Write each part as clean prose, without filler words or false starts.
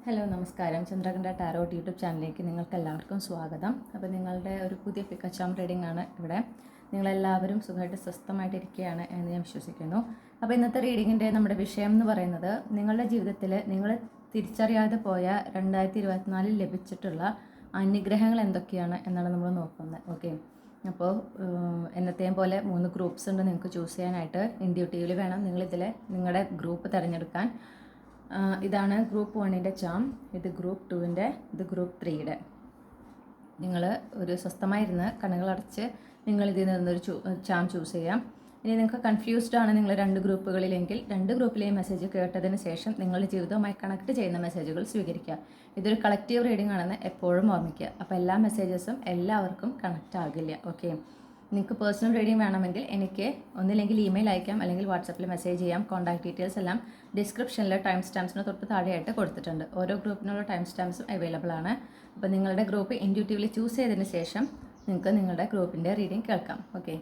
Hello നമസ്കാരം. Chandrakantha tarot YouTube ചാനലിലേക്ക് നിങ്ങൾക്ക് എല്ലാവർക്കും സ്വാഗതം. അപ്പോൾ നിങ്ങളുടെ ഒരു പുതിയ പിക്കച്ചാം റീഡിംഗ് ആണ് ഇവിടെ. നിങ്ങളെല്ലാവരും സുഖമായിട്ട് സ്വസ്ഥമായിട്ടിരിക്കുകയാണ് എന്ന് ഞാൻ വിശ്വസിക്കുന്നു. അപ്പോൾ ഇന്നത്തെ റീഡിങ്ങിൻ്റെ നമ്മുടെ വിഷയം എന്ന് പറയുന്നത് നിങ്ങളുടെ ജീവിതത്തിൽ നിങ്ങൾ തിരിച്ചറിയാതെ പോയ 2024 ലഭിച്ചിട്ടുള്ള അനുഗ്രഹങ്ങൾ എന്തൊക്കെയാണ് എന്നാണ് നമ്മൾ നോക്കുന്നത്. ഓക്കെ, അപ്പോൾ എന്നത്തെയും പോലെ 3 ഗ്രൂപ്പ്സ് ഉണ്ട് നിങ്ങൾക്ക് ചൂസ് ചെയ്യാനായിട്ട്. ഇൻഡ്യൂട്ടീവിൽ വേണം നിങ്ങളിതിൽ നിങ്ങളുടെ ഗ്രൂപ്പ് തിരഞ്ഞെടുക്കാൻ. ഇതാണ് ഗ്രൂപ്പ് 1ൻ്റെ ചാം, ഇത് ഗ്രൂപ്പ് 2ൻ്റെ, ഇത് ഗ്രൂപ്പ് 3യുടെ. നിങ്ങൾ ഒരു സ്വസ്ഥമായിരുന്ന് കണ്ണുകളടച്ച് നിങ്ങൾ ഇതിൽ നിന്നൊരു ചാം ചൂസ് ചെയ്യാം. ഇനി നിങ്ങൾക്ക് കൺഫ്യൂസ്ഡ് ആണ് നിങ്ങൾ 2 ഗ്രൂപ്പുകളിലെങ്കിൽ 2 ഗ്രൂപ്പിലെയും മെസ്സേജ് കേട്ടതിന് ശേഷം നിങ്ങളുടെ ജീവിതവുമായി കണക്ട് ചെയ്യുന്ന മെസ്സേജുകൾ സ്വീകരിക്കുക. ഇതൊരു കളക്റ്റീവ് റീഡിംഗ് ആണെന്ന് എപ്പോഴും ഓർമ്മിക്കുക. അപ്പോൾ എല്ലാ മെസ്സേജസും എല്ലാവർക്കും കണക്റ്റ് ആകില്ല. ഓക്കെ, നിങ്ങൾക്ക് പേഴ്സണൽ റീഡിംഗ് വേണമെങ്കിൽ എനിക്ക് ഒന്നില്ലെങ്കിൽ ഇമെയിൽ അയക്കാം, അല്ലെങ്കിൽ വാട്സപ്പിൽ മെസ്സേജ് ചെയ്യാം. കോൺടാക്ട് ഡീറ്റെയിൽസ് എല്ലാം ഡിസ്ക്രിപ്ഷനിൽ ടൈം സ്റ്റാമ്പ്സിന് തൊട്ട് താഴെയായിട്ട് കൊടുത്തിട്ടുണ്ട്. ഓരോ ഗ്രൂപ്പിനുള്ള ടൈം സ്റ്റാമ്പ്സും അവൈലബിൾ ആണ്. അപ്പോൾ നിങ്ങളുടെ ഗ്രൂപ്പ് ഇൻഡ്യൂട്ടീവ്ലി ചൂസ് ചെയ്തതിന് ശേഷം നിങ്ങൾക്ക് നിങ്ങളുടെ ഗ്രൂപ്പിൻ്റെ റീഡിംഗ് കേൾക്കാം. ഓക്കെ,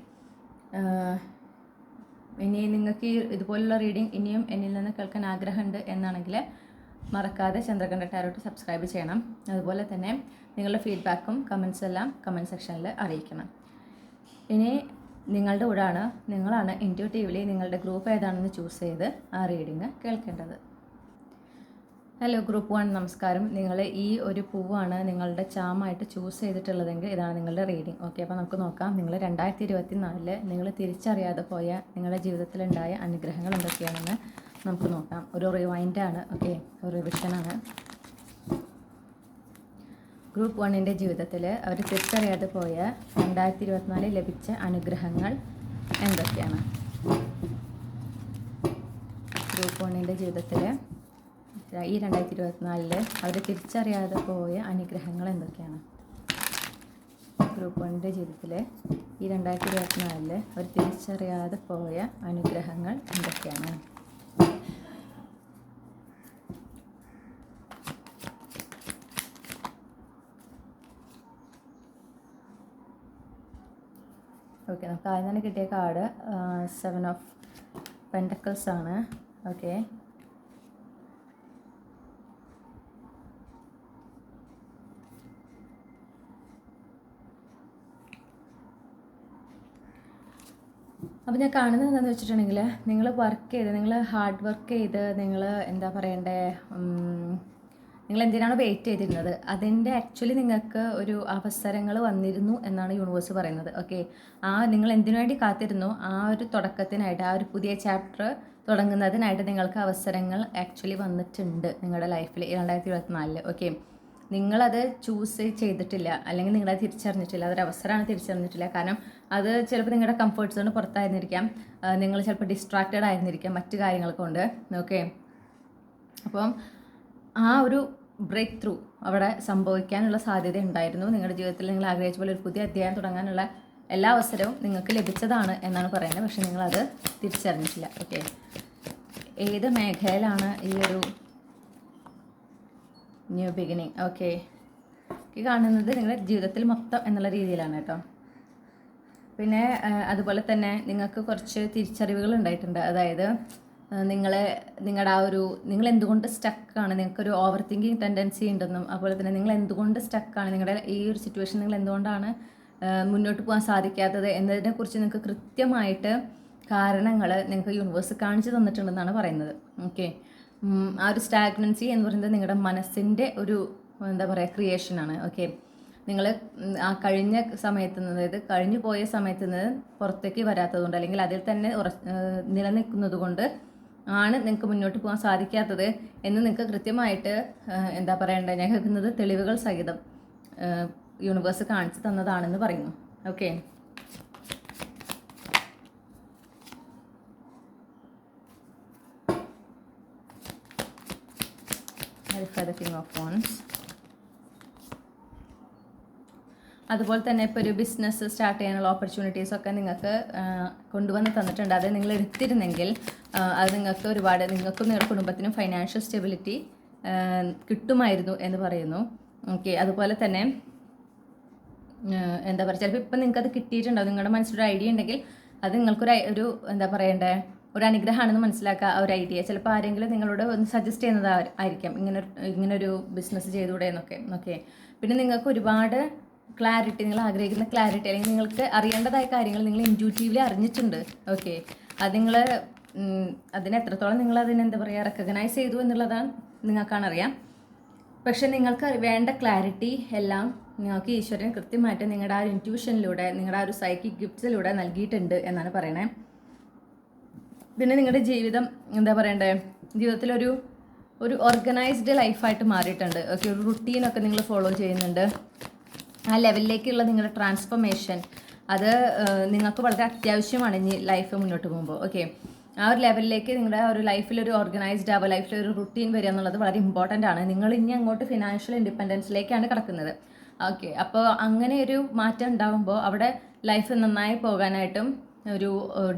ഇനി നിങ്ങൾക്ക് ഇതുപോലുള്ള റീഡിംഗ് ഇനിയും എന്നിൽ നിന്ന് കേൾക്കാൻ ആഗ്രഹമുണ്ട് എന്നാണെങ്കിൽ മറക്കാതെ ചന്ദ്രകണ്ഠ ടാരോട്ട് സബ്സ്ക്രൈബ് ചെയ്യണം. അതുപോലെ തന്നെ നിങ്ങളുടെ ഫീഡ്ബാക്കും കമൻസ് എല്ലാം കമൻറ്റ് സെക്ഷനിൽ അറിയിക്കണം. ഇനി നിങ്ങളുടെ കൂടാണ് നിങ്ങളാണ് ഇൻറ്റ്യൂട്ടീവ്ലി നിങ്ങളുടെ ഗ്രൂപ്പ് ഏതാണെന്ന് ചൂസ് ചെയ്ത് ആ റീഡിങ് കേൾക്കേണ്ടത്. ഹലോ ഗ്രൂപ്പ് 1, നമസ്കാരം. നിങ്ങൾ ഈ ഒരു പൂവാണ് നിങ്ങളുടെ ചാമായിട്ട് ചൂസ് ചെയ്തിട്ടുള്ളതെങ്കിൽ ഇതാണ് നിങ്ങളുടെ റീഡിങ്. ഓക്കെ, അപ്പോൾ നമുക്ക് നോക്കാം. നിങ്ങൾ 2024 നിങ്ങൾ തിരിച്ചറിയാതെ പോയ നിങ്ങളുടെ ജീവിതത്തിലുണ്ടായ അനുഗ്രഹങ്ങൾ എന്തൊക്കെയാണെന്ന് നമുക്ക് നോക്കാം. ഒരു റിവൈൻഡാണ്. ഓക്കെ, ഒരു റിവിഷനാണ്. ഗ്രൂപ്പ് 1ൻ്റെ ജീവിതത്തിൽ അവർ തിരിച്ചറിയാതെ പോയ 2024 ലഭിച്ച അനുഗ്രഹങ്ങൾ എന്തൊക്കെയാണ്? ഗ്രൂപ്പ് 1ൻ്റെ ജീവിതത്തിൽ ഈ 2024 അവർ തിരിച്ചറിയാതെ പോയ അനുഗ്രഹങ്ങൾ എന്തൊക്കെയാണ്? ഗ്രൂപ്പ് 1ൻ്റെ ജീവിതത്തിൽ ഈ 2024 അവർ തിരിച്ചറിയാതെ പോയ അനുഗ്രഹങ്ങൾ എന്തൊക്കെയാണ്? ഓക്കെ, നമുക്ക് ആദ്യം തന്നെ കിട്ടിയ കാർഡ് 7 ഓഫ് പെൻറ്റക്കിൾസ് ആണ്. ഓക്കെ, അപ്പോൾ ഞാൻ കാണുന്നത് എന്താണെന്ന് വെച്ചിട്ടുണ്ടെങ്കിൽ നിങ്ങൾ വർക്ക് ചെയ്ത്, നിങ്ങൾ ഹാർഡ് വർക്ക് ചെയ്ത്, നിങ്ങൾ എന്താ പറയണ്ടേ, നിങ്ങൾ എന്തിനാണ് വെയിറ്റ് ചെയ്തിരുന്നത് അതിൻ്റെ ആക്ച്വലി നിങ്ങൾക്ക് ഒരു അവസരങ്ങൾ വന്നിരുന്നു എന്നാണ് യൂണിവേഴ്സ് പറയുന്നത്. ഓക്കെ, നിങ്ങൾ എന്തിനു വേണ്ടി കാത്തിരുന്നു ആ ഒരു തുടക്കത്തിനായിട്ട്, ആ ഒരു പുതിയ ചാപ്റ്റർ തുടങ്ങുന്നതിനായിട്ട് നിങ്ങൾക്ക് അവസരങ്ങൾ ആക്ച്വലി വന്നിട്ടുണ്ട് നിങ്ങളുടെ ലൈഫിൽ 2024. ഓക്കെ, നിങ്ങളത് ചൂസ് ചെയ്തിട്ടില്ല, അല്ലെങ്കിൽ നിങ്ങളത് തിരിച്ചറിഞ്ഞിട്ടില്ല. അതൊരു അവസരമാണ് തിരിച്ചറിഞ്ഞിട്ടില്ല. കാരണം അത് ചിലപ്പോൾ നിങ്ങളുടെ കംഫർട്ട് സോൺ പുറത്തായിരുന്നിരിക്കാം, നിങ്ങൾ ചിലപ്പോൾ ഡിസ്ട്രാക്റ്റഡ് ആയിരുന്നിരിക്കാം മറ്റു കാര്യങ്ങൾ കൊണ്ട്. ഓക്കെ, അപ്പം ആ ഒരു ബ്രേക്ക് ത്രൂ അവിടെ സംഭവിക്കാനുള്ള സാധ്യത ഉണ്ടായിരുന്നു. നിങ്ങളുടെ ജീവിതത്തിൽ നിങ്ങൾ ആഗ്രഹിച്ച പോലെ ഒരു പുതിയ അധ്യായം തുടങ്ങാനുള്ള എല്ലാ അവസരവും നിങ്ങൾക്ക് ലഭിച്ചതാണ് എന്നാണ് പറയുന്നത്. പക്ഷേ നിങ്ങളത് തിരിച്ചറിഞ്ഞിട്ടില്ല. ഓക്കെ, ഏത് മേഖലയിലാണ് ഈ ഒരു ന്യൂ ബിഗിനിങ്? ഓക്കെ, ഈ കാണുന്നത് നിങ്ങളുടെ ജീവിതത്തിൽ മൊത്തം എന്നുള്ള രീതിയിലാണ് കേട്ടോ. പിന്നെ അതുപോലെ തന്നെ നിങ്ങൾക്ക് കുറച്ച് തിരിച്ചറിവുകൾ ഉണ്ടായിട്ടുണ്ട്. അതായത് നിങ്ങളുടെ ആ ഒരു നിങ്ങൾ എന്തുകൊണ്ട് സ്റ്റക്കാണ്, നിങ്ങൾക്കൊരു ഓവർ തിങ്കിങ് ടെൻഡൻസി ഉണ്ടെന്നും, അതുപോലെ തന്നെ നിങ്ങൾ എന്തുകൊണ്ട് സ്റ്റക്കാണ്, നിങ്ങളുടെ ഈ ഒരു സിറ്റുവേഷൻ നിങ്ങൾ എന്തുകൊണ്ടാണ് മുന്നോട്ട് പോകാൻ സാധിക്കാത്തത് എന്നതിനെക്കുറിച്ച് നിങ്ങൾക്ക് കൃത്യമായിട്ട് കാരണങ്ങൾ നിങ്ങൾക്ക് യൂണിവേഴ്സ് കാണിച്ചു തന്നിട്ടുണ്ടെന്നാണ് പറയുന്നത്. ഓക്കെ, ആ ഒരു സ്റ്റാഗ്നൻസി എന്ന് പറയുന്നത് നിങ്ങളുടെ മനസ്സിൻ്റെ ഒരു എന്താ പറയുക ക്രിയേഷനാണ്. ഓക്കെ, നിങ്ങൾ ആ കഴിഞ്ഞ സമയത്ത് നിന്ന്, അതായത് കഴിഞ്ഞു പോയ സമയത്ത് നിന്ന് പുറത്തേക്ക് വരാത്തതുകൊണ്ട്, അല്ലെങ്കിൽ അതിൽ തന്നെ നിലനിൽക്കുന്നത് കൊണ്ട് ആണ് നിങ്ങൾക്ക് മുന്നോട്ട് പോകാൻ സാധിക്കാത്തത് എന്ന് നിങ്ങൾക്ക് കൃത്യമായിട്ട് എന്താ പറയണ്ടേ, ഞാൻ കേൾക്കുന്നത് തെളിവുകൾ സഹിതം യൂണിവേഴ്സ് കാണിച്ചു തന്നതാണെന്ന് പറയുന്നു. Okay, king of wands. അതുപോലെ തന്നെ ഇപ്പോൾ ഒരു ബിസിനസ് സ്റ്റാർട്ട് ചെയ്യാനുള്ള ഓപ്പർച്യൂണിറ്റീസൊക്കെ നിങ്ങൾക്ക് കൊണ്ടുവന്ന് തന്നിട്ടുണ്ട്. അത് നിങ്ങൾ എടുത്തിരുന്നെങ്കിൽ അത് നിങ്ങൾക്ക് ഒരുപാട്, നിങ്ങൾക്കും നിങ്ങളുടെ കുടുംബത്തിനും ഫൈനാൻഷ്യൽ സ്റ്റെബിലിറ്റി കിട്ടുമായിരുന്നു എന്ന് പറയുന്നു. ഓക്കെ, അതുപോലെ തന്നെ എന്താ പറയുക, ചിലപ്പോൾ ഇപ്പം നിങ്ങൾക്കത് കിട്ടിയിട്ടുണ്ടാവും. നിങ്ങളുടെ മനസ്സിലൊരു ഐഡിയ ഉണ്ടെങ്കിൽ അത് നിങ്ങൾക്കൊരു എന്താ പറയണ്ടേ, ഒരു അനുഗ്രഹമാണെന്ന് മനസ്സിലാക്കുക ആ ഒരു ഐഡിയ. ചിലപ്പോൾ ആരെങ്കിലും നിങ്ങളോട് ഒന്ന് സജസ്റ്റ് ചെയ്യുന്നത് ആയിരിക്കാം, ഇങ്ങനൊരു ബിസിനസ് ചെയ്തുകൂടെ എന്നൊക്കെ. ഓക്കെ, പിന്നെ നിങ്ങൾക്ക് ഒരുപാട് ക്ലാരിറ്റി, നിങ്ങൾ ആഗ്രഹിക്കുന്ന ക്ലാരിറ്റി അല്ലെങ്കിൽ നിങ്ങൾക്ക് അറിയേണ്ടതായ കാര്യങ്ങൾ നിങ്ങൾ ഇൻറ്റ്യൂട്ടീവ്ലി അറിഞ്ഞിട്ടുണ്ട്. ഓക്കെ, അത് നിങ്ങൾ അതിന് എത്രത്തോളം നിങ്ങൾ എന്താ പറയുക റെക്കഗ്നൈസ് ചെയ്തു എന്നുള്ളതാണ് നിങ്ങൾക്കാണ് അറിയാം. പക്ഷെ നിങ്ങൾക്ക് വേണ്ട ക്ലാരിറ്റി എല്ലാം നിങ്ങൾക്ക് ഈശ്വരൻ കൃത്യമായിട്ട് നിങ്ങളുടെ ആ ഒരു ഇൻറ്റ്യൂഷനിലൂടെ, നിങ്ങളുടെ ആ ഒരു സൈക്കിക് ഗിഫ്റ്റ്സിലൂടെ നൽകിയിട്ടുണ്ട് എന്നാണ് പറയണേ. പിന്നെ നിങ്ങളുടെ ജീവിതം എന്താ പറയണ്ടേ, ജീവിതത്തിലൊരു ഓർഗനൈസ്ഡ് ലൈഫായിട്ട് മാറിയിട്ടുണ്ട്. ഓക്കെ, ഒരു റുട്ടീനൊക്കെ നിങ്ങൾ ഫോളോ ചെയ്യുന്നുണ്ട്. ആ ലെവലിലേക്കുള്ള നിങ്ങളുടെ ട്രാൻസ്ഫോർമേഷൻ അത് നിങ്ങൾക്ക് വളരെ അത്യാവശ്യമാണ് ഇനി ലൈഫ് മുന്നോട്ട് പോകുമ്പോൾ. ഓക്കെ, ആ ഒരു ലെവലിലേക്ക് നിങ്ങളുടെ ഒരു ലൈഫിലൊരു ഓർഗനൈസ്ഡ് ആവുക, ലൈഫിലൊരു റുട്ടീൻ വരിക എന്നുള്ളത് വളരെ ഇമ്പോർട്ടൻ്റ് ആണ്. നിങ്ങൾ ഇനി അങ്ങോട്ട് ഫിനാൻഷ്യൽ ഇൻഡിപെൻഡൻസിലേക്കാണ് കിടക്കുന്നത്. ഓക്കെ, അപ്പോൾ അങ്ങനെ ഒരു മാറ്റം ഉണ്ടാകുമ്പോൾ അവിടെ ലൈഫ് നന്നായി പോകാനായിട്ടും ഒരു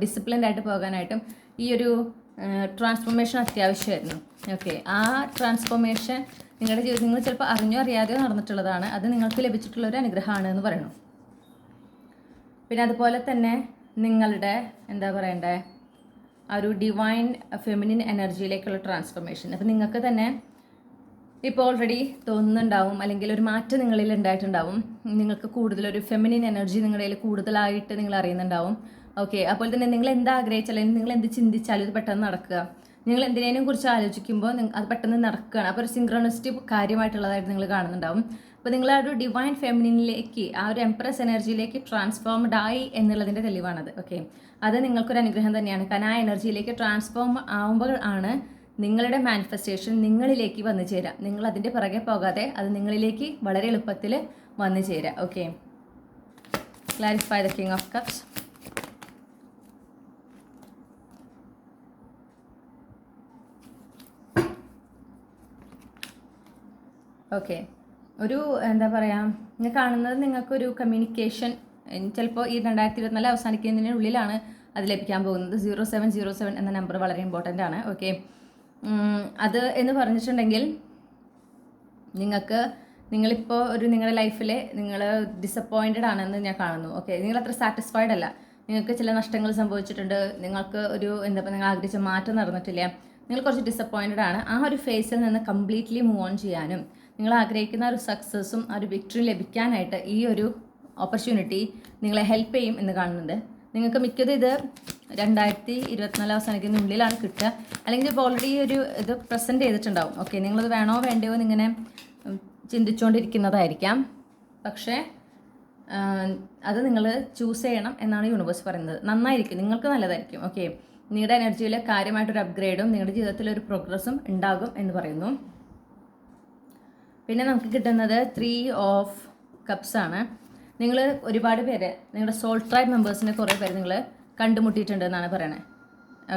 ഡിസിപ്ലിൻഡ് ആയിട്ട് പോകാനായിട്ടും ഈ ഒരു ട്രാൻസ്ഫോർമേഷൻ അത്യാവശ്യമായിരുന്നു. ഓക്കെ, ആ ട്രാൻസ്ഫോർമേഷൻ നിങ്ങളുടെ ജീവിതത്തിൽ നിങ്ങൾ ചിലപ്പോൾ അറിഞ്ഞോ അറിയാതെയോ നടന്നിട്ടുള്ളതാണ്. അത് നിങ്ങൾക്ക് ലഭിച്ചിട്ടുള്ളൊരു അനുഗ്രഹമാണ് എന്ന് പറയണം. പിന്നെ അതുപോലെ തന്നെ നിങ്ങളുടെ എന്താ പറയണ്ടേ ആ ഒരു ഡിവൈൻ ഫെമിനിൻ എനർജിയിലേക്കുള്ള ട്രാൻസ്ഫോർമേഷൻ. അപ്പോൾ നിങ്ങൾക്ക് തന്നെ ഇപ്പോൾ ഓൾറെഡി തോന്നുന്നുണ്ടാവും, അല്ലെങ്കിൽ ഒരു മാറ്റം നിങ്ങളിൽ ഉണ്ടായിട്ടുണ്ടാവും. നിങ്ങൾക്ക് കൂടുതലൊരു ഫെമിനിൻ എനർജി നിങ്ങളുടെ കയ്യിൽ കൂടുതലായിട്ട് നിങ്ങൾ അറിയുന്നുണ്ടാവും. ഓക്കെ, അപ്പോൾ തന്നെ നിങ്ങൾ എന്താ ആഗ്രഹിച്ചാലും നിങ്ങൾ എന്ത് ചിന്തിച്ചാലും ഇത് പെട്ടെന്ന് നടക്കുക. നിങ്ങൾ എന്തിനേനും കുറിച്ച് ആലോചിക്കുമ്പോൾ അത് പെട്ടെന്ന് നടക്കുകയാണ്. അപ്പോൾ ഒരു സിങ്ക്രോണിസിറ്റി കാര്യമായിട്ടുള്ളതായിട്ട് നിങ്ങൾ കാണുന്നുണ്ടാവും. അപ്പോൾ നിങ്ങൾ ആ ഒരു ഡിവൈൻ ഫെമിനിനിലേക്ക്, ആ ഒരു എംപ്രസ് എനർജിയിലേക്ക് ട്രാൻസ്ഫോംഡ് ആയി എന്നുള്ളതിൻ്റെ തെളിവാണത്. ഓക്കെ, അത് നിങ്ങൾക്കൊരു അനുഗ്രഹം തന്നെയാണ്. കാരണം ആ എനർജിയിലേക്ക് ട്രാൻസ്ഫോം ആവുമ്പോൾ ആണ് നിങ്ങളുടെ മാനിഫെസ്റ്റേഷൻ നിങ്ങളിലേക്ക് വന്നു ചേരാം. നിങ്ങൾ അതിൻ്റെ പുറകെ പോകാതെ അത് നിങ്ങളിലേക്ക് വളരെ എളുപ്പത്തിൽ വന്നു ചേരാം. Okay, clarify the king of cups. Okay, ഒരു എന്താ പറയുക, ഞാൻ കാണുന്നത് നിങ്ങൾക്കൊരു കമ്മ്യൂണിക്കേഷൻ ചിലപ്പോൾ ഈ 2024 അവസാനിക്കുന്നതിന് ഉള്ളിലാണ് അത് ലഭിക്കാൻ പോകുന്നത്. 0707 എന്ന നമ്പർ വളരെ ഇമ്പോർട്ടൻ്റ് ആണ്. ഓക്കെ, അത് എന്ന് പറഞ്ഞിട്ടുണ്ടെങ്കിൽ നിങ്ങളിപ്പോൾ നിങ്ങളുടെ ലൈഫിൽ നിങ്ങൾ ഡിസപ്പോയിൻറ്റഡ് ആണെന്ന് ഞാൻ കാണുന്നു. ഓക്കെ, നിങ്ങളത്ര സാറ്റിസ്ഫൈഡ് അല്ല, നിങ്ങൾക്ക് ചില നഷ്ടങ്ങൾ സംഭവിച്ചിട്ടുണ്ട്, നിങ്ങൾക്ക് നിങ്ങൾ ആഗ്രഹിച്ച മാറ്റം നടന്നിട്ടില്ല, നിങ്ങൾ കുറച്ച് ഡിസപ്പോയിൻറ്റഡ് ആണ്. ആ ഒരു ഫേസിൽ നിന്ന് കംപ്ലീറ്റ്ലി മൂവ് ഓൺ ചെയ്യാനും നിങ്ങൾ ആഗ്രഹിക്കുന്ന ഒരു സക്സസ്സും ആ ഒരു വിക്ടറി ലഭിക്കാനായിട്ട് ഈ ഒരു ഓപ്പർച്യൂണിറ്റി നിങ്ങളെ ഹെൽപ്പ് ചെയ്യും എന്ന് കാണുന്നുണ്ട്. നിങ്ങൾക്ക് മിക്കതും ഇത് 2024 അവസാനിക്കുന്ന ഉള്ളിലാണ് കിട്ടുക, അല്ലെങ്കിൽ ഇപ്പോൾ ഓൾറെഡി ഇത് പ്രസൻറ്റ് ചെയ്തിട്ടുണ്ടാവും. ഓക്കെ, നിങ്ങളത് വേണോ വേണ്ടയോ എന്നിങ്ങനെ ചിന്തിച്ചുകൊണ്ടിരിക്കുന്നതായിരിക്കാം. പക്ഷേ അത് നിങ്ങൾ ചൂസ് ചെയ്യണം എന്നാണ് യൂണിവേഴ്സ് പറയുന്നത്. നന്നായിരിക്കും, നിങ്ങൾക്ക് നല്ലതായിരിക്കും. ഓക്കെ, നിങ്ങളുടെ എനർജിയിൽ കാര്യമായിട്ടൊരു അപ്ഗ്രേഡും നിങ്ങളുടെ ജീവിതത്തിലൊരു പ്രോഗ്രസ്സും ഉണ്ടാകും എന്ന് പറയുന്നു. പിന്നെ നമുക്ക് കിട്ടുന്നത് 3 ഓഫ് കപ്സ് ആണ്. നിങ്ങൾ ഒരുപാട് പേര്, നിങ്ങളുടെ സോൾ ട്രൈബ് മെമ്പേഴ്സിനെ കുറേ പേര് നിങ്ങൾ കണ്ടുമുട്ടിയിട്ടുണ്ട് എന്നാണ് പറയണത്.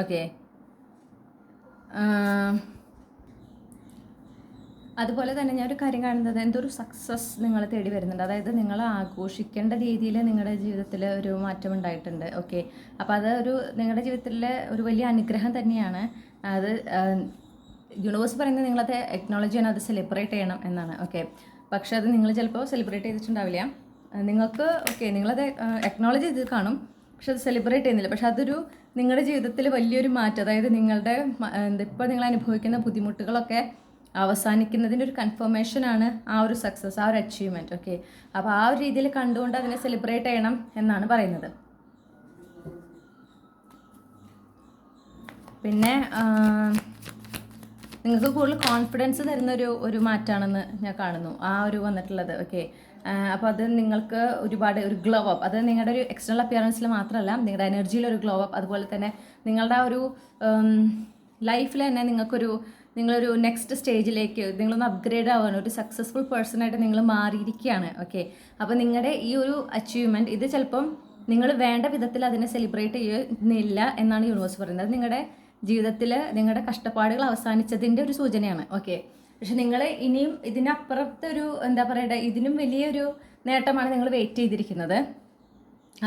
ഓക്കെ, അതുപോലെ തന്നെ ഞാനൊരു കാര്യം കാണുന്നത്, എന്തൊരു സക്സസ് നിങ്ങളെ തേടി വരുന്നുണ്ട്. അതായത് നിങ്ങൾ ആഘോഷിക്കേണ്ട രീതിയിൽ നിങ്ങളുടെ ജീവിതത്തിൽ ഒരു മാറ്റം ഉണ്ടായിട്ടുണ്ട്. ഓക്കെ, അപ്പോൾ അത് നിങ്ങളുടെ ജീവിതത്തിലെ ഒരു വലിയ അനുഗ്രഹം തന്നെയാണ്. അത് യൂണിവേഴ്സ് പറയുന്നത് നിങ്ങളത് എക്നോളജി ചെയ്യണം, അത് സെലിബ്രേറ്റ് ചെയ്യണം എന്നാണ്. ഓക്കെ, പക്ഷേ അത് നിങ്ങൾ ചിലപ്പോൾ സെലിബ്രേറ്റ് ചെയ്തിട്ടുണ്ടാവില്ല. നിങ്ങൾക്ക് ഓക്കെ, നിങ്ങളത് എക്നോളജി ചെയ്ത് കാണും, പക്ഷെ അത് സെലിബ്രേറ്റ് ചെയ്യുന്നില്ല. പക്ഷെ നിങ്ങളുടെ ജീവിതത്തിൽ വലിയൊരു മാറ്റം, അതായത് നിങ്ങളുടെ ഇപ്പോൾ നിങ്ങൾ അനുഭവിക്കുന്ന ബുദ്ധിമുട്ടുകളൊക്കെ അവസാനിക്കുന്നതിൻ്റെ ഒരു കൺഫർമേഷനാണ് ആ ഒരു സക്സസ്, ആ ഒരു അച്ചീവ്മെൻറ്റ്. ഓക്കെ, അപ്പോൾ ആ ഒരു രീതിയിൽ കണ്ടുകൊണ്ട് അതിനെ സെലിബ്രേറ്റ് ചെയ്യണം എന്നാണ് പറയുന്നത്. പിന്നെ നിങ്ങൾക്ക് കൂടുതൽ കോൺഫിഡൻസ് തരുന്ന ഒരു മാറ്റമാണെന്ന് ഞാൻ കാണുന്നു ആ വന്നിട്ടുള്ളത്. ഓക്കെ, അപ്പോൾ അത് നിങ്ങൾക്ക് ഒരുപാട് ഒരു ഗ്ലോ അപ്പ്, അത് നിങ്ങളുടെ ഒരു എക്സ്റ്റേണൽ അപ്പിയറൻസിൽ മാത്രമല്ല, നിങ്ങളുടെ എനർജിയിലൊരു ഗ്ലോ അപ്പ്, അതുപോലെ തന്നെ നിങ്ങളുടെ ആ ഒരു ലൈഫിൽ തന്നെ നിങ്ങളൊരു നെക്സ്റ്റ് സ്റ്റേജിലേക്ക് നിങ്ങളൊന്ന് അപ്ഗ്രേഡ് ആവാൻ, ഒരു സക്സസ്ഫുൾ പേഴ്സണായിട്ട് നിങ്ങൾ മാറിയിരിക്കുകയാണ്. ഓക്കെ, അപ്പോൾ നിങ്ങളുടെ ഈ ഒരു അച്ചീവ്മെൻറ്റ് ഇത് ചിലപ്പം നിങ്ങൾ വേണ്ട വിധത്തിൽ അതിനെ സെലിബ്രേറ്റ് ചെയ്യുന്നില്ല എന്നാണ് യൂണിവേഴ്സ് പറയുന്നത്. നിങ്ങളുടെ ജീവിതത്തിൽ നിങ്ങളുടെ കഷ്ടപ്പാടുകൾ അവസാനിച്ചതിൻ്റെ ഒരു സൂചനയാണ്. ഓക്കെ, പക്ഷെ നിങ്ങൾ ഇനിയും ഇതിനപ്പുറത്തെ എന്താ പറയുക, ഇതിനും വലിയൊരു നേട്ടമാണ് നിങ്ങൾ വെയിറ്റ് ചെയ്തിരിക്കുന്നത്,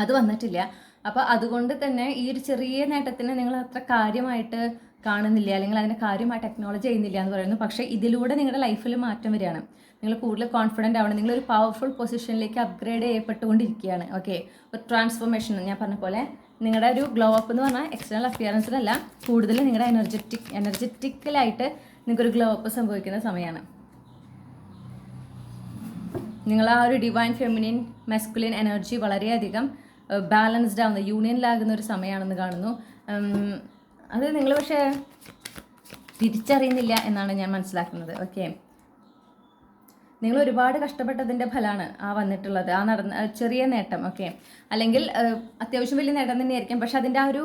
അത് വന്നിട്ടില്ല. അപ്പോൾ അതുകൊണ്ട് തന്നെ ഈ ഒരു ചെറിയ നേട്ടത്തിന് നിങ്ങൾ അത്ര കാര്യമായിട്ട് കാണുന്നില്ല, അല്ലെങ്കിൽ അതിനെ കാര്യമായിട്ട് അക്നോളജ് ചെയ്യുന്നില്ല എന്ന് പറയുന്നു. പക്ഷേ ഇതിലൂടെ നിങ്ങളുടെ ലൈഫിൽ മാറ്റം വരികയാണ്. നിങ്ങൾ കൂടുതൽ കോൺഫിഡൻ്റ് ആവണം, നിങ്ങളൊരു പവർഫുൾ പൊസിഷനിലേക്ക് അപ്ഗ്രേഡ് ചെയ്യപ്പെട്ടുകൊണ്ടിരിക്കുകയാണ്. ഓക്കെ, ഒരു ട്രാൻസ്ഫോർമേഷൻ ഞാൻ പറഞ്ഞ പോലെ നിങ്ങളുടെ ഒരു ഗ്ലോ അപ്പ് എന്ന് പറഞ്ഞാൽ എക്സ്റ്റേണൽ അപ്പിയറൻസിലല്ല, കൂടുതൽ നിങ്ങളുടെ എനർജറ്റിക്കലായിട്ട് നിങ്ങൾക്കൊരു ഗ്ലോ അപ്പ് സംഭവിക്കുന്ന സമയമാണ്. നിങ്ങൾ ആ ഒരു ഡിവൈൻ ഫെമിനിൻ മെസ്കുലിൻ എനർജി വളരെയധികം ബാലൻസ്ഡ് ആവുന്ന, യൂണിയനിലാകുന്ന ഒരു സമയമാണെന്ന് കാണുന്നു. അത് നിങ്ങൾ പക്ഷേ തിരിച്ചറിയുന്നില്ല എന്നാണ് ഞാൻ മനസ്സിലാക്കുന്നത്. ഓക്കെ, നിങ്ങൾ ഒരുപാട് കഷ്ടപ്പെട്ടതിൻ്റെ ഫലമാണ് ആ വന്നിട്ടുള്ളത്, ആ നടന്ന ചെറിയ നേട്ടം. ഓക്കെ, അല്ലെങ്കിൽ അത്യാവശ്യം വലിയ നേട്ടം തന്നെയായിരിക്കും, പക്ഷെ അതിൻ്റെ ആ ഒരു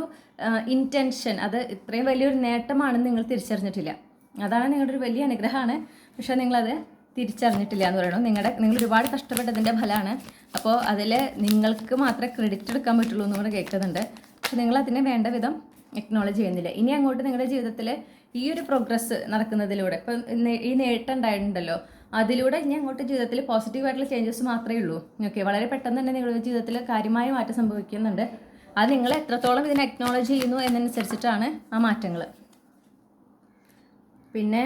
ഇൻറ്റൻഷൻ, അത് ഇത്രയും വലിയൊരു നേട്ടമാണെന്ന് നിങ്ങൾ തിരിച്ചറിഞ്ഞിട്ടില്ല. അതാണ് നിങ്ങളുടെ ഒരു വലിയ അനുഗ്രഹമാണ്, പക്ഷെ നിങ്ങളത് തിരിച്ചറിഞ്ഞിട്ടില്ല എന്ന് പറയുന്നു. നിങ്ങൾ ഒരുപാട് കഷ്ടപ്പെട്ടതിൻ്റെ ഫലമാണ്. അപ്പോൾ അതിൽ നിങ്ങൾക്ക് മാത്രമേ ക്രെഡിറ്റ് എടുക്കാൻ പറ്റുള്ളൂ എന്ന് കൂടെ കേൾക്കുന്നുണ്ട്. പക്ഷെ നിങ്ങൾ അതിനെ വേണ്ട വിധം എക്നോളജ് ചെയ്യുന്നില്ല. ഇനി അങ്ങോട്ട് നിങ്ങളുടെ ജീവിതത്തിൽ ഈ ഒരു പ്രോഗ്രസ് നടക്കുന്നതിലൂടെ, ഇപ്പം ഈ നേട്ടം ഉണ്ടായിട്ടുണ്ടല്ലോ, അതിലൂടെ ഇനി അങ്ങോട്ട് ജീവിതത്തിൽ പോസിറ്റീവായിട്ടുള്ള ചേഞ്ചസ് മാത്രമേ ഉള്ളൂ. ഓക്കെ, വളരെ പെട്ടെന്ന് തന്നെ നിങ്ങളുടെ ജീവിതത്തിൽ കാര്യമായ മാറ്റം സംഭവിക്കുന്നുണ്ട്. അത് നിങ്ങൾ എത്രത്തോളം ഇതിനെ അക്നോളജ് ചെയ്യുന്നു എന്നനുസരിച്ചിട്ടാണ് ആ മാറ്റങ്ങൾ. പിന്നെ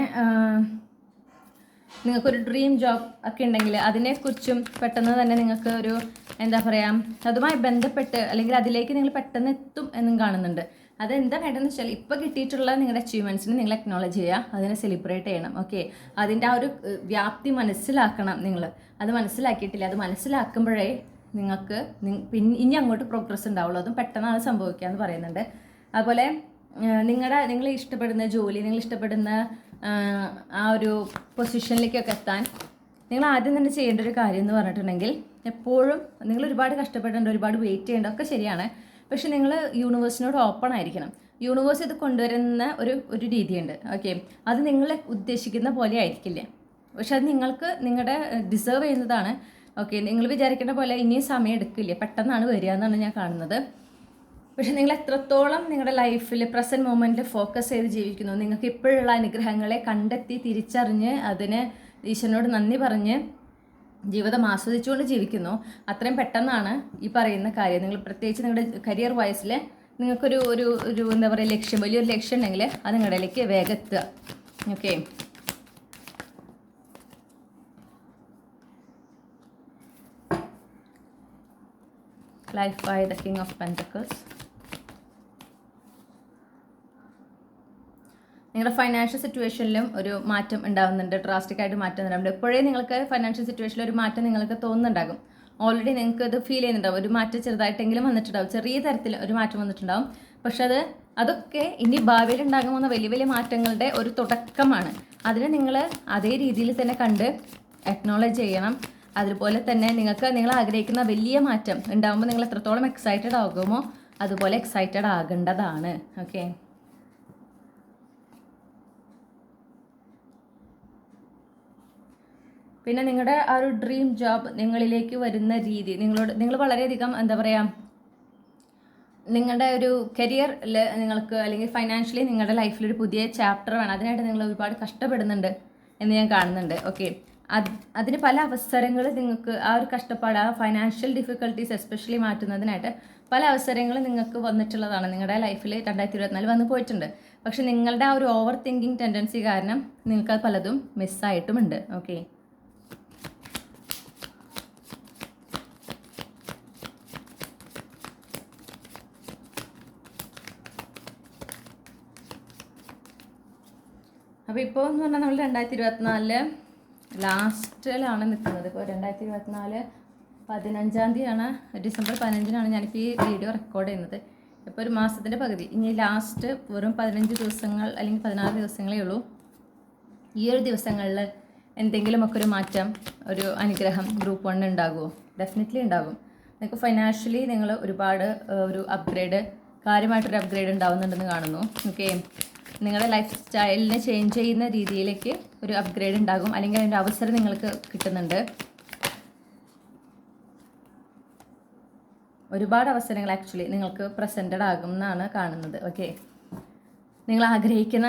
നിങ്ങൾക്കൊരു ഡ്രീം ജോബ് ഒക്കെ ഉണ്ടെങ്കിൽ അതിനെക്കുറിച്ചും പെട്ടെന്ന് തന്നെ നിങ്ങൾക്ക് ഒരു എന്താ പറയുക, അതുമായി ബന്ധപ്പെട്ട് അല്ലെങ്കിൽ അതിലേക്ക് നിങ്ങൾ പെട്ടെന്ന് എത്തും എന്നും കാണുന്നുണ്ട്. അതെന്താ വേണ്ടതെന്ന് വെച്ചാൽ ഇപ്പോൾ കിട്ടിയിട്ടുള്ള നിങ്ങളുടെ അച്ചീവ്മെൻറ്റ്സിനെ നിങ്ങൾ അക്നോളജ് ചെയ്യുക, അതിനെ സെലിബ്രേറ്റ് ചെയ്യണം. ഓക്കെ, അതിൻ്റെ ആ ഒരു വ്യാപ്തി മനസ്സിലാക്കണം. നിങ്ങൾ അത് മനസ്സിലാക്കിയിട്ടില്ല, അത് മനസ്സിലാക്കുമ്പോഴേ നിങ്ങൾക്ക് ഇനി അങ്ങോട്ട് പ്രോഗ്രസ് ഉണ്ടാവുള്ളൂ. അതും പെട്ടെന്നാണ് സംഭവിക്കുക എന്ന് പറയുന്നുണ്ട്. അതുപോലെ നിങ്ങൾ ഇഷ്ടപ്പെടുന്ന ജോലി, നിങ്ങൾ ഇഷ്ടപ്പെടുന്ന ആ ഒരു പൊസിഷനിലേക്കൊക്കെ എത്താൻ നിങ്ങൾ ആദ്യം തന്നെ ചെയ്യേണ്ട ഒരു കാര്യം എന്ന് പറഞ്ഞിട്ടുണ്ടെങ്കിൽ, എപ്പോഴും നിങ്ങൾ ഒരുപാട് കഷ്ടപ്പെടേണ്ട, ഒരുപാട് വെയിറ്റ് ചെയ്യേണ്ട, ഒക്കെ ശരിയാണ്. പക്ഷെ നിങ്ങൾ യൂണിവേഴ്സിനോട് ഓപ്പൺ ആയിരിക്കണം. യൂണിവേഴ്സ് ഇത് കൊണ്ടുവരുന്ന ഒരു രീതിയുണ്ട്. ഓക്കെ, അത് നിങ്ങൾ ഉദ്ദേശിക്കുന്ന പോലെ ആയിരിക്കില്ല, പക്ഷെ അത് നിങ്ങളുടെ ഡിസേർവ് ചെയ്യുന്നതാണ്. ഓക്കെ, നിങ്ങൾ വിചാരിക്കേണ്ട പോലെ ഇനിയും സമയം എടുക്കില്ല, പെട്ടെന്നാണ് വരിക എന്നാണ് ഞാൻ കാണുന്നത്. പക്ഷെ നിങ്ങൾ എത്രത്തോളം നിങ്ങളുടെ ലൈഫിൽ പ്രസൻറ്റ് മൊമെൻറ്റിൽ ഫോക്കസ് ചെയ്ത് ജീവിക്കുന്നു, നിങ്ങൾക്ക് ഇപ്പോഴുള്ള അനുഗ്രഹങ്ങളെ കണ്ടെത്തി തിരിച്ചറിഞ്ഞ് അതിന് ഈശ്വരനോട് നന്ദി പറഞ്ഞ് ജീവിതം ആസ്വദിച്ചുകൊണ്ട് ജീവിക്കുന്നു, അത്രയും പെട്ടെന്നാണ് ഈ പറയുന്ന കാര്യം. നിങ്ങൾ പ്രത്യേകിച്ച് നിങ്ങളുടെ കരിയർ വൈസിൽ നിങ്ങൾക്കൊരു ഒരു എന്താ പറയുക ലക്ഷ്യം, വലിയൊരു ലക്ഷ്യം ഉണ്ടെങ്കിൽ അത് നിങ്ങളിലേക്ക് വേഗം എത്തുക. Okay, life by the king of pentacles. നിങ്ങളുടെ ഫൈനാൻഷ്യൽ സിറ്റുവേഷനിലും ഒരു മാറ്റം ഉണ്ടാകുന്നുണ്ട്, ഡ്രാസ്റ്റിക്കായിട്ട് മാറ്റം ഉണ്ടാകുന്നുണ്ട്. എപ്പോഴേ നിങ്ങൾക്ക് ഫൈനാൻഷ്യൽ സിറ്റുവേഷനിൽ ഒരു മാറ്റം നിങ്ങൾക്ക് തോന്നുന്നുണ്ടാകും. ഓൾറെഡി നിങ്ങൾക്ക് ഇത് ഫീൽ ചെയ്യുന്നുണ്ടാവും, ഒരു മാറ്റം ചെറുതായിട്ടെങ്കിലും വന്നിട്ടുണ്ടാവും, ചെറിയ തരത്തിൽ ഒരു മാറ്റം വന്നിട്ടുണ്ടാവും. പക്ഷെ അതൊക്കെ ഇനി ഭാവിയിൽ ഉണ്ടാകുന്ന വലിയ വലിയ മാറ്റങ്ങളുടെ ഒരു തുടക്കമാണ്. അതിനെ നിങ്ങൾ അതേ രീതിയിൽ തന്നെ കണ്ട് അക്നോളജ് ചെയ്യണം. അതുപോലെ തന്നെ നിങ്ങൾ ആഗ്രഹിക്കുന്ന വലിയ മാറ്റം ഉണ്ടാകുമ്പോൾ നിങ്ങൾ എത്രത്തോളം എക്സൈറ്റഡ് ആകുമോ അതുപോലെ എക്സൈറ്റഡ് ആകേണ്ടതാണ്. ഓക്കെ, പിന്നെ നിങ്ങളുടെ ആ ഒരു ഡ്രീം ജോബ് നിങ്ങളിലേക്ക് വരുന്ന രീതി, നിങ്ങൾ വളരെയധികം എന്താ പറയുക, നിങ്ങളുടെ ഒരു കരിയറിൽ നിങ്ങൾക്ക് അല്ലെങ്കിൽ ഫൈനാൻഷ്യലി നിങ്ങളുടെ ലൈഫിലൊരു പുതിയ ചാപ്റ്റർ വേണം. അതിനായിട്ട് നിങ്ങൾ ഒരുപാട് കഷ്ടപ്പെടുന്നുണ്ട് എന്ന് ഞാൻ കാണുന്നുണ്ട്. ഓക്കെ, അതിന് പല അവസരങ്ങൾ നിങ്ങൾക്ക് ആ ഒരു കഷ്ടപ്പാട്, ആ ഫൈനാൻഷ്യൽ ഡിഫിക്കൽട്ടീസ് എസ്പെഷ്യലി മാറ്റുന്നതിനായിട്ട് പല അവസരങ്ങളും നിങ്ങൾക്ക് വന്നിട്ടുള്ളതാണ്. നിങ്ങളുടെ ലൈഫിൽ 2024 വന്നു പോയിട്ടുണ്ട്. പക്ഷെ നിങ്ങളുടെ ആ ഒരു ഓവർ തിങ്കിങ് ടെൻഡൻസി കാരണം നിങ്ങൾക്ക് പലതും മിസ്സായിട്ടുമുണ്ട്. ഓക്കെ, അപ്പോൾ ഇപ്പോൾ എന്ന് പറഞ്ഞാൽ നമ്മൾ 2024 ലാസ്റ്റിലാണ് നിൽക്കുന്നത്. ഇപ്പോൾ 2024 15-ാം തീയതിയാണ്, ഡിസംബർ 15-നാണ് ഞാനിപ്പോൾ ഈ വീഡിയോ റെക്കോർഡ് ചെയ്യുന്നത്. ഇപ്പോൾ ഒരു മാസത്തിൻ്റെ പകുതി, ഇനി ലാസ്റ്റ് വെറും 15 ദിവസങ്ങൾ അല്ലെങ്കിൽ 16 ദിവസങ്ങളേ ഉള്ളൂ. ഈ ഒരു ദിവസങ്ങളിൽ എന്തെങ്കിലുമൊക്കെ ഒരു മാറ്റം, ഒരു അനുഗ്രഹം ഗ്രൂപ്പ് 1 ഉണ്ടാകുമോ? ഡെഫിനറ്റ്ലി ഉണ്ടാകും. നിങ്ങൾക്ക് ഫൈനാൻഷ്യലി നിങ്ങൾ ഒരുപാട് ഒരു അപ്ഗ്രേഡ്, കാര്യമായിട്ടൊരു അപ്ഗ്രേഡ് ഉണ്ടാവുന്നുണ്ടെന്ന് കാണുന്നു. ഓക്കെ, നിങ്ങളുടെ ലൈഫ് സ്റ്റൈലിനെ ചേഞ്ച് ചെയ്യുന്ന രീതിയിലേക്ക് ഒരു അപ്ഗ്രേഡ് ഉണ്ടാകും, അല്ലെങ്കിൽ അതിൻ്റെ അവസരം നിങ്ങൾക്ക് കിട്ടുന്നുണ്ട്. ഒരുപാട് അവസരങ്ങൾ ആക്ച്വലി നിങ്ങൾക്ക് പ്രസൻറ്റഡ് ആകും എന്നാണ് കാണുന്നത്. ഓക്കെ, നിങ്ങൾ ആഗ്രഹിക്കുന്ന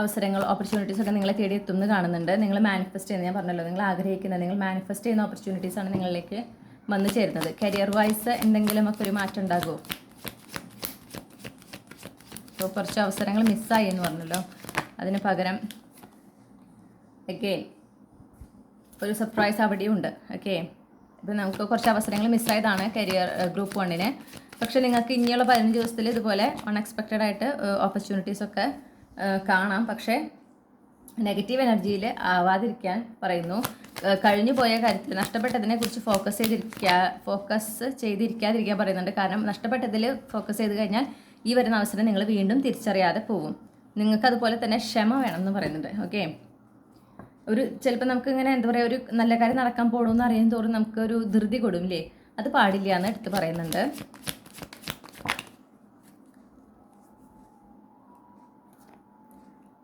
അവസരങ്ങൾ, ഓപ്പർച്യൂണിറ്റീസ് ഒക്കെ നിങ്ങളെ തേടി എത്തും എന്ന് കാണുന്നുണ്ട്. നിങ്ങൾ മാനിഫെസ്റ്റ് ചെയ്യുന്നത്, ഞാൻ പറഞ്ഞല്ലോ, നിങ്ങൾ മാനിഫെസ്റ്റ് ചെയ്യുന്ന ഓപ്പർച്യൂണിറ്റീസാണ് നിങ്ങളിലേക്ക് വന്നു ചേരുന്നത്. കരിയർ വൈസ് എന്തെങ്കിലുമൊക്കെ ഒരു മാറ്റം ഉണ്ടാകുമോ? അപ്പോൾ കുറച്ച് അവസരങ്ങൾ മിസ്സായി എന്ന് പറഞ്ഞല്ലോ, അതിന് പകരം ഒരു സർപ്രൈസ് അവിടെയും ഉണ്ട്. ഓക്കെ, ഇപ്പോൾ നമുക്ക് കുറച്ച് അവസരങ്ങൾ മിസ്സായതാണ് കരിയർ ഗ്രൂപ്പ് 1-ന്. പക്ഷെ നിങ്ങൾക്ക് ഇനിയുള്ള 15 ദിവസത്തിൽ ഇതുപോലെ അൺഎക്സ്പെക്റ്റഡ് ആയിട്ട് ഓപ്പർച്യൂണിറ്റീസൊക്കെ കാണാം. പക്ഷേ നെഗറ്റീവ് എനർജിയിൽ ആവാതിരിക്കാൻ പറയുന്നു. കഴിഞ്ഞു പോയ കാര്യത്തിൽ നഷ്ടപ്പെട്ടതിനെ കുറിച്ച് ഫോക്കസ് ചെയ്തിരിക്കാതിരിക്കാൻ പറയുന്നുണ്ട്. കാരണം നഷ്ടപ്പെട്ടതിൽ ഫോക്കസ് ചെയ്ത് കഴിഞ്ഞാൽ ഈ വരുന്ന അവസരം നിങ്ങൾ വീണ്ടും തിരിച്ചറിയാതെ പോകും. നിങ്ങൾക്ക് അതുപോലെ തന്നെ ക്ഷമ വേണമെന്ന് പറയുന്നുണ്ട്. ഓക്കെ, ചിലപ്പോൾ നമുക്ക് ഇങ്ങനെ എന്താ പറയുക, ഒരു നല്ല കാര്യം നടക്കാൻ പോകണമെന്ന് അറിയാൻ തോറും നമുക്കൊരു ധൃതി കൊടുമില്ലേ, അത് പാടില്ല എന്ന് എടുത്ത് പറയുന്നുണ്ട്.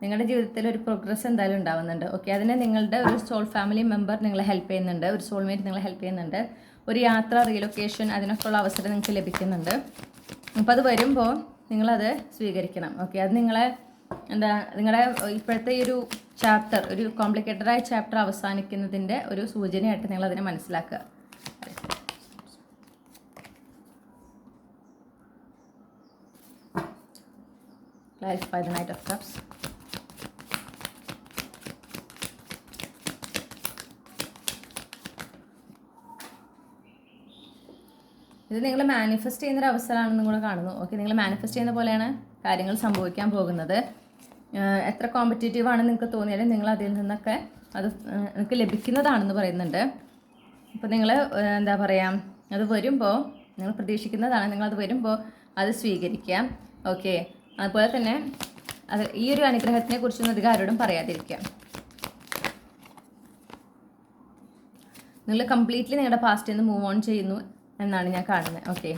നിങ്ങളുടെ ജീവിതത്തിൽ ഒരു പ്രോഗ്രസ് എന്തായാലും ഉണ്ടാവുന്നുണ്ട്. ഓക്കെ, അതിന് നിങ്ങളുടെ ഒരു സോൾ ഫാമിലി മെമ്പർ നിങ്ങളെ ഹെൽപ്പ് ചെയ്യുന്നുണ്ട്, ഒരു സോൾമേറ്റ് നിങ്ങളെ ഹെൽപ്പ് ചെയ്യുന്നുണ്ട്, ഒരു യാത്ര, റീലൊക്കേഷൻ, അതിനൊക്കെയുള്ള അവസരം നിങ്ങൾക്ക് ലഭിക്കുന്നുണ്ട്. അപ്പോൾ അത് വരുമ്പോൾ നിങ്ങളത് സ്വീകരിക്കണം. ഓക്കെ, അത് നിങ്ങളുടെ ഇപ്പോഴത്തെ ഈ ഒരു ചാപ്റ്റർ, ഒരു കോംപ്ലിക്കേറ്റഡായ ചാപ്റ്റർ അവസാനിക്കുന്നതിൻ്റെ ഒരു സൂചനയായിട്ട് നിങ്ങളതിനെ മനസ്സിലാക്കുക. Clarify the Knight of Cups. ഇത് നിങ്ങൾ മാനിഫെസ്റ്റ് ചെയ്യുന്നൊരു അവസരമാണെന്നും കൂടെ കാണുന്നു. ഓക്കെ, നിങ്ങൾ മാനിഫെസ്റ്റ് ചെയ്യുന്ന പോലെയാണ് കാര്യങ്ങൾ സംഭവിക്കാൻ പോകുന്നത്. എത്ര കോമ്പറ്റേറ്റീവ് ആണെന്ന് നിങ്ങൾക്ക് തോന്നിയാലും നിങ്ങൾ അതിൽ നിന്നൊക്കെ അത് നിങ്ങൾക്ക് ലഭിക്കുന്നതാണെന്ന് പറയുന്നുണ്ട്. അപ്പോൾ നിങ്ങൾ എന്താ പറയുക, അത് വരുമ്പോൾ നിങ്ങൾ പ്രതീക്ഷിക്കുന്നതാണ്, നിങ്ങളത് വരുമ്പോൾ അത് സ്വീകരിക്കാം. ഓക്കെ, അതുപോലെ തന്നെ ഈ ഒരു അനുഗ്രഹത്തിനെ കുറിച്ചൊന്നും അധികം ആരോടും പറയാതിരിക്കുക. നിങ്ങൾ കംപ്ലീറ്റ്ലി നിങ്ങളുടെ പാസ്റ്റിൽ നിന്ന് മൂവ് ഓൺ ചെയ്യുന്നു എന്നാണ് ഞാൻ കാണുന്നത്. ഓക്കെ,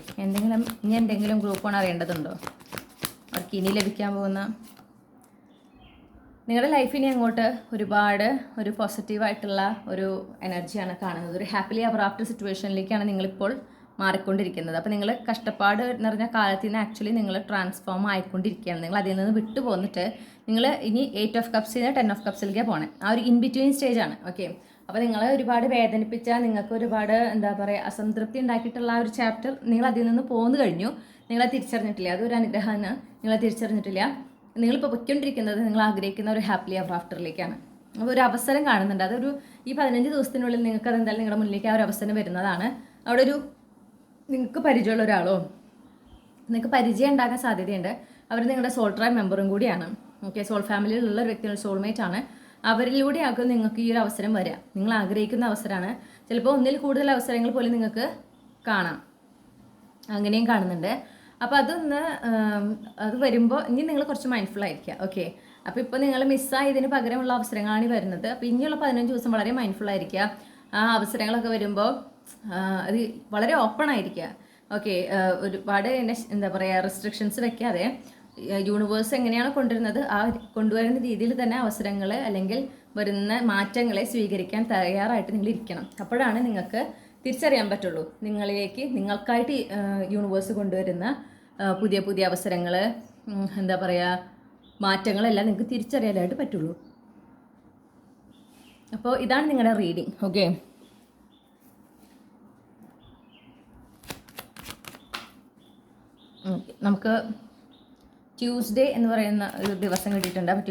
ഇനി എന്തെങ്കിലും ഗ്രൂപ്പ് ഓൺ അറിയേണ്ടതുണ്ടോ? അവർക്ക് ഇനി ലഭിക്കാൻ പോകുന്ന നിങ്ങളുടെ ലൈഫിനെ അങ്ങോട്ട് ഒരുപാട് ഒരു പോസിറ്റീവായിട്ടുള്ള ഒരു എനർജിയാണ് കാണുന്നത്. ഒരു ഹാപ്പിലി എവർ ആഫ്റ്റർ സിറ്റുവേഷനിലേക്കാണ് നിങ്ങളിപ്പോൾ മാറിക്കൊണ്ടിരിക്കുന്നത്. അപ്പോൾ നിങ്ങൾ കഷ്ടപ്പാട് നിറഞ്ഞ കാലത്തിൽ നിന്ന് ആക്ച്വലി നിങ്ങൾ ട്രാൻസ്ഫോം ആയിക്കൊണ്ടിരിക്കുകയാണ്. നിങ്ങൾ അതിൽ നിന്ന് വിട്ടു പോന്നിട്ട് നിങ്ങൾ ഇനി 8 ഓഫ് കപ്സിൽ നിന്ന് 10 ഓഫ് കപ്സിലേക്ക് പോകണം. ആ ഒരു ഇൻ ബിറ്റ്വീൻ സ്റ്റേജാണ്. ഓക്കെ, അപ്പോൾ നിങ്ങളെ ഒരുപാട് വേദനിപ്പിച്ച, നിങ്ങൾക്ക് ഒരുപാട് എന്താ പറയുക അസംതൃപ്തി ഉണ്ടാക്കിയിട്ടുള്ള ആ ഒരു ചാപ്റ്റർ നിങ്ങൾ അതിൽ നിന്ന് പോന്നു കഴിഞ്ഞു. നിങ്ങളെ തിരിച്ചറിഞ്ഞിട്ടില്ല, അതൊരു അനുഗ്രഹമാണ്. നിങ്ങളെ തിരിച്ചറിഞ്ഞിട്ടില്ല. നിങ്ങളിപ്പോൾ പൊയ്ക്കൊണ്ടിരിക്കുന്നത് നിങ്ങൾ ആഗ്രഹിക്കുന്ന ഒരു ഹാപ്പിലി എവർ ആഫ്റ്ററിലേക്കാണ്. അപ്പോൾ ഒരു അവസരം കാണുന്നുണ്ട്. അതൊരു ഈ 15 ദിവസത്തിനുള്ളിൽ നിങ്ങൾക്ക് അതെന്തായാലും നിങ്ങളുടെ മുന്നിലേക്ക് ആ ഒരു അവസരം വരുന്നതാണ്. അവിടെ നിങ്ങൾക്ക് പരിചയമുള്ള ഒരാളോ നിങ്ങൾക്ക് പരിചയം ഉണ്ടാക്കാൻ സാധ്യതയുണ്ട്. അവർ നിങ്ങളുടെ സോൾ ട്രൈബ് മെമ്പറും കൂടിയാണ്. ഓക്കെ, സോൾ ഫാമിലിയിലുള്ള ഒരു വ്യക്തിയുടെ സോൾമേറ്റ് ആണ്. അവരിലൂടെയാകും നിങ്ങൾക്ക് ഈ ഒരു അവസരം വരിക. നിങ്ങൾ ആഗ്രഹിക്കുന്ന അവസരമാണ്. ചിലപ്പോൾ ഒന്നിൽ കൂടുതൽ അവസരങ്ങൾ പോലും നിങ്ങൾക്ക് കാണാം, അങ്ങനെയും കാണുന്നുണ്ട്. അപ്പോൾ അത് വരുമ്പോൾ ഇനി നിങ്ങൾ കുറച്ച് മൈൻഡ്ഫുൾ ആയിരിക്കുക. ഓക്കെ, അപ്പോൾ ഇപ്പോൾ നിങ്ങൾ മിസ്സായതിന് പകരമുള്ള അവസരങ്ങളാണ് വരുന്നത്. അപ്പോൾ ഇനിയുള്ള 15 ദിവസം വളരെ മൈൻഡ്ഫുൾ ആയിരിക്കുക. ആ അവസരങ്ങളൊക്കെ വരുമ്പോൾ അത് വളരെ ഓപ്പൺ ആയിരിക്കുക. ഓക്കെ, ഒരുപാട് എന്താ പറയുക റെസ്ട്രിക്ഷൻസ് വെക്കാതെ യൂണിവേഴ്സ് എങ്ങനെയാണ് കൊണ്ടുവരുന്നത് ആ കൊണ്ടുവരുന്ന രീതിയിൽ തന്നെ അവസരങ്ങൾ അല്ലെങ്കിൽ വരുന്ന മാറ്റങ്ങളെ സ്വീകരിക്കാൻ തയ്യാറായിട്ട് നിങ്ങൾ ഇരിക്കണം. അപ്പോഴാണ് നിങ്ങൾക്ക് തിരിച്ചറിയാൻ പറ്റുള്ളൂ നിങ്ങൾക്കായിട്ട് യൂണിവേഴ്സ് കൊണ്ടുവരുന്ന പുതിയ പുതിയ അവസരങ്ങൾ, എന്താ പറയുക മാറ്റങ്ങളെല്ലാം നിങ്ങൾക്ക് തിരിച്ചറിയാനായിട്ട് പറ്റുള്ളൂ. അപ്പോൾ ഇതാണ് നിങ്ങളുടെ റീഡിങ്. ഓക്കെ, നമുക്ക് ട്യൂസ്ഡേ എന്ന് പറയുന്ന ഒരു ദിവസം കിട്ടിയിട്ടുണ്ട്. അപ്പോൾ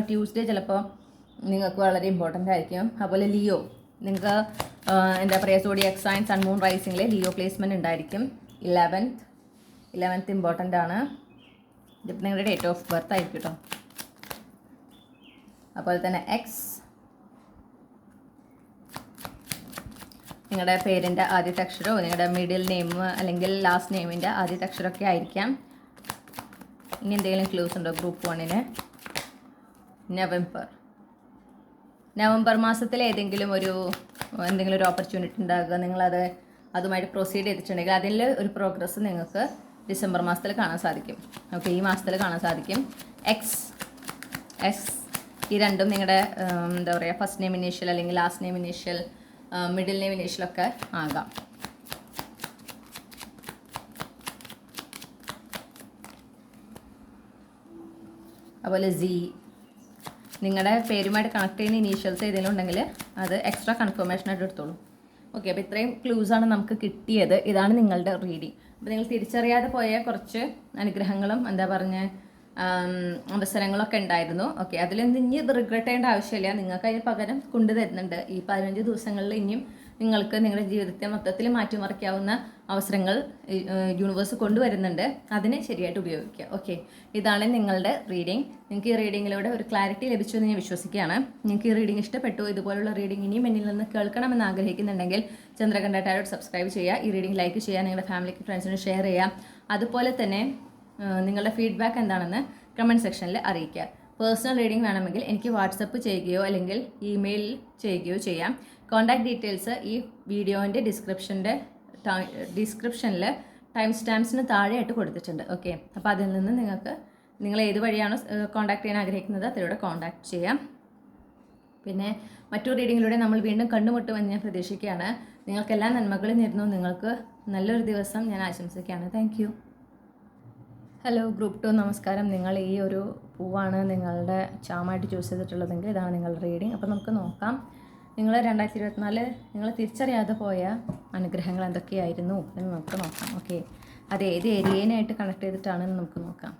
ട്യൂസ്ഡേ ചിലപ്പോൾ നിങ്ങൾക്ക് വളരെ ഇമ്പോർട്ടൻ്റ് ആയിരിക്കും. അതുപോലെ ലിയോ, നിങ്ങൾക്ക് എന്താ പറയുക സോഡിയാക് സൈൻ സൺ മൂൺ റൈസിങ്ങിൽ ലിയോ പ്ലേസ്മെൻറ്റ് ഉണ്ടായിരിക്കും. 11th ഇമ്പോർട്ടൻ്റ് ആണ്. ഇതിപ്പോൾ നിങ്ങളുടെ ഡേറ്റ് ഓഫ് ബർത്ത് ആയിരിക്കും കേട്ടോ. അതുപോലെ തന്നെ എക്സ്, നിങ്ങളുടെ പേരിൻ്റെ ആദ്യത്തെ അക്ഷരമോ നിങ്ങളുടെ മിഡിൽ നെയിം അല്ലെങ്കിൽ ലാസ്റ്റ് നെയിമിൻ്റെ ആദ്യത്തെ അക്ഷരമൊക്കെ ആയിരിക്കാം. ഇനി എന്തെങ്കിലും ക്ലൂസ് ഉണ്ടോ ഗ്രൂപ്പ് 1-ന്? നവംബർ മാസത്തിൽ എന്തെങ്കിലും ഒരു ഓപ്പർച്യൂണിറ്റി ഉണ്ടാകുക, അതുമായിട്ട് പ്രൊസീഡ് ചെയ്തിട്ടുണ്ടെങ്കിൽ അതിൽ ഒരു പ്രോഗ്രസ് നിങ്ങൾക്ക് ഡിസംബർ മാസത്തിൽ കാണാൻ സാധിക്കും. ഓക്കെ, ഈ മാസത്തിൽ കാണാൻ സാധിക്കും. എക്സ്, എസ്, ഈ രണ്ടും നിങ്ങളുടെ എന്താ പറയുക ഫസ്റ്റ് നെയിം ഇനീഷ്യൽ അല്ലെങ്കിൽ last name initial, middle name ഇനീഷ്യലൊക്കെ ആകാം. അതുപോലെ സി, നിങ്ങളുടെ പേരുമായിട്ട് കണക്ട് ചെയ്യുന്ന ഇനീഷ്യൽസ് ഏതെങ്കിലും ഉണ്ടെങ്കിൽ അത് എക്സ്ട്രാ കൺഫർമേഷനായിട്ട് എടുത്തോളൂ. ഓക്കെ, അപ്പോൾ ഇത്രയും ക്ലൂസാണ് നമുക്ക് കിട്ടിയത്. ഇതാണ് നിങ്ങളുടെ റീഡിങ്. അപ്പോൾ നിങ്ങൾ തിരിച്ചറിയാതെ പോയ കുറച്ച് അനുഗ്രഹങ്ങളും എന്താ പറഞ്ഞ അവസരങ്ങളൊക്കെ ഉണ്ടായിരുന്നു. ഓക്കെ, അതിലൊന്നും ഇനി റിഗ്രറ്റ് ചെയ്യേണ്ട ആവശ്യമില്ല. നിങ്ങൾക്ക് അതിന് പകരം കൊണ്ടുതരുന്നുണ്ട്. ഈ 15 ദിവസങ്ങളിൽ ഇനിയും നിങ്ങൾക്ക് നിങ്ങളുടെ ജീവിതത്തെ മൊത്തത്തിൽ മാറ്റിമറിക്കാവുന്ന അവസരങ്ങൾ യൂണിവേഴ്സ് കൊണ്ടുവരുന്നുണ്ട്. അതിനെ ശരിയായിട്ട് ഉപയോഗിക്കുക. ഓക്കെ, ഇതാണ് നിങ്ങളുടെ റീഡിംഗ്. നിങ്ങൾക്ക് ഈ റീഡിങ്ങിലൂടെ ഒരു ക്ലാരിറ്റി ലഭിച്ചു എന്ന് ഞാൻ വിശ്വസിക്കുകയാണ്. നിങ്ങൾക്ക് ഈ റീഡിംഗ് ഇഷ്ടപ്പെട്ടു, ഇതുപോലുള്ള റീഡിംഗ് ഇനിയും എന്നിൽ നിന്ന് കേൾക്കണമെന്ന് ആഗ്രഹിക്കുന്നുണ്ടെങ്കിൽ ചന്ദ്രകണ്ഠ ടാരോട്ട് സബ്സ്ക്രൈബ് ചെയ്യുക, ഈ റീഡിംഗ് ലൈക്ക് ചെയ്യുക, നിങ്ങളുടെ ഫാമിലിക്ക് ഫ്രണ്ട്സിന് ഷെയർ ചെയ്യുക. അതുപോലെ തന്നെ നിങ്ങളുടെ ഫീഡ്ബാക്ക് എന്താണെന്ന് കമൻറ്റ് സെക്ഷനിൽ അറിയിക്കുക. പേഴ്സണൽ റീഡിംഗ് വേണമെങ്കിൽ എനിക്ക് വാട്സപ്പ് ചെയ്യുകയോ അല്ലെങ്കിൽ ഇമെയിൽ ചെയ്യുകയോ ചെയ്യാം. കോൺടാക്ട് ഡീറ്റെയിൽസ് ഈ വീഡിയോൻ്റെ ഡിസ്ക്രിപ്ഷനിൽ ടൈം സ്റ്റാമ്പ്സിന് താഴെയായിട്ട് കൊടുത്തിട്ടുണ്ട്. ഓക്കെ, അപ്പോൾ അതിൽ നിന്ന് നിങ്ങൾ ഏത് വഴിയാണോ കോൺടാക്ട് ചെയ്യാൻ ആഗ്രഹിക്കുന്നത് അതിലൂടെ കോൺടാക്ട് ചെയ്യാം. പിന്നെ മറ്റൊരു റീഡിങ്ങിലൂടെ നമ്മൾ വീണ്ടും കണ്ടുമുട്ടുമെന്ന് ഞാൻ പ്രതീക്ഷിക്കുകയാണ്. നിങ്ങൾക്കെല്ലാം നന്മകളും നേരുന്നു. നിങ്ങൾക്ക് നല്ലൊരു ദിവസം ഞാൻ ആശംസിക്കുകയാണ്. Thank you. ഹലോ ഗ്രൂപ്പ് 2, നമസ്കാരം. നിങ്ങൾ ഈ ഒരു പൂവാണ് നിങ്ങളുടെ ചാമായിട്ട് ചൂസ് ചെയ്തിട്ടുള്ളതെങ്കിൽ ഇതാണ് നിങ്ങളുടെ റീഡിംഗ്. അപ്പോൾ നമുക്ക് നോക്കാം, നിങ്ങൾ 2024 നിങ്ങൾ തിരിച്ചറിയാതെ പോയ അനുഗ്രഹങ്ങൾ എന്തൊക്കെയായിരുന്നു എന്ന് നമുക്ക് നോക്കാം. ഓക്കെ, അത് ഏത് ഏരിയനായിട്ട് കണക്ട് ചെയ്തിട്ടാണെന്ന് നമുക്ക് നോക്കാം.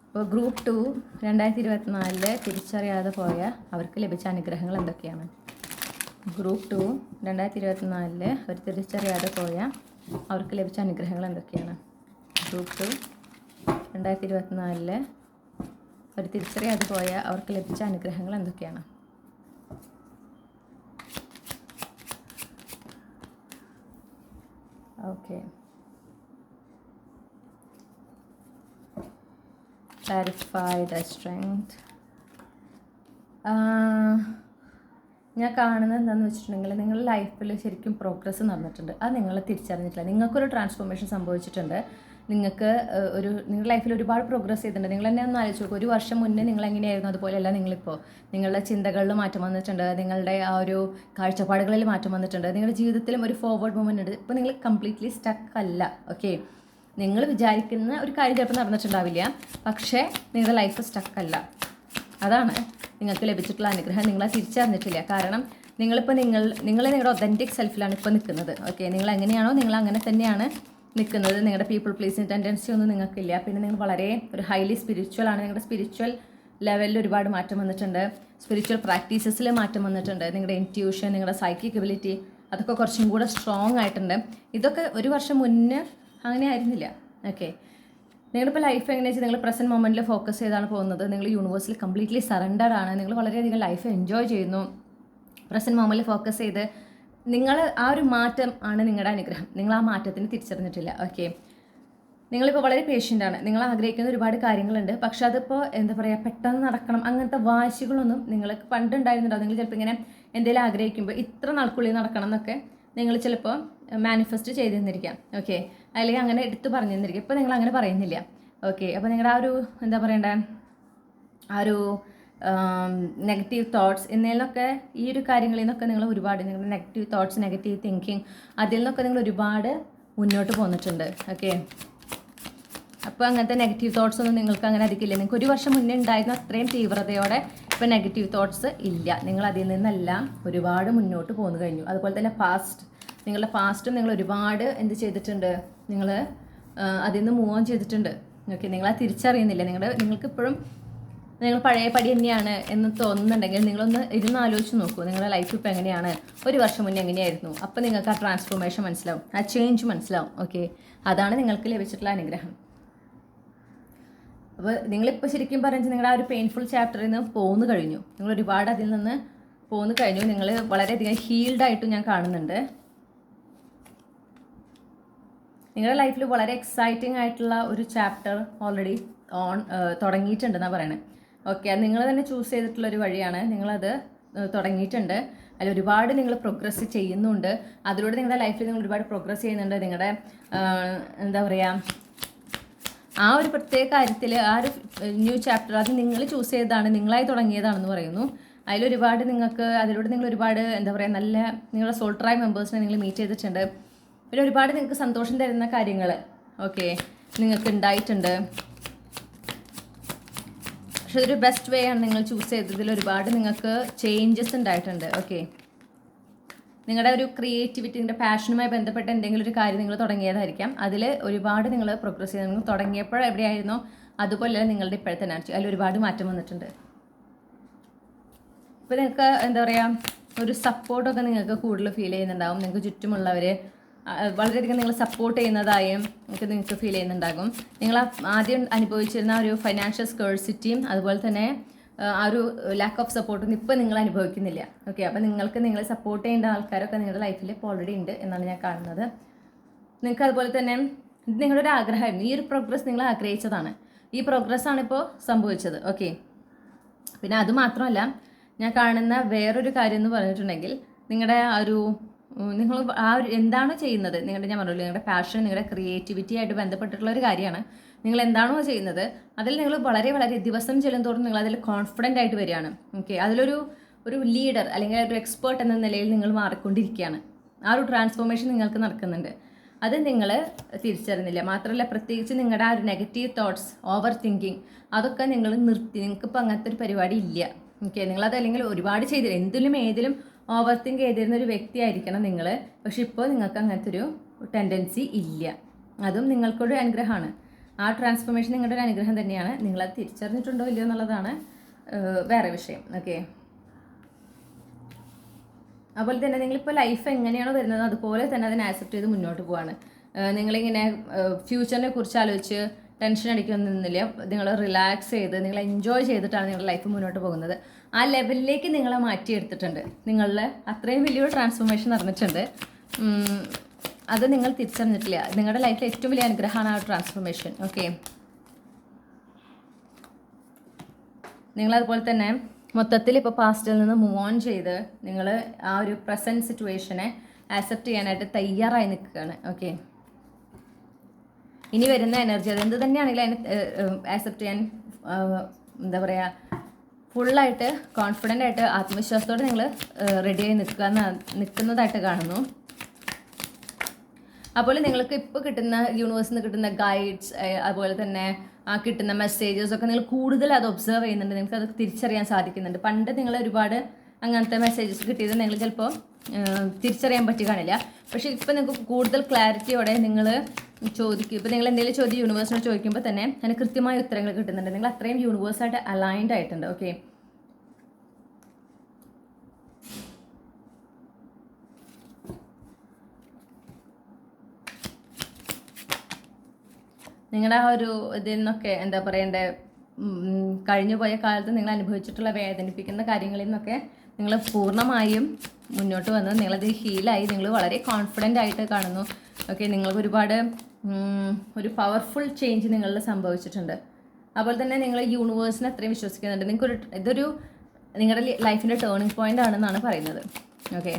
അപ്പോൾ ഗ്രൂപ്പ് 2 2024 തിരിച്ചറിയാതെ പോയ അവർക്ക് ലഭിച്ച അനുഗ്രഹങ്ങൾ എന്തൊക്കെയാണ്? ഗ്രൂപ്പ് 2 2024 അവർ തിരിച്ചറിയാതെ പോയ അവർക്ക് ലഭിച്ച അനുഗ്രഹങ്ങൾ എന്തൊക്കെയാണ്? ഗ്രൂപ്പ് 2 2024 അവർ തിരിച്ചറിയാതെ പോയ അവർക്ക് ലഭിച്ച അനുഗ്രഹങ്ങൾ എന്തൊക്കെയാണ്? Okay, clarify the strength. ഞാൻ കാണുന്നത് എന്താണെന്ന് വെച്ചിട്ടുണ്ടെങ്കിൽ നിങ്ങളുടെ ലൈഫിൽ ശരിക്കും പ്രോഗ്രസ് നടന്നിട്ടുണ്ട്. അത് നിങ്ങൾ തിരിച്ചറിഞ്ഞിട്ടില്ല. നിങ്ങൾക്കൊരു ട്രാൻസ്ഫോർമേഷൻ സംഭവിച്ചിട്ടുണ്ട്. നിങ്ങളുടെ ലൈഫിൽ ഒരുപാട് പ്രോഗ്രസ് ചെയ്തിട്ടുണ്ട്. നിങ്ങൾ തന്നെ ഒന്ന് ആലോചിച്ച് നോക്കുക, ഒരു വർഷം മുന്നേ നിങ്ങൾ എങ്ങനെയായിരുന്നു അതുപോലെയല്ല നിങ്ങളിപ്പോൾ. നിങ്ങളുടെ ചിന്തകളിൽ മാറ്റം വന്നിട്ടുണ്ട്, നിങ്ങളുടെ ആ ഒരു കാഴ്ചപ്പാടുകളിൽ മാറ്റം വന്നിട്ടുണ്ട്, നിങ്ങളുടെ ജീവിതത്തിലും ഒരു ഫോർവേഡ് മൂവ്മെൻ്റ് ഉണ്ട്. ഇപ്പോൾ നിങ്ങൾ കംപ്ലീറ്റ്ലി സ്റ്റക്ക് അല്ല. ഓക്കെ, നിങ്ങൾ വിചാരിക്കുന്ന ഒരു കാര്യം ചിലപ്പോൾ നടന്നിട്ടുണ്ടാവില്ല, പക്ഷേ നിങ്ങളുടെ ലൈഫ് സ്റ്റക്ക് അല്ല. അതാണ് നിങ്ങൾക്ക് ലഭിച്ചിട്ടുള്ള അനുഗ്രഹം. നിങ്ങളെ തിരിച്ചറിഞ്ഞിട്ടില്ല. കാരണം നിങ്ങളിപ്പോൾ നിങ്ങളുടെ ഒതൻറ്റിക് സെൽഫിലാണ് ഇപ്പോൾ നിൽക്കുന്നത്. ഓക്കെ, നിങ്ങൾ എങ്ങനെയാണോ നിങ്ങൾ അങ്ങനെ തന്നെയാണ് നിൽക്കുന്നത്. നിങ്ങളുടെ പീപ്പിൾ പ്ലീസിങ് ടെൻഡൻസി ഒന്നും നിങ്ങൾക്കില്ല. പിന്നെ നിങ്ങൾ വളരെ ഒരു ഹൈലി സ്പിരിച്വൽ ആണ്. നിങ്ങളുടെ സ്പിരിച്വൽ ലെവലിൽ ഒരുപാട് മാറ്റം വന്നിട്ടുണ്ട്. സ്പിരിച്വൽ പ്രാക്ടീസസിൽ മാറ്റം വന്നിട്ടുണ്ട്. നിങ്ങളുടെ ഇൻറ്റ്യൂഷൻ, നിങ്ങളുടെ സൈക്കിക് എബിലിറ്റി അതൊക്കെ കുറച്ചും കൂടെ സ്ട്രോങ് ആയിട്ടുണ്ട്. ഇതൊക്കെ ഒരു വർഷം മുന്നേ അങ്ങനെ ആയിരുന്നില്ല. ഓക്കെ, നിങ്ങളിപ്പോൾ ലൈഫ് എങ്ങനെയാണെന്ന് വെച്ചാൽ നിങ്ങൾ പ്രസൻറ്റ് മൊമെൻറ്റിൽ ഫോക്കസ് ചെയ്താണ് പോകുന്നത്. നിങ്ങൾ യൂണിവേഴ്സിൽ കംപ്ലീറ്റ്ലി സറണ്ടർഡ് ആണ്. നിങ്ങൾ വളരെയധികം ലൈഫ് എൻജോയ് ചെയ്യുന്നു. പ്രസൻറ്റ് മൊമെൻറ്റിൽ ഫോക്കസ് ചെയ്ത് നിങ്ങൾ ആ ഒരു മാറ്റം ആണ് നിങ്ങളുടെ അനുഗ്രഹം. നിങ്ങൾ ആ മാറ്റത്തിന് തിരിച്ചറിഞ്ഞിട്ടില്ല. ഓക്കെ, നിങ്ങളിപ്പോൾ വളരെ പേഷ്യൻ്റാണ്. നിങ്ങൾ ആഗ്രഹിക്കുന്ന ഒരുപാട് കാര്യങ്ങളുണ്ട്. പക്ഷെ അതിപ്പോൾ എന്താ പറയുക, പെട്ടെന്ന് നടക്കണം അങ്ങനത്തെ വാശികളൊന്നും നിങ്ങൾക്ക് പണ്ടുണ്ടായിരുന്നുണ്ടാവും. നിങ്ങൾ ചിലപ്പോൾ ഇങ്ങനെ എന്തെങ്കിലും ആഗ്രഹിക്കുമ്പോൾ ഇത്ര നാൾക്കുള്ളിൽ നടക്കണം എന്നൊക്കെ നിങ്ങൾ ചിലപ്പോൾ മാനിഫെസ്റ്റ് ചെയ്ത് തന്നിരിക്കാം. ഓക്കെ, അല്ലെങ്കിൽ അങ്ങനെ എടുത്ത് പറഞ്ഞു തന്നിരിക്കാം. ഇപ്പോൾ നിങ്ങൾ അങ്ങനെ പറയുന്നില്ല. ഓക്കെ, അപ്പോൾ നിങ്ങളുടെ ആ ഒരു എന്താ പറയണ്ടേ, ആ ഒരു നെഗറ്റീവ് തോട്ട്സ് എന്നതിലൊക്കെ ഈ ഒരു കാര്യങ്ങളിൽ നിന്നൊക്കെ നിങ്ങൾ ഒരുപാട് നിങ്ങളുടെ നെഗറ്റീവ് തോട്ട്സ്, നെഗറ്റീവ് തിങ്കിങ് അതിൽ നിന്നൊക്കെ നിങ്ങൾ ഒരുപാട് മുന്നോട്ട് പോന്നിട്ടുണ്ട്. ഓക്കെ, അപ്പോൾ അങ്ങനത്തെ നെഗറ്റീവ് തോട്ട്സ് ഒന്നും നിങ്ങൾക്ക് അങ്ങനെ അധികമില്ല. നിങ്ങൾക്ക് ഒരു വർഷം മുന്നേ ഉണ്ടായിരുന്ന അത്രയും തീവ്രതയോടെ ഇപ്പോൾ നെഗറ്റീവ് തോട്ട്സ് ഇല്ല. നിങ്ങൾ അതിൽ നിന്നെല്ലാം ഒരുപാട് മുന്നോട്ട് പോന്നു കഴിഞ്ഞു. അതുപോലെ തന്നെ നിങ്ങളുടെ പാസ്റ്റും നിങ്ങൾ ഒരുപാട് എന്ത് ചെയ്തിട്ടുണ്ട്, നിങ്ങൾ അതിൽ നിന്ന് മൂവ് ഓൺ ചെയ്തിട്ടുണ്ട്. ഓക്കെ, നിങ്ങളത് തിരിച്ചറിയുന്നില്ല. നിങ്ങൾക്കിപ്പോഴും നിങ്ങൾ പഴയ പടി തന്നെയാണ് എന്ന് തോന്നുന്നുണ്ടെങ്കിൽ നിങ്ങളൊന്ന് ഇരുന്ന് ആലോചിച്ച് നോക്കൂ. നിങ്ങളുടെ ലൈഫ് ഇപ്പോൾ എങ്ങനെയാണ്, ഒരു വർഷം മുന്നേ എങ്ങനെയായിരുന്നു. അപ്പോൾ നിങ്ങൾക്ക് ആ ട്രാൻസ്ഫോർമേഷൻ മനസ്സിലാവും, ആ ചേഞ്ച് മനസ്സിലാവും. ഓക്കെ, അതാണ് നിങ്ങൾക്ക് ലഭിച്ചിട്ടുള്ള അനുഗ്രഹം. അപ്പോൾ നിങ്ങളിപ്പോൾ ശരിക്കും പറഞ്ഞാൽ നിങ്ങളുടെ ആ ഒരു പെയിൻഫുൾ ചാപ്റ്ററിൽ നിന്ന് പോന്നു കഴിഞ്ഞു. നിങ്ങൾ ഒരുപാട് അതിൽ നിന്ന് പോന്നു കഴിഞ്ഞു. നിങ്ങൾ വളരെയധികം ഹീൽഡായിട്ടും ഞാൻ കാണുന്നുണ്ട്. നിങ്ങളുടെ ലൈഫിൽ വളരെ എക്സൈറ്റിംഗ് ആയിട്ടുള്ള ഒരു ചാപ്റ്റർ ഓൾറെഡി തുടങ്ങിയിട്ടുണ്ടെന്നാണ് പറയണത്. ഓക്കെ, അത് നിങ്ങൾ തന്നെ ചൂസ് ചെയ്തിട്ടുള്ളൊരു വഴിയാണ്. നിങ്ങളത് തുടങ്ങിയിട്ടുണ്ട്. അതിൽ ഒരുപാട് നിങ്ങൾ പ്രോഗ്രസ് ചെയ്യുന്നുണ്ട്. അതിലൂടെ നിങ്ങളുടെ ലൈഫിൽ നിങ്ങൾ ഒരുപാട് പ്രോഗ്രസ് ചെയ്യുന്നുണ്ട്. നിങ്ങളുടെ എന്താ പറയുക, ആ ഒരു പ്രത്യേക കാര്യത്തിൽ ആ ഒരു ന്യൂ ചാപ്റ്റർ അത് നിങ്ങൾ ചൂസ് ചെയ്തതാണ്, നിങ്ങളായി തുടങ്ങിയതാണെന്ന് പറയുന്നു. അതിലൂടെ നിങ്ങൾ ഒരുപാട് എന്താ പറയുക, നല്ല നിങ്ങളുടെ സോൾ ട്രൈബ് മെമ്പേഴ്സിനെ നിങ്ങൾ മീറ്റ് ചെയ്തിട്ടുണ്ട്. പിന്നെ ഒരുപാട് നിങ്ങൾക്ക് സന്തോഷം തരുന്ന കാര്യങ്ങൾ ഓക്കെ നിങ്ങൾക്ക് ഉണ്ടായിട്ടുണ്ട്. പക്ഷെ അതൊരു ബെസ്റ്റ് വേ ആണ് നിങ്ങൾ ചൂസ് ചെയ്തതിൽ. ഒരുപാട് നിങ്ങൾക്ക് ചേഞ്ചസ് ഉണ്ടായിട്ടുണ്ട്. ഓക്കെ, നിങ്ങളുടെ ഒരു ക്രിയേറ്റിവിറ്റി, നിങ്ങളുടെ പാഷനുമായി ബന്ധപ്പെട്ട എന്തെങ്കിലും ഒരു കാര്യം നിങ്ങൾ തുടങ്ങിയതായിരിക്കാം. അതിൽ ഒരുപാട് നിങ്ങൾ പ്രോഗ്രസ് ചെയ്ത് നിങ്ങൾ തുടങ്ങിയപ്പോൾ എവിടെയായിരുന്നോ അതുപോലെ നിങ്ങളുടെ ഇപ്പോഴത്തെ എനർജി അതിൽ ഒരുപാട് മാറ്റം വന്നിട്ടുണ്ട്. ഇപ്പോൾ നിങ്ങൾക്ക് എന്താ പറയുക, ഒരു സപ്പോർട്ടൊക്കെ നിങ്ങൾക്ക് കൂടുതൽ ഫീൽ ചെയ്യുന്നുണ്ടാകും. നിങ്ങൾക്ക് ചുറ്റുമുള്ളവർ വളരെയധികം നിങ്ങൾ സപ്പോർട്ട് ചെയ്യുന്നതായും നിങ്ങൾക്ക് ഫീൽ ചെയ്യുന്നുണ്ടാകും. നിങ്ങൾ ആദ്യം അനുഭവിച്ചിരുന്ന ഒരു ഫൈനാൻഷ്യൽ സ്കേഴ്സിറ്റിയും അതുപോലെ തന്നെ ആ ഒരു ലാക്ക് ഓഫ് സപ്പോർട്ടൊന്നും ഇപ്പോൾ നിങ്ങൾ അനുഭവിക്കുന്നില്ല. ഓക്കെ, അപ്പോൾ നിങ്ങൾക്ക് നിങ്ങളെ സപ്പോർട്ട് ചെയ്യേണ്ട ആൾക്കാരൊക്കെ നിങ്ങളുടെ ലൈഫിൽ ഇപ്പോൾ ഓൾറെഡി ഉണ്ട് എന്നാണ് ഞാൻ കാണുന്നത്. നിങ്ങൾക്ക് അതുപോലെ തന്നെ നിങ്ങളുടെ ഒരു ആഗ്രഹമായിരുന്നു, ഈ ഒരു പ്രോഗ്രസ് നിങ്ങൾ ആഗ്രഹിച്ചതാണ്, ഈ പ്രോഗ്രസ്സാണ് ഇപ്പോൾ സംഭവിച്ചത്. ഓക്കെ, പിന്നെ അതുമാത്രമല്ല ഞാൻ കാണുന്ന വേറൊരു കാര്യം എന്ന് പറഞ്ഞിട്ടുണ്ടെങ്കിൽ നിങ്ങളുടെ ആ ഒരു നിങ്ങൾ ആ ഒരു എന്താണോ ചെയ്യുന്നത്, ഞാൻ പറഞ്ഞല്ലോ നിങ്ങളുടെ പാഷൻ, നിങ്ങളുടെ ക്രിയേറ്റിവിറ്റി ആയിട്ട് ബന്ധപ്പെട്ടിട്ടുള്ള ഒരു കാര്യമാണ്. നിങ്ങൾ എന്താണോ ചെയ്യുന്നത് അതിൽ നിങ്ങൾ വളരെ വളരെ ദിവസം ചെല്ലുന്തോറും നിങ്ങൾ അതിൽ കോൺഫിഡൻ്റ് ആയിട്ട് വരികയാണ്. ഓക്കെ, ഒരു ലീഡർ അല്ലെങ്കിൽ ഒരു എക്സ്പേർട്ട് എന്ന നിലയിൽ നിങ്ങൾ മാറിക്കൊണ്ടിരിക്കുകയാണ്. ആ ഒരു ട്രാൻസ്ഫോർമേഷൻ നിങ്ങൾക്ക് നടക്കുന്നുണ്ട്. അത് നിങ്ങൾ തിരിച്ചറിയുന്നില്ല. മാത്രമല്ല പ്രത്യേകിച്ച് നിങ്ങളുടെ ആ ഒരു നെഗറ്റീവ് തോട്ട്സ്, ഓവർ തിങ്കിങ്, അതൊക്കെ നിങ്ങൾ നിർത്തി. നിങ്ങൾക്കിപ്പോൾ അങ്ങനത്തെ ഒരു പരിപാടി ഇല്ല. ഓക്കെ, നിങ്ങളത് അല്ലെങ്കിൽ ഒരുപാട് ചെയ്തില്ല, എന്തിലും ഏതിലും ഓവർ തിങ്ക് ചെയ്തിരുന്ന ഒരു വ്യക്തിയായിരിക്കണം നിങ്ങൾ. പക്ഷെ ഇപ്പോൾ നിങ്ങൾക്ക് അങ്ങനത്തെ ഒരു ടെൻഡൻസി ഇല്ല. അതും നിങ്ങൾക്കൊരു അനുഗ്രഹമാണ്. ആ ട്രാൻസ്ഫോർമേഷൻ നിങ്ങളുടെ ഒരു അനുഗ്രഹം തന്നെയാണ്. നിങ്ങളത് തിരിച്ചറിഞ്ഞിട്ടുണ്ടോ ഇല്ലയോ എന്നുള്ളതാണ് വേറെ വിഷയം. ഓക്കെ, അതുപോലെ തന്നെ നിങ്ങളിപ്പോൾ ലൈഫ് എങ്ങനെയാണോ വരുന്നത് അതുപോലെ തന്നെ അതിനെ ആക്സെപ്റ്റ് ചെയ്ത് മുന്നോട്ട് പോവാണ്. നിങ്ങളിങ്ങനെ ഫ്യൂച്ചറിനെ കുറിച്ച് ആലോചിച്ച് ടെൻഷൻ അടിക്കൊന്നുമില്ല. നിങ്ങൾ റിലാക്സ് ചെയ്ത് നിങ്ങൾ എൻജോയ് ചെയ്തിട്ടാണ് നിങ്ങളുടെ ലൈഫ് മുന്നോട്ട് പോകുന്നത്. ആ ലെവലിലേക്ക് നിങ്ങളെ മാറ്റിയെടുത്തിട്ടുണ്ട്. നിങ്ങളിൽ അത്രയും വലിയൊരു ട്രാൻസ്ഫോർമേഷൻ നടന്നിട്ടുണ്ട്. അത് നിങ്ങൾ തിരിച്ചറിഞ്ഞിട്ടില്ല. നിങ്ങളുടെ ലൈഫിൽ ഏറ്റവും വലിയ അനുഗ്രഹമാണ് ആ ട്രാൻസ്ഫോർമേഷൻ. ഓക്കെ, നിങ്ങളതുപോലെ തന്നെ മൊത്തത്തിൽ ഇപ്പോൾ പാസ്റ്റിൽ നിന്ന് മൂവ് ഓൺ ചെയ്ത് നിങ്ങൾ ആ ഒരു പ്രസൻറ്റ് സിറ്റുവേഷനെ ആക്സെപ്റ്റ് ചെയ്യാനായിട്ട് തയ്യാറായി നിൽക്കുകയാണ്. ഓക്കെ, ഇനി വരുന്ന എനർജി അതെന്ത് തന്നെയാണെങ്കിലും അതിനെ ആക്സെപ്റ്റ് ചെയ്യാൻ എന്താ പറയുക, ഫുള്ളായിട്ട് കോൺഫിഡൻ്റ് ആയിട്ട് ആത്മവിശ്വാസത്തോടെ നിങ്ങൾ റെഡിയായി നിൽക്കുന്നതായിട്ട് കാണുന്നു. അപ്പോൾ നിങ്ങൾക്ക് ഇപ്പോൾ കിട്ടുന്ന യൂണിവേഴ്സിൽ നിന്ന് കിട്ടുന്ന ഗൈഡ്സ്, അതുപോലെ തന്നെ ആ കിട്ടുന്ന മെസ്സേജസ് ഒക്കെ നിങ്ങൾ കൂടുതൽ അത് ഒബ്സർവ് ചെയ്യുന്നുണ്ട്. നിങ്ങൾക്ക് അത് തിരിച്ചറിയാൻ സാധിക്കുന്നുണ്ട്. പണ്ട് നിങ്ങൾ ഒരുപാട് അങ്ങനത്തെ മെസ്സേജസ് കിട്ടിയത് നിങ്ങൾ ചിലപ്പോൾ തിരിച്ചറിയാൻ പറ്റി കാണില്ല. പക്ഷേ ഇപ്പോൾ നിങ്ങൾക്ക് കൂടുതൽ ക്ലാരിറ്റിയോടെ നിങ്ങൾ ചോദിക്കും. ഇപ്പോൾ നിങ്ങൾ എന്തെങ്കിലും ചോദ്യം യൂണിവേഴ്സിനോട് ചോദിക്കുമ്പോൾ തന്നെ അതിന് കൃത്യമായ ഉത്തരങ്ങൾ കിട്ടുന്നുണ്ട്. നിങ്ങൾ അത്രയും യൂണിവേഴ്സായിട്ട് അലൈൻഡ് ആയിട്ടുണ്ട്. ഓക്കെ, നിങ്ങളുടെ ആ ഒരു ഇതിൽ നിന്നൊക്കെ എന്താ പറയണ്ടേ, കഴിഞ്ഞു പോയ കാലത്ത് നിങ്ങൾ അനുഭവിച്ചിട്ടുള്ള വേദനിപ്പിക്കുന്ന കാര്യങ്ങളിൽ നിന്നൊക്കെ നിങ്ങൾ പൂർണ്ണമായും മുന്നോട്ട് വന്ന് നിങ്ങളത് ഹീലായി. നിങ്ങൾ വളരെ കോൺഫിഡൻ്റ് ആയിട്ട് കാണുന്നു. ഓക്കെ, നിങ്ങൾക്ക് ഒരുപാട് ഒരു പവർഫുൾ ചേഞ്ച് നിങ്ങളിൽ സംഭവിച്ചിട്ടുണ്ട്. അതുപോലെ തന്നെ നിങ്ങൾ യൂണിവേഴ്സിനെ അത്രയും വിശ്വസിക്കുന്നുണ്ട്. ഇതൊരു നിങ്ങളുടെ ലൈഫിൻ്റെ ടേണിംഗ് പോയിൻ്റ് ആണെന്നാണ് പറയുന്നത്. ഓക്കെ,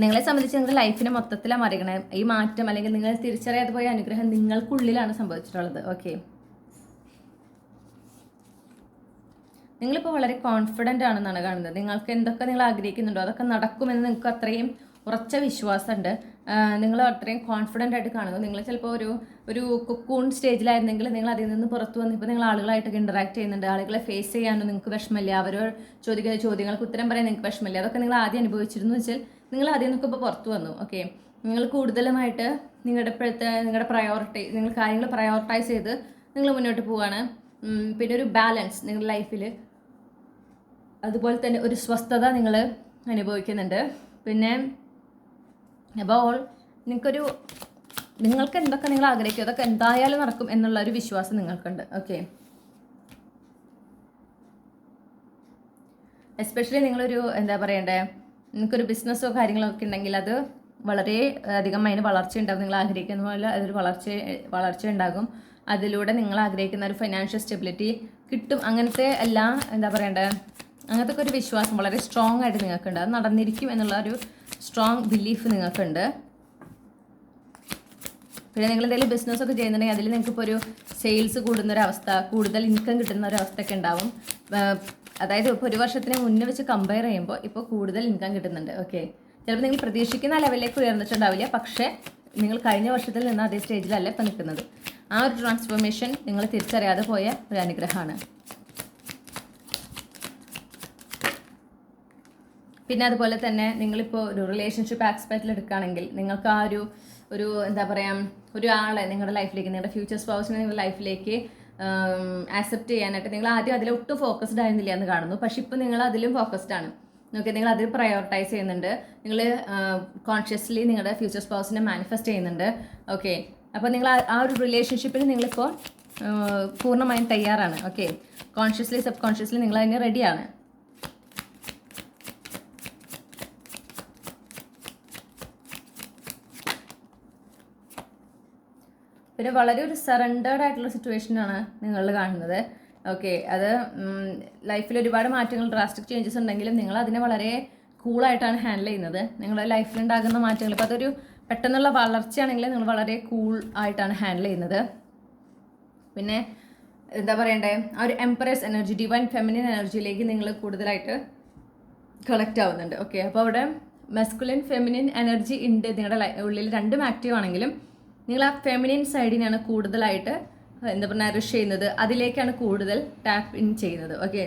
നിങ്ങളെ സംബന്ധിച്ച് നിങ്ങളുടെ ലൈഫിനെ മൊത്തത്തിലാണ് മറികണേ ഈ മാറ്റം, അല്ലെങ്കിൽ നിങ്ങൾ തിരിച്ചറിയാതെ പോയ അനുഗ്രഹം നിങ്ങൾക്കുള്ളിലാണ് സംഭവിച്ചിട്ടുള്ളത്. ഓക്കെ, നിങ്ങളിപ്പോൾ വളരെ കോൺഫിഡൻ്റ് ആണെന്നാണ് കാണുന്നത്. നിങ്ങൾക്ക് എന്തൊക്കെ നിങ്ങൾ ആഗ്രഹിക്കുന്നുണ്ടോ അതൊക്കെ നടക്കുമെന്ന് നിങ്ങൾക്ക് അത്രയും ഉറച്ച വിശ്വാസമുണ്ട്. നിങ്ങൾ അത്രയും കോൺഫിഡൻ്റ് ആയിട്ട് കാണുന്നു. നിങ്ങൾ ചിലപ്പോൾ ഒരു കുക്കൂൺ സ്റ്റേജിലായിരുന്നെങ്കിൽ നിങ്ങൾ അതിൽ നിന്ന് പുറത്തു വന്ന് ഇപ്പോൾ നിങ്ങൾ ആളുകളായിട്ടൊക്കെ ഇൻറ്ററാക്ട് ചെയ്യുന്നുണ്ട്. ആളുകളെ ഫേസ് ചെയ്യാനോ നിങ്ങൾക്ക് വിഷമമില്ല. അവരോട് ചോദിക്കുന്ന ചോദ്യങ്ങൾക്ക് ഉത്തരം പറയാൻ നിങ്ങൾക്ക് വിഷമമില്ല. അതൊക്കെ നിങ്ങൾ ആദ്യം അനുഭവിച്ചിരുന്നു വെച്ചാൽ നിങ്ങൾ അതിൽ നിന്നൊക്കെ ഇപ്പോൾ പുറത്തു വന്നു. ഓക്കെ, നിങ്ങൾ കൂടുതലുമായിട്ട് നിങ്ങളുടെ പ്രയോറിറ്റി, നിങ്ങൾ കാര്യങ്ങൾ പ്രയോറിറ്റൈസ് ചെയ്ത് നിങ്ങൾ മുന്നോട്ട് പോവുകയാണ്. പിന്നെ ഒരു ബാലൻസ് നിങ്ങളുടെ ലൈഫിൽ, അതുപോലെ തന്നെ ഒരു സ്വസ്ഥത നിങ്ങൾ അനുഭവിക്കുന്നുണ്ട്. പിന്നെ അപ്പോൾ നിങ്ങൾക്ക് എന്തൊക്കെ നിങ്ങൾ ആഗ്രഹിക്കും അതൊക്കെ എന്തായാലും നടക്കും എന്നുള്ള ഒരു വിശ്വാസം നിങ്ങൾക്കുണ്ട്. ഓക്കെ, എസ്പെഷ്യലി നിങ്ങളൊരു എന്താ പറയണ്ടേ, നിങ്ങൾക്കൊരു ബിസിനസ്സോ കാര്യങ്ങളൊക്കെ ഉണ്ടെങ്കിൽ അത് വളരെ അധികം അതിന് വളർച്ച ഉണ്ടാകും. നിങ്ങൾ ആഗ്രഹിക്കുന്ന പോലെ അതൊരു വളർച്ച ഉണ്ടാകും. അതിലൂടെ നിങ്ങൾ ആഗ്രഹിക്കുന്ന ഒരു ഫൈനാൻഷ്യൽ സ്റ്റെബിലിറ്റി കിട്ടും. അങ്ങനത്തെ എല്ലാ എന്താ പറയണ്ടേ, അങ്ങനത്തെ ഒരു വിശ്വാസം വളരെ സ്ട്രോങ് ആയിട്ട് നിങ്ങൾക്കുണ്ട്. അത് നടന്നിരിക്കും എന്നുള്ള ഒരു സ്ട്രോങ് ബിലീഫ് നിങ്ങൾക്കുണ്ട്. പിന്നെ നിങ്ങൾ എന്തെങ്കിലും ബിസിനസ്സൊക്കെ ചെയ്യുന്നുണ്ടെങ്കിൽ അതിൽ നിങ്ങൾക്കിപ്പോൾ ഒരു സെയിൽസ് കൂടുന്നൊരവസ്ഥ, കൂടുതൽ ഇൻകം കിട്ടുന്ന ഒരവസ്ഥയൊക്കെ ഉണ്ടാവും. അതായത് ഇപ്പോൾ ഒരു വർഷത്തിന് മുന്നേ വെച്ച് കമ്പയർ ചെയ്യുമ്പോൾ ഇപ്പോൾ കൂടുതൽ ഇൻകം കിട്ടുന്നുണ്ട്. ഓക്കെ, ചിലപ്പോൾ നിങ്ങൾ പ്രതീക്ഷിക്കുന്ന ലെവലിലേക്ക് ഉയർന്നിട്ടുണ്ടാവില്ല, പക്ഷേ നിങ്ങൾ കഴിഞ്ഞ വർഷത്തിൽ നിന്ന് അതേ സ്റ്റേജിലല്ല ഇപ്പോൾ നിൽക്കുന്നത്. ആ ഒരു ട്രാൻസ്ഫോർമേഷൻ നിങ്ങൾ തിരിച്ചറിയാതെ പോയ ഒരു അനുഗ്രഹമാണ്. പിന്നെ അതുപോലെ തന്നെ നിങ്ങളിപ്പോൾ ഒരു റിലേഷൻഷിപ്പ് ആസ്പെക്റ്റിൽ എടുക്കുകയാണെങ്കിൽ നിങ്ങൾക്ക് ആ ഒരു എന്താ പറയുക, ഒരാളെ നിങ്ങളുടെ ലൈഫിലേക്ക്, നിങ്ങളുടെ ഫ്യൂച്ചർ സ്പൗസിനെ നിങ്ങളുടെ ലൈഫിലേക്ക് ആക്സെപ്റ്റ് ചെയ്യാനായിട്ട് നിങ്ങൾ ആദ്യം അതിൽ ഒട്ടും ഫോക്കസ്ഡ് ആയിരുന്നില്ല എന്ന് കാണുന്നു. പക്ഷെ ഇപ്പോൾ നിങ്ങൾ അതിലും ഫോക്കസ്ഡ് ആണ്. ഓക്കെ, നിങ്ങൾ അതിൽ പ്രയോറിറ്റൈസ് ചെയ്യുന്നുണ്ട്. നിങ്ങൾ കോൺഷ്യസ്ലി നിങ്ങളുടെ ഫ്യൂച്ചർ സ്പൗസിനെ മാനിഫെസ്റ്റ് ചെയ്യുന്നുണ്ട്. ഓക്കെ, അപ്പോൾ നിങ്ങൾ ആ ഒരു റിലേഷൻഷിപ്പിന് നിങ്ങളിപ്പോൾ പൂർണ്ണമായും തയ്യാറാണ്. ഓക്കെ, കോൺഷ്യസ്ലി സബ് കോൺഷ്യസ്ലി നിങ്ങൾ അതിന് റെഡിയാണ്. പിന്നെ വളരെ ഒരു സറണ്ടേർഡ് ആയിട്ടുള്ള സിറ്റുവേഷനാണ് നിങ്ങൾ കാണുന്നത്. ഓക്കെ, അത് ലൈഫിൽ ഒരുപാട് മാറ്റങ്ങൾ, ഡ്രാസ്റ്റിക് ചേഞ്ചസ് ഉണ്ടെങ്കിലും നിങ്ങൾ അതിനെ വളരെ കൂളായിട്ടാണ് ഹാൻഡിൽ ചെയ്യുന്നത്. നിങ്ങളുടെ ലൈഫിലുണ്ടാകുന്ന മാറ്റങ്ങൾ, ഇപ്പോൾ അതൊരു പെട്ടെന്നുള്ള വളർച്ചയാണെങ്കിൽ നിങ്ങൾ വളരെ കൂൾ ആയിട്ടാണ് ഹാൻഡിൽ ചെയ്യുന്നത്. പിന്നെ എന്താ പറയണ്ടേ, ആ ഒരു എംപ്രസ് എനർജി, ഡിവൈൻ ഫെമിനിൻ എനർജിയിലേക്ക് നിങ്ങൾ കൂടുതലായിട്ട് കളക്ട് ആവുന്നുണ്ട്. ഓക്കെ, അപ്പോൾ അവിടെ മസ്കുലിൻ ഫെമിനിൻ എനർജി ഉണ്ട് നിങ്ങളുടെ ഉള്ളിൽ, രണ്ടും ആക്റ്റീവ് ആണെങ്കിലും നിങ്ങൾ ആ ഫെമിനിൻ സൈഡിനെയാണ് കൂടുതലായിട്ട് എന്താ പറയുക നറിഷ് ചെയ്യുന്നത്, അതിലേക്കാണ് കൂടുതൽ ടാപ്പ് ഇൻ ചെയ്യുന്നത്. ഓക്കെ,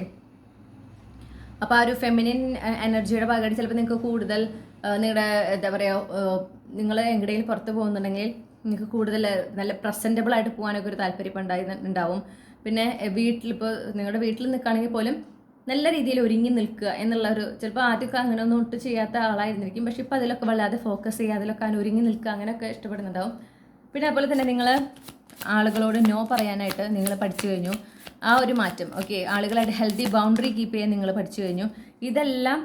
അപ്പോൾ ആ ഒരു ഫെമിനിൻ എനർജിയുടെ ഭാഗമായിട്ട് ചിലപ്പോൾ നിങ്ങൾക്ക് കൂടുതൽ നിങ്ങളുടെ എന്താ പറയുക, നിങ്ങൾ എങ്ങടെയും പുറത്ത് പോകുന്നുണ്ടെങ്കിൽ നിങ്ങൾക്ക് കൂടുതൽ നല്ല പ്രസൻറ്റബിൾ ആയിട്ട് പോകാനൊക്കെ ഒരു താല്പര്യം ഉണ്ടാവും. പിന്നെ വീട്ടിലിപ്പോൾ നിങ്ങളുടെ വീട്ടിൽ നിൽക്കുകയാണെങ്കിൽ പോലും നല്ല രീതിയിൽ ഒരുങ്ങി നിൽക്കുക എന്നുള്ള ഒരു, ചിലപ്പോൾ ആദ്യമൊക്കെ അങ്ങനെ ഒന്നും ഒട്ടും ചെയ്യാത്ത ആളായിരുന്നിരിക്കും. പക്ഷെ ഇപ്പോൾ അതിലൊക്കെ വല്ലാതെ ഫോക്കസ് ചെയ്യുക, അതിലൊക്കെ ഒരുങ്ങി നിൽക്കുക, അങ്ങനെയൊക്കെ ഇഷ്ടപ്പെടുന്നുണ്ടാവും. പിന്നെ അതുപോലെ തന്നെ നിങ്ങൾ ആളുകളോട് നോ പറയാനായിട്ട് നിങ്ങൾ പഠിച്ചു കഴിഞ്ഞു, ആ ഒരു മാറ്റം. ഓക്കെ, ആളുകളായിട്ട് ഹെൽത്തി ബൗണ്ടറി കീപ്പ് ചെയ്യാൻ നിങ്ങൾ പഠിച്ചു കഴിഞ്ഞു. ഇതെല്ലാം,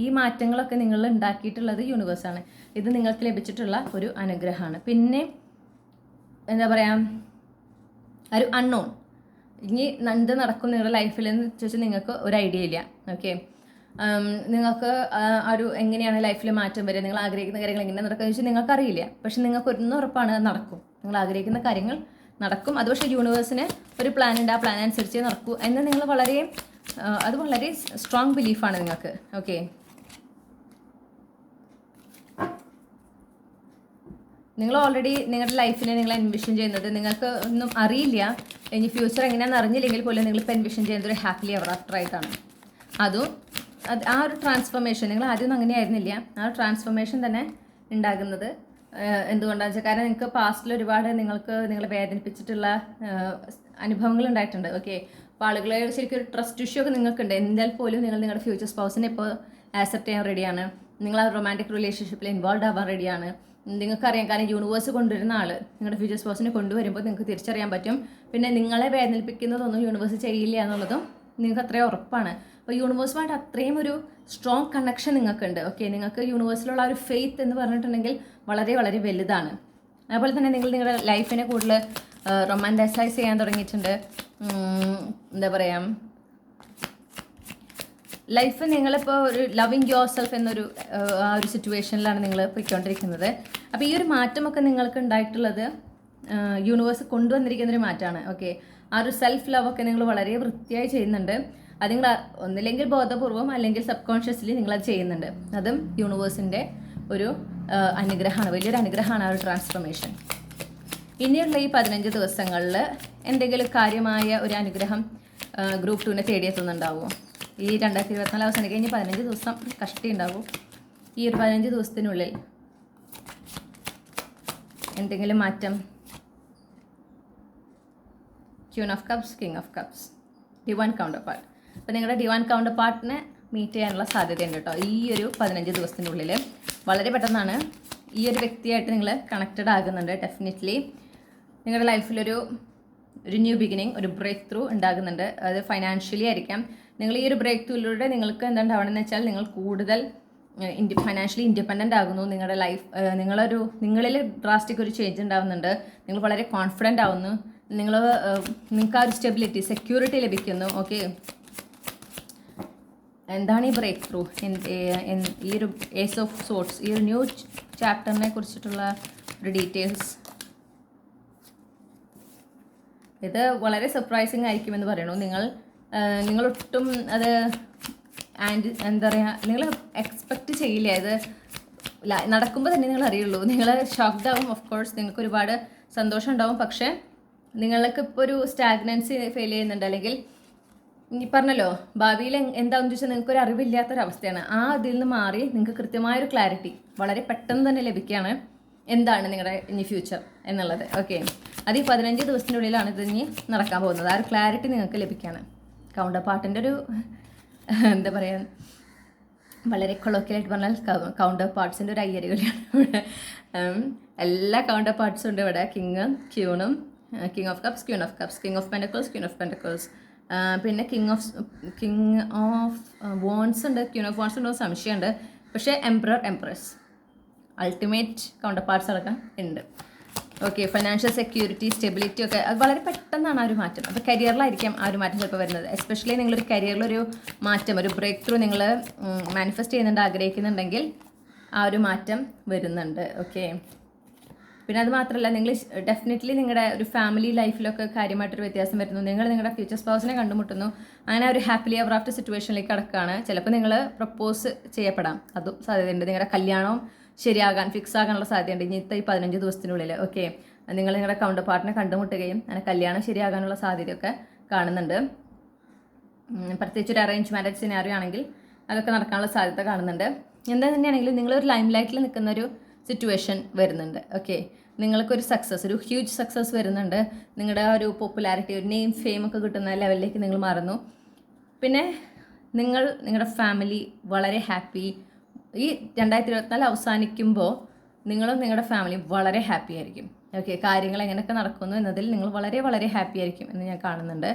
ഈ മാറ്റങ്ങളൊക്കെ നിങ്ങൾ ഉണ്ടാക്കിയിട്ടുള്ളത് യൂണിവേഴ്സാണ്. ഇത് നിങ്ങൾക്ക് ലഭിച്ചിട്ടുള്ള ഒരു അനുഗ്രഹമാണ്. പിന്നെ എന്താ പറയുക, ഒരു അൺനോൺ, ഇനി എന്ത് നടക്കും നിങ്ങളുടെ ലൈഫിൽ എന്ന് ചോദിച്ചാൽ നിങ്ങൾക്ക് ഒരു ഐഡിയ ഇല്ല. ഓക്കെ, നിങ്ങൾക്ക് ഒരു എങ്ങനെയാണ് ലൈഫിൽ മാറ്റം വരിക, നിങ്ങൾ ആഗ്രഹിക്കുന്ന കാര്യങ്ങൾ എങ്ങനെ നടക്കുക ചോദിച്ചാൽ നിങ്ങൾക്കറിയില്ല. പക്ഷെ നിങ്ങൾക്ക് ഒന്നും ഉറപ്പാണ് നടക്കും, നിങ്ങൾ ആഗ്രഹിക്കുന്ന കാര്യങ്ങൾ നടക്കും. അത് പക്ഷേ യൂണിവേഴ്സിന് ഒരു പ്ലാൻ ഉണ്ട്, ആ പ്ലാൻ അനുസരിച്ച് നടക്കൂ എന്ന് നിങ്ങൾ അത് വളരെ സ്ട്രോങ് ബിലീഫാണ് നിങ്ങൾക്ക്. ഓക്കെ, നിങ്ങൾ ഓൾറെഡി നിങ്ങളുടെ ലൈഫിനെ നിങ്ങൾ എൻവിഷൻ ചെയ്യുന്നത്, നിങ്ങൾക്ക് ഒന്നും അറിയില്ല ഇനി ഫ്യൂച്ചർ എങ്ങനെയാണെന്ന് അറിഞ്ഞില്ലെങ്കിൽ പോലും നിങ്ങളിപ്പോൾ എൻവിഷൻ ചെയ്യുന്നത് ഒരു ഹാപ്പിലി എവർ ആഫ്റ്റർ ആയിട്ടാണ്. അതും ആ ഒരു ട്രാൻസ്ഫോർമേഷൻ, നിങ്ങൾ ആദ്യമൊന്നും അങ്ങനെ ആയിരുന്നില്ല, ആ ഒരു ട്രാൻസ്ഫോർമേഷൻ തന്നെ ഉണ്ടാകുന്നത് എന്തുകൊണ്ടാണെന്ന് വെച്ചാൽ, കാരണം നിങ്ങൾക്ക് പാസ്റ്റിൽ ഒരുപാട് നിങ്ങളെ വേദനിപ്പിച്ചിട്ടുള്ള അനുഭവങ്ങൾ ഉണ്ടായിട്ടുണ്ട്. ഓക്കെ, അപ്പോൾ ആളുകളെ ശരിക്കും ഒരു ട്രസ്റ്റ് ഇഷ്യൂ ഒക്കെ നിങ്ങൾക്കുണ്ട്. എന്നാൽ പോലും നിങ്ങൾ നിങ്ങളുടെ ഫ്യൂച്ചർ സ്പൗസിനെ ഇപ്പോൾ ആക്സെപ്റ്റ് ചെയ്യാൻ റെഡിയാണ്. നിങ്ങൾ ആ റൊമാൻറ്റിക് റിലേഷൻഷിപ്പിൽ ഇൻവോൾവ് ആവാൻ റെഡിയാണ്. നിങ്ങൾക്കറിയാം, കാരണം യൂണിവേഴ്സ് കൊണ്ടുവരുന്ന ആൾ നിങ്ങളുടെ ഫ്യൂച്ചർ സ്പൗസിനെ കൊണ്ടുവരുമ്പോൾ നിങ്ങൾക്ക് തിരിച്ചറിയാൻ പറ്റും. പിന്നെ നിങ്ങളെ വേദനിപ്പിക്കുന്നതൊന്നും യൂണിവേഴ്സ് ചെയ്യില്ല എന്നുള്ളതും നിങ്ങൾക്ക് അത്രയും ഉറപ്പാണ്. അപ്പോൾ യൂണിവേഴ്സുമായിട്ട് അത്രയും ഒരു സ്ട്രോങ് കണക്ഷൻ നിങ്ങൾക്കുണ്ട്. ഓക്കെ, നിങ്ങൾക്ക് യൂണിവേഴ്സിലുള്ള ആ ഒരു ഫെയ്ത്ത് എന്ന് പറഞ്ഞിട്ടുണ്ടെങ്കിൽ വളരെ വളരെ വലുതാണ്. അതുപോലെ തന്നെ നിങ്ങൾ നിങ്ങളുടെ ലൈഫിനെ കൂടുതൽ റൊമാൻറ്റൈസൈസ് ചെയ്യാൻ തുടങ്ങിയിട്ടുണ്ട്. എന്താ പറയുക, ലൈഫ് നിങ്ങളിപ്പോൾ ഒരു ലവിങ് യുവർ സെൽഫ് എന്നൊരു ആ ഒരു സിറ്റുവേഷനിലാണ് നിങ്ങൾ പോയിക്കൊണ്ടിരിക്കുന്നത്. അപ്പോൾ ഈ ഒരു മാറ്റമൊക്കെ നിങ്ങൾക്ക് ഉണ്ടായിട്ടുള്ളത് യൂണിവേഴ്സ് കൊണ്ടുവന്നിരിക്കുന്നൊരു മാറ്റമാണ്. ഓക്കെ, ആ ഒരു സെൽഫ് ലവ് ഒക്കെ നിങ്ങൾ വളരെ വൃത്തിയായി ചെയ്യുന്നുണ്ട്. അത് നിങ്ങൾ ഒന്നില്ലെങ്കിൽ ബോധപൂർവം അല്ലെങ്കിൽ സബ് കോൺഷ്യസ്ലി നിങ്ങളത് ചെയ്യുന്നുണ്ട്. അതും യൂണിവേഴ്സിൻ്റെ ഒരു അനുഗ്രഹമാണ്, വലിയൊരു അനുഗ്രഹമാണ് ആ ഒരു ട്രാൻസ്ഫോർമേഷൻ. ഇനിയുള്ള ഈ 15 ദിവസങ്ങളിൽ എന്തെങ്കിലും കാര്യമായ ഒരു അനുഗ്രഹം ഗ്രൂപ്പ് 2നെ തേടിയെത്തുന്നുണ്ടാവുമോ? ഈ 2024 അവസാനം കഴിഞ്ഞ് 15 ദിവസം കഷ്ടി ഉണ്ടാവും. ഈ ഒരു 15 ദിവസത്തിനുള്ളിൽ എന്തെങ്കിലും മാറ്റം? Queen of cups, king of cups, divine counter part. അപ്പോൾ നിങ്ങളുടെ ഡിവൈൻ കൗണ്ടർ പാർട്ടിനെ മീറ്റ് ചെയ്യാനുള്ള സാധ്യതയുണ്ട് കേട്ടോ. ഈ ഒരു 15 ദിവസത്തിനുള്ളിൽ വളരെ പെട്ടെന്നാണ് ഈ ഒരു വ്യക്തിയായിട്ട് നിങ്ങൾ കണക്റ്റഡ് ആകുന്നുണ്ട്. ഡെഫിനറ്റ്ലി നിങ്ങളുടെ ലൈഫിലൊരു ന്യൂ ബിഗിനിങ്, ഒരു ബ്രേക്ക് ത്രൂ ഉണ്ടാകുന്നുണ്ട്. അത് ഫൈനാൻഷ്യലി ആയിരിക്കാം. നിങ്ങൾ ഈ ഒരു ബ്രേക്ക് ത്രൂയിലൂടെ നിങ്ങൾക്ക് എന്താണ്ടാവണമെന്ന് വെച്ചാൽ നിങ്ങൾ കൂടുതൽ ഫൈനാൻഷ്യലി ഇൻഡിപെൻഡൻ്റ് ആകുന്നു. നിങ്ങളുടെ ലൈഫ് നിങ്ങളിൽ ഡ്രാസ്റ്റിക് ഒരു ചേഞ്ച് ഉണ്ടാകുന്നുണ്ട്. നിങ്ങൾ വളരെ കോൺഫിഡൻ്റ് ആവുന്നു. നിങ്ങൾക്ക് ആ ഒരു സ്റ്റെബിലിറ്റി, സെക്യൂരിറ്റി ലഭിക്കുന്നു. ഓക്കെ, എന്താണ് ഈ ബ്രേക്ക് ത്രൂ? ഈ ഒരു ഏസ് ഓഫ് സോർട്സ്, ഈ ഒരു ന്യൂ ചാപ്റ്ററിനെ കുറിച്ചിട്ടുള്ള ഒരു ഡീറ്റെയിൽസ്. ഇത് വളരെ സർപ്രൈസിങ് ആയിരിക്കുമെന്ന് പറയണു. നിങ്ങളൊട്ടും അത് എന്താ പറയുക, നിങ്ങൾ എക്സ്പെക്റ്റ് ചെയ്യില്ല. ഇത് നടക്കുമ്പോൾ തന്നെ നിങ്ങൾ അറിയുള്ളൂ. നിങ്ങൾ ഷോക്ക്ഡ് ആവും. ഓഫ് കോഴ്സ് നിങ്ങൾക്ക് ഒരുപാട് സന്തോഷം ഉണ്ടാവും. പക്ഷേ നിങ്ങൾക്ക് ഇപ്പോൾ ഒരു സ്റ്റാഗ്നൻസി ഫീൽ ചെയ്യുന്നുണ്ട്, അല്ലെങ്കിൽ ഈ പറഞ്ഞല്ലോ ഭാവിയിൽ എന്താണെന്ന് ചോദിച്ചാൽ നിങ്ങൾക്കൊരു അറിവില്ലാത്തൊരവസ്ഥയാണ്. ആ അതിൽ നിന്ന് മാറി നിങ്ങൾക്ക് കൃത്യമായൊരു ക്ലാരിറ്റി വളരെ പെട്ടെന്ന് തന്നെ ലഭിക്കുകയാണ് എന്താണ് നിങ്ങളുടെ ഇനി ഫ്യൂച്ചർ എന്നുള്ളത്. ഓക്കെ, അത് ഈ 15 ദിവസത്തിനുള്ളിലാണ് ഇത് ഇനി നടക്കാൻ പോകുന്നത്. ആ ഒരു ക്ലാരിറ്റി നിങ്ങൾക്ക് ലഭിക്കുകയാണ്. കൗണ്ടർ പാർട്ടിൻ്റെ ഒരു എന്താ പറയുക, വളരെ കൊളോക്കിയലായിട്ട് പറഞ്ഞാൽ കൗണ്ടർ പാർട്സിൻ്റെ ഒരു അയ്യരുകളിയാണ് ഇവിടെ. എല്ലാ കൗണ്ടർ പാർട്സും ഉണ്ട് ഇവിടെ. കിങ്ങും ക്യൂണും, king of cups, queen of cups, king of pentacles, queen of pentacles, പിന്നെ കിങ് ഓഫ് വോൺസ് ഉണ്ട്, ക്യൂൺ ഓഫ് വോൺസ് ഉണ്ടോ സംശയമുണ്ട്. പക്ഷേ emperor, empress, ultimate counter parts അടക്കം ഉണ്ട്. ഓക്കെ, ഫൈനാൻഷ്യൽ സെക്യൂരിറ്റി, സ്റ്റെബിലിറ്റി ഒക്കെ അത് വളരെ പെട്ടെന്നാണ് ആ ഒരു മാറ്റം. അപ്പോൾ കരിയറിലായിരിക്കാം ആ ഒരു മാറ്റം ചിലപ്പോൾ വരുന്നത്. എസ്പെഷ്യലി നിങ്ങളൊരു കരിയറിലൊരു മാറ്റം, ഒരു ബ്രേക്ക് ത്രൂ നിങ്ങൾ മാനിഫെസ്റ്റ് ചെയ്യുന്നുണ്ട്, ആഗ്രഹിക്കുന്നുണ്ടെങ്കിൽ ആ ഒരു മാറ്റം വരുന്നുണ്ട്. ഓക്കെ, പിന്നെ അത് മാത്രമല്ല, നിങ്ങൾ ഡെഫിനറ്റ്ലി നിങ്ങളുടെ ഒരു ഫാമിലി ലൈഫിലൊക്കെ കാര്യമായിട്ടൊരു വ്യത്യാസം വരുന്നു. നിങ്ങൾ നിങ്ങളുടെ ഫ്യൂച്ചർ സ്പൗസിനെ കണ്ടുമുട്ടുന്നു. അങ്ങനെ ഒരു ഹാപ്പിലി എവർ ആഫ്റ്റർ സിറ്റുവേഷനിലേക്ക് കടക്കുകയാണ്. ചിലപ്പോൾ നിങ്ങൾ പ്രപ്പോസ് ചെയ്യപ്പെടാം, അതും സാധ്യതയുണ്ട്. നിങ്ങളുടെ കല്യാണവും ശരിയാകാൻ, ഫിക്സ് ആകാനുള്ള സാധ്യതയുണ്ട് ഇന്നത്തെ ഈ 15 ദിവസത്തിനുള്ളിൽ. ഓക്കെ, നിങ്ങൾ നിങ്ങളുടെ കൗണ്ടർ പാർട്ടിനെ കണ്ടുമുട്ടുകയും അങ്ങനെ കല്യാണം ശരിയാകാനുള്ള സാധ്യതയൊക്കെ കാണുന്നുണ്ട്. പ്രത്യേകിച്ച് ഒരു അറേഞ്ച് മാരേജ് സിനാരിയോ ആണെങ്കിൽ അതൊക്കെ നടക്കാനുള്ള സാധ്യത കാണുന്നുണ്ട്. എന്താ തന്നെയാണെങ്കിലും നിങ്ങളൊരു ലൈം ലൈറ്റിൽ നിൽക്കുന്ന ഒരു സിറ്റുവേഷൻ വരുന്നുണ്ട്. ഓക്കെ, നിങ്ങൾക്കൊരു സക്സസ്, ഒരു ഹ്യൂജ് സക്സസ് വരുന്നുണ്ട്. നിങ്ങളുടെ ആ ഒരു പോപ്പുലാരിറ്റി, ഒരു നെയിം, ഫെയിം ഒക്കെ കിട്ടുന്ന ലെവലിലേക്ക് നിങ്ങൾ മാറുന്നു. പിന്നെ നിങ്ങളുടെ ഫാമിലി വളരെ ഹാപ്പി. ഈ 2024 അവസാനിക്കുമ്പോൾ നിങ്ങളും നിങ്ങളുടെ ഫാമിലി വളരെ ഹാപ്പി ആയിരിക്കും. ഓക്കെ, കാര്യങ്ങൾ എങ്ങനെയൊക്കെ നടക്കുന്നു എന്നതിൽ നിങ്ങൾ വളരെ വളരെ ഹാപ്പി ആയിരിക്കും എന്ന് ഞാൻ കാണുന്നുണ്ട്.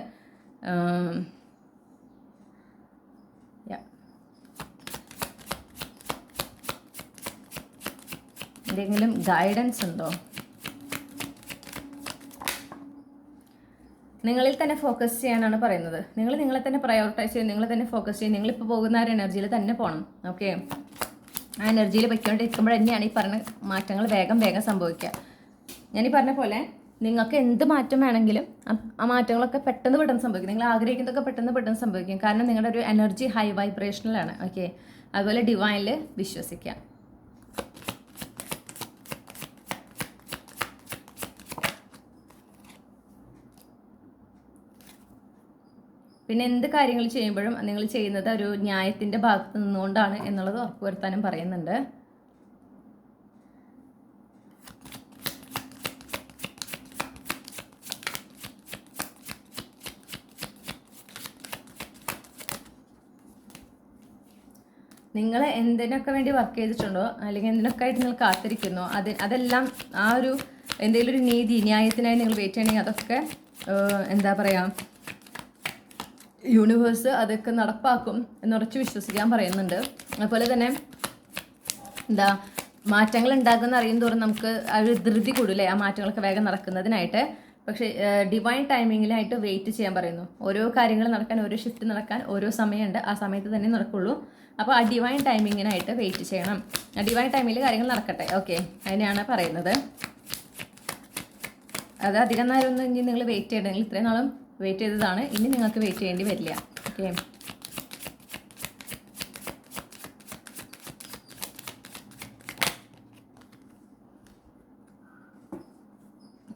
എന്തെങ്കിലും ഗൈഡൻസ് ഉണ്ടോ? നിങ്ങളിൽ തന്നെ ഫോക്കസ് ചെയ്യാനാണ് പറയുന്നത്. നിങ്ങൾ നിങ്ങളെ തന്നെ പ്രയോറിറ്റൈസ് ചെയ്യും, നിങ്ങളെ തന്നെ ഫോക്കസ് ചെയ്യും. നിങ്ങളിപ്പോൾ പോകുന്ന ആ ഒരു എനർജിയിൽ തന്നെ പോകണം. ഓക്കെ, ആ എനർജിയിൽ പൊയ്ക്കൊണ്ടിരിക്കുമ്പോൾ തന്നെയാണ് ഈ പറഞ്ഞ മാറ്റങ്ങൾ വേഗം വേഗം സംഭവിക്കുക. ഞാനീ പറഞ്ഞ പോലെ നിങ്ങൾക്ക് എന്ത് മാറ്റം വേണമെങ്കിലും ആ മാറ്റങ്ങളൊക്കെ പെട്ടെന്ന് സംഭവിക്കും. നിങ്ങൾ ആഗ്രഹിക്കുന്നതൊക്കെ പെട്ടെന്ന് സംഭവിക്കും. കാരണം നിങ്ങളുടെ ഒരു എനർജി ഹൈ വൈബ്രേഷനിലാണ്. ഓക്കെ, അതുപോലെ ഡിവൈനിൽ വിശ്വസിക്കുക. പിന്നെ എന്ത് കാര്യങ്ങൾ ചെയ്യുമ്പോഴും നിങ്ങൾ ചെയ്യുന്നത് ഒരു ന്യായത്തിൻ്റെ ഭാഗത്ത് നിന്നുകൊണ്ടാണ് എന്നുള്ളത് ഉറപ്പുവരുത്താനും പറയുന്നുണ്ട്. നിങ്ങൾ എന്തിനൊക്കെ വേണ്ടി വർക്ക് ചെയ്തിട്ടുണ്ടോ, അല്ലെങ്കിൽ എന്തിനൊക്കെ ആയിട്ട് നിങ്ങൾ കാത്തിരിക്കുന്നോ, അതെല്ലാം ആ ഒരു എന്തെങ്കിലും ഒരു ന്യായത്തിനായി നിങ്ങൾ വെയിറ്റ് ചെയ്യണമെങ്കിൽ അതൊക്കെ എന്താ പറയുക, യൂണിവേഴ്സ് അതൊക്കെ നടപ്പാക്കും എന്നുറച്ച് വിശ്വസിക്കാൻ പറയുന്നുണ്ട്. അതുപോലെ തന്നെ മാറ്റങ്ങൾ ഉണ്ടാകുന്ന അറിയും തോറും നമുക്ക് ആ ഒരു ധൃതി കൂടില്ലേ ആ മാറ്റങ്ങളൊക്കെ വേഗം നടക്കുന്നതിനായിട്ട്. പക്ഷേ ഡിവൈൻ ടൈമിങ്ങിലായിട്ട് വെയിറ്റ് ചെയ്യാൻ പറയുന്നു. ഓരോ കാര്യങ്ങൾ നടക്കാൻ, ഓരോ ഷിഫ്റ്റ് നടക്കാൻ ഓരോ സമയമുണ്ട്, ആ സമയത്ത് തന്നെ നടക്കുള്ളൂ. അപ്പോൾ ആ ഡിവൈൻ ടൈമിങ്ങിനായിട്ട് വെയിറ്റ് ചെയ്യണം. ആ ഡിവൈൻ ടൈമിൽ കാര്യങ്ങൾ നടക്കട്ടെ. ഓക്കെ, അതിനെയാണ് പറയുന്നത്. അത് അധികം നേരം ഒന്നും ഇനി നിങ്ങൾ വെയിറ്റ് ചെയ്യണമെങ്കിൽ ഇത്രയും നാളും വെയിറ്റ് ചെയ്തതാണ്, ഇനി നിങ്ങൾക്ക് വെയിറ്റ് ചെയ്യേണ്ടി വരില്ല. ഓക്കെ,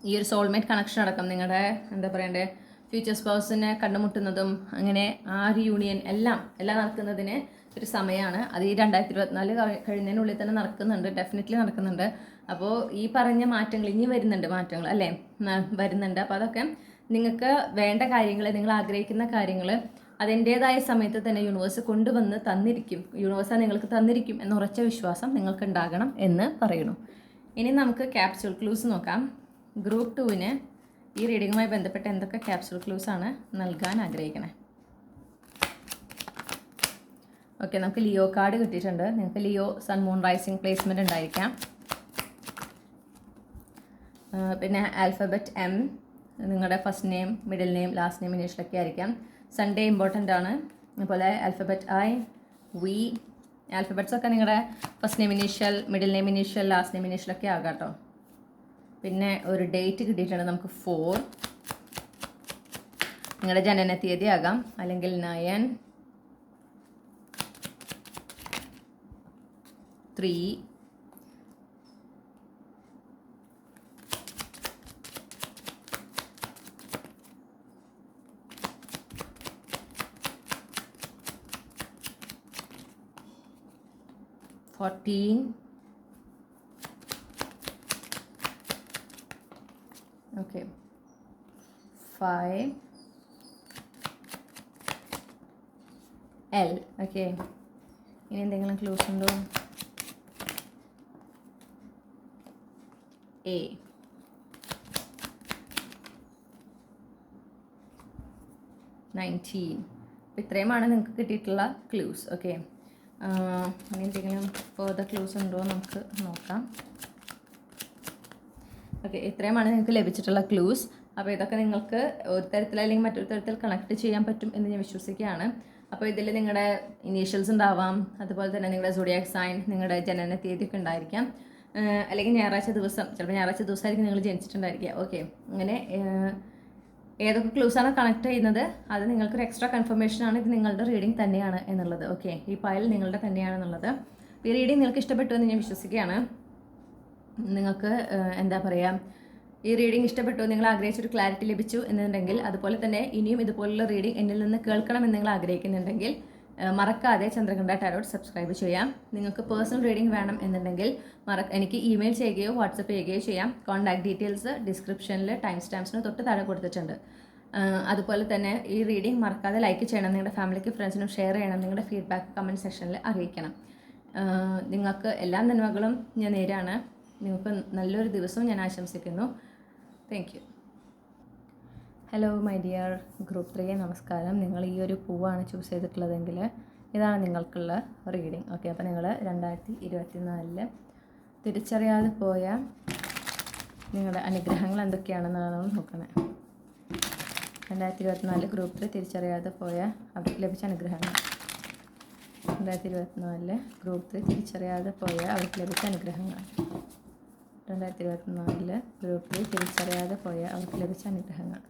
ഈ ഒരു സോൾമേറ്റ് കണക്ഷൻ അടക്കം നിങ്ങളുടെ എന്താ പറയണ്ടേ ഫ്യൂച്ചർ സ്പൗസിനെ കണ്ടുമുട്ടുന്നതും അങ്ങനെ ആ ഒരു യൂണിയൻ എല്ലാം നടക്കുന്നതിന് ഒരു സമയമാണ്. അത് ഈ 2024 കഴിയുന്നതിനുള്ളിൽ തന്നെ നടക്കുന്നുണ്ട്, ഡെഫിനറ്റ്ലി നടക്കുന്നുണ്ട്. അപ്പോൾ ഈ പറഞ്ഞ മാറ്റങ്ങൾ ഇനി വരുന്നുണ്ട്, മാറ്റങ്ങൾ അല്ലേ വരുന്നുണ്ട്. അപ്പോൾ അതൊക്കെ നിങ്ങൾക്ക് വേണ്ട കാര്യങ്ങൾ, നിങ്ങൾ ആഗ്രഹിക്കുന്ന കാര്യങ്ങൾ അതിൻ്റേതായ സമയത്ത് തന്നെ യൂണിവേഴ്സ് കൊണ്ടുവന്ന് തന്നിരിക്കും. യൂണിവേഴ്സ് നിങ്ങൾക്ക് തന്നിരിക്കും എന്ന ഉറച്ച വിശ്വാസം നിങ്ങൾക്ക് ഉണ്ടാകണം എന്ന് പറയുന്നു. ഇനി നമുക്ക് ക്യാപ്സ്യൂൾ ക്ലൂസ് നോക്കാം. ഗ്രൂപ്പ് 2-ന് ഈ റീഡിങ്ങുമായി ബന്ധപ്പെട്ട് എന്തൊക്കെ ക്യാപ്സ്യൂൾ ക്ലൂസ് ആണ് നൽകാൻ ആഗ്രഹിക്കണേ? ഓക്കെ, നമുക്ക് ലിയോ കാർഡ് കിട്ടിയിട്ടുണ്ട്. നിങ്ങൾക്ക് Leo sun moon rising placement ഉണ്ടായിരിക്കാം. പിന്നെ ആൽഫബറ്റ് M, നിങ്ങളുടെ first name, middle name, last name, ഇനീഷ്യലൊക്കെ ആയിരിക്കാം. സൺഡേ ഇമ്പോർട്ടൻ്റ് ആണ്. അതുപോലെ ആൽഫബറ്റ് I, V, ആൽഫബറ്റ്സൊക്കെ നിങ്ങളുടെ first name initial, middle name initial, last name ഇനീഷ്യലൊക്കെ ആകാം കേട്ടോ. പിന്നെ ഒരു ഡേറ്റ് കിട്ടിയിട്ടുണ്ട് നമുക്ക് 4, നിങ്ങളുടെ ജനന തീയതി ആകാം, അല്ലെങ്കിൽ 9, 3, 14, ഓക്കെ 5 L. ഓക്കെ, ഇനി എന്തെങ്കിലും ക്ലൂസ് ഉണ്ടോ? A. അപ്പോൾ ഇത്രയുമാണ് നിങ്ങൾക്ക് കിട്ടിയിട്ടുള്ള ക്ലൂസ്. ഓക്കെ, ഇനി എന്തെങ്കിലും ഫർദർ ക്ലൂസ് ഉണ്ടോ നമുക്ക് നോക്കാം. ഓക്കെ, ഇത്രയുമാണ് നിങ്ങൾക്ക് ലഭിച്ചിട്ടുള്ള ക്ലൂസ്. അപ്പോൾ ഇതൊക്കെ നിങ്ങൾക്ക് ഒരു തരത്തിൽ അല്ലെങ്കിൽ മറ്റൊരു തരത്തിൽ കണക്ട് ചെയ്യാൻ പറ്റും എന്ന് ഞാൻ വിശ്വസിക്കുകയാണ്. അപ്പോൾ ഇതിൽ നിങ്ങളുടെ ഇനീഷ്യൽസ് ഉണ്ടാവാം, അതുപോലെ തന്നെ നിങ്ങളുടെ സോഡിയാക് സൈൻ, നിങ്ങളുടെ ജനന തീയതിയൊക്കെ ഉണ്ടായിരിക്കാം, അല്ലെങ്കിൽ ഞായറാഴ്ച ദിവസം, ചിലപ്പോൾ ഞായറാഴ്ച ദിവസമായിരിക്കും നിങ്ങൾ ജനിച്ചിട്ടുണ്ടായിരിക്കുക. ഓക്കെ, അങ്ങനെ ഏതൊക്കെ ക്ലൂസാണ് കണക്ട് ചെയ്യുന്നത് അത് നിങ്ങൾക്കൊരു എക്സ്ട്രാ കൺഫർമേഷനാണ് ഇത് നിങ്ങളുടെ റീഡിംഗ് തന്നെയാണ് എന്നുള്ളത്. ഓക്കെ, ഈ ഫയൽ നിങ്ങളുടെ തന്നെയാണെന്നുള്ളത്. ഈ റീഡിംഗ് നിങ്ങൾക്ക് ഇഷ്ടപ്പെട്ടു എന്ന് ഞാൻ വിശ്വസിക്കുകയാണ്. നിങ്ങൾക്ക് എന്താ പറയുക, ഈ റീഡിംഗ് ഇഷ്ടപ്പെട്ടു, നിങ്ങൾ ആഗ്രഹിച്ചൊരു ക്ലാരിറ്റി ലഭിച്ചു എന്നുണ്ടെങ്കിൽ, അതുപോലെ തന്നെ ഇനിയും ഇതുപോലുള്ള റീഡിംഗ് എന്നിൽ നിന്ന് കേൾക്കണമെന്ന് നിങ്ങൾ ആഗ്രഹിക്കുന്നുണ്ടെങ്കിൽ മറക്കാതെ ചന്ദ്രകണ്ഠ ടാരോട്ട് സബ്സ്ക്രൈബ് ചെയ്യാം. നിങ്ങൾക്ക് പേഴ്സണൽ റീഡിംഗ് വേണം എന്നുണ്ടെങ്കിൽ എനിക്ക് ഇമെയിൽ ചെയ്യുകയോ വാട്സപ്പ് ചെയ്യുകയോ ചെയ്യാം. കോൺടാക്ട് ഡീറ്റെയിൽസ് ഡിസ്ക്രിപ്ഷനിൽ ടൈം സ്റ്റാമ്പ്സിന് തൊട്ട് താഴെ കൊടുത്തിട്ടുണ്ട്. അതുപോലെ തന്നെ ഈ റീഡിംഗ് മറക്കാതെ ലൈക്ക് ചെയ്യണം, നിങ്ങളുടെ ഫാമിലിക്ക് ഫ്രണ്ട്സിനും ഷെയർ ചെയ്യണം, നിങ്ങളുടെ ഫീഡ്ബാക്ക് കമൻറ്റ് സെക്ഷനിൽ അറിയിക്കണം. നിങ്ങൾക്ക് എല്ലാ നന്മകളും ഞാൻ നേരാണ്. നിങ്ങൾക്ക് നല്ലൊരു ദിവസവും ഞാൻ ആശംസിക്കുന്നു. Thank you. Hello my dear group 3, നമസ്കാരം. നിങ്ങൾ ഈ ഒരു പൂവാണ് ചൂസ് ചെയ്തിട്ടുള്ളതെങ്കിൽ ഇതാണ് നിങ്ങൾക്കുള്ള റീഡിംഗ്. ഓക്കെ, അപ്പോൾ നിങ്ങൾ 2024 തിരിച്ചറിയാതെ പോയ നിങ്ങളുടെ അനുഗ്രഹങ്ങൾ എന്തൊക്കെയാണെന്നാണ് നോക്കണേ. 2024 ഗ്രൂപ്പ് 3 തിരിച്ചറിയാതെ പോയ അവർക്ക് ലഭിച്ച അനുഗ്രഹങ്ങൾ. 2024 ഗ്രൂപ്പ് 3 തിരിച്ചറിയാതെ പോയ അവർക്ക് ലഭിച്ച അനുഗ്രഹങ്ങൾ. 2024 ഗ്രൂപ്പ് 3 തിരിച്ചറിയാതെ പോയ അവർക്ക് ലഭിച്ച അനുഗ്രഹങ്ങൾ.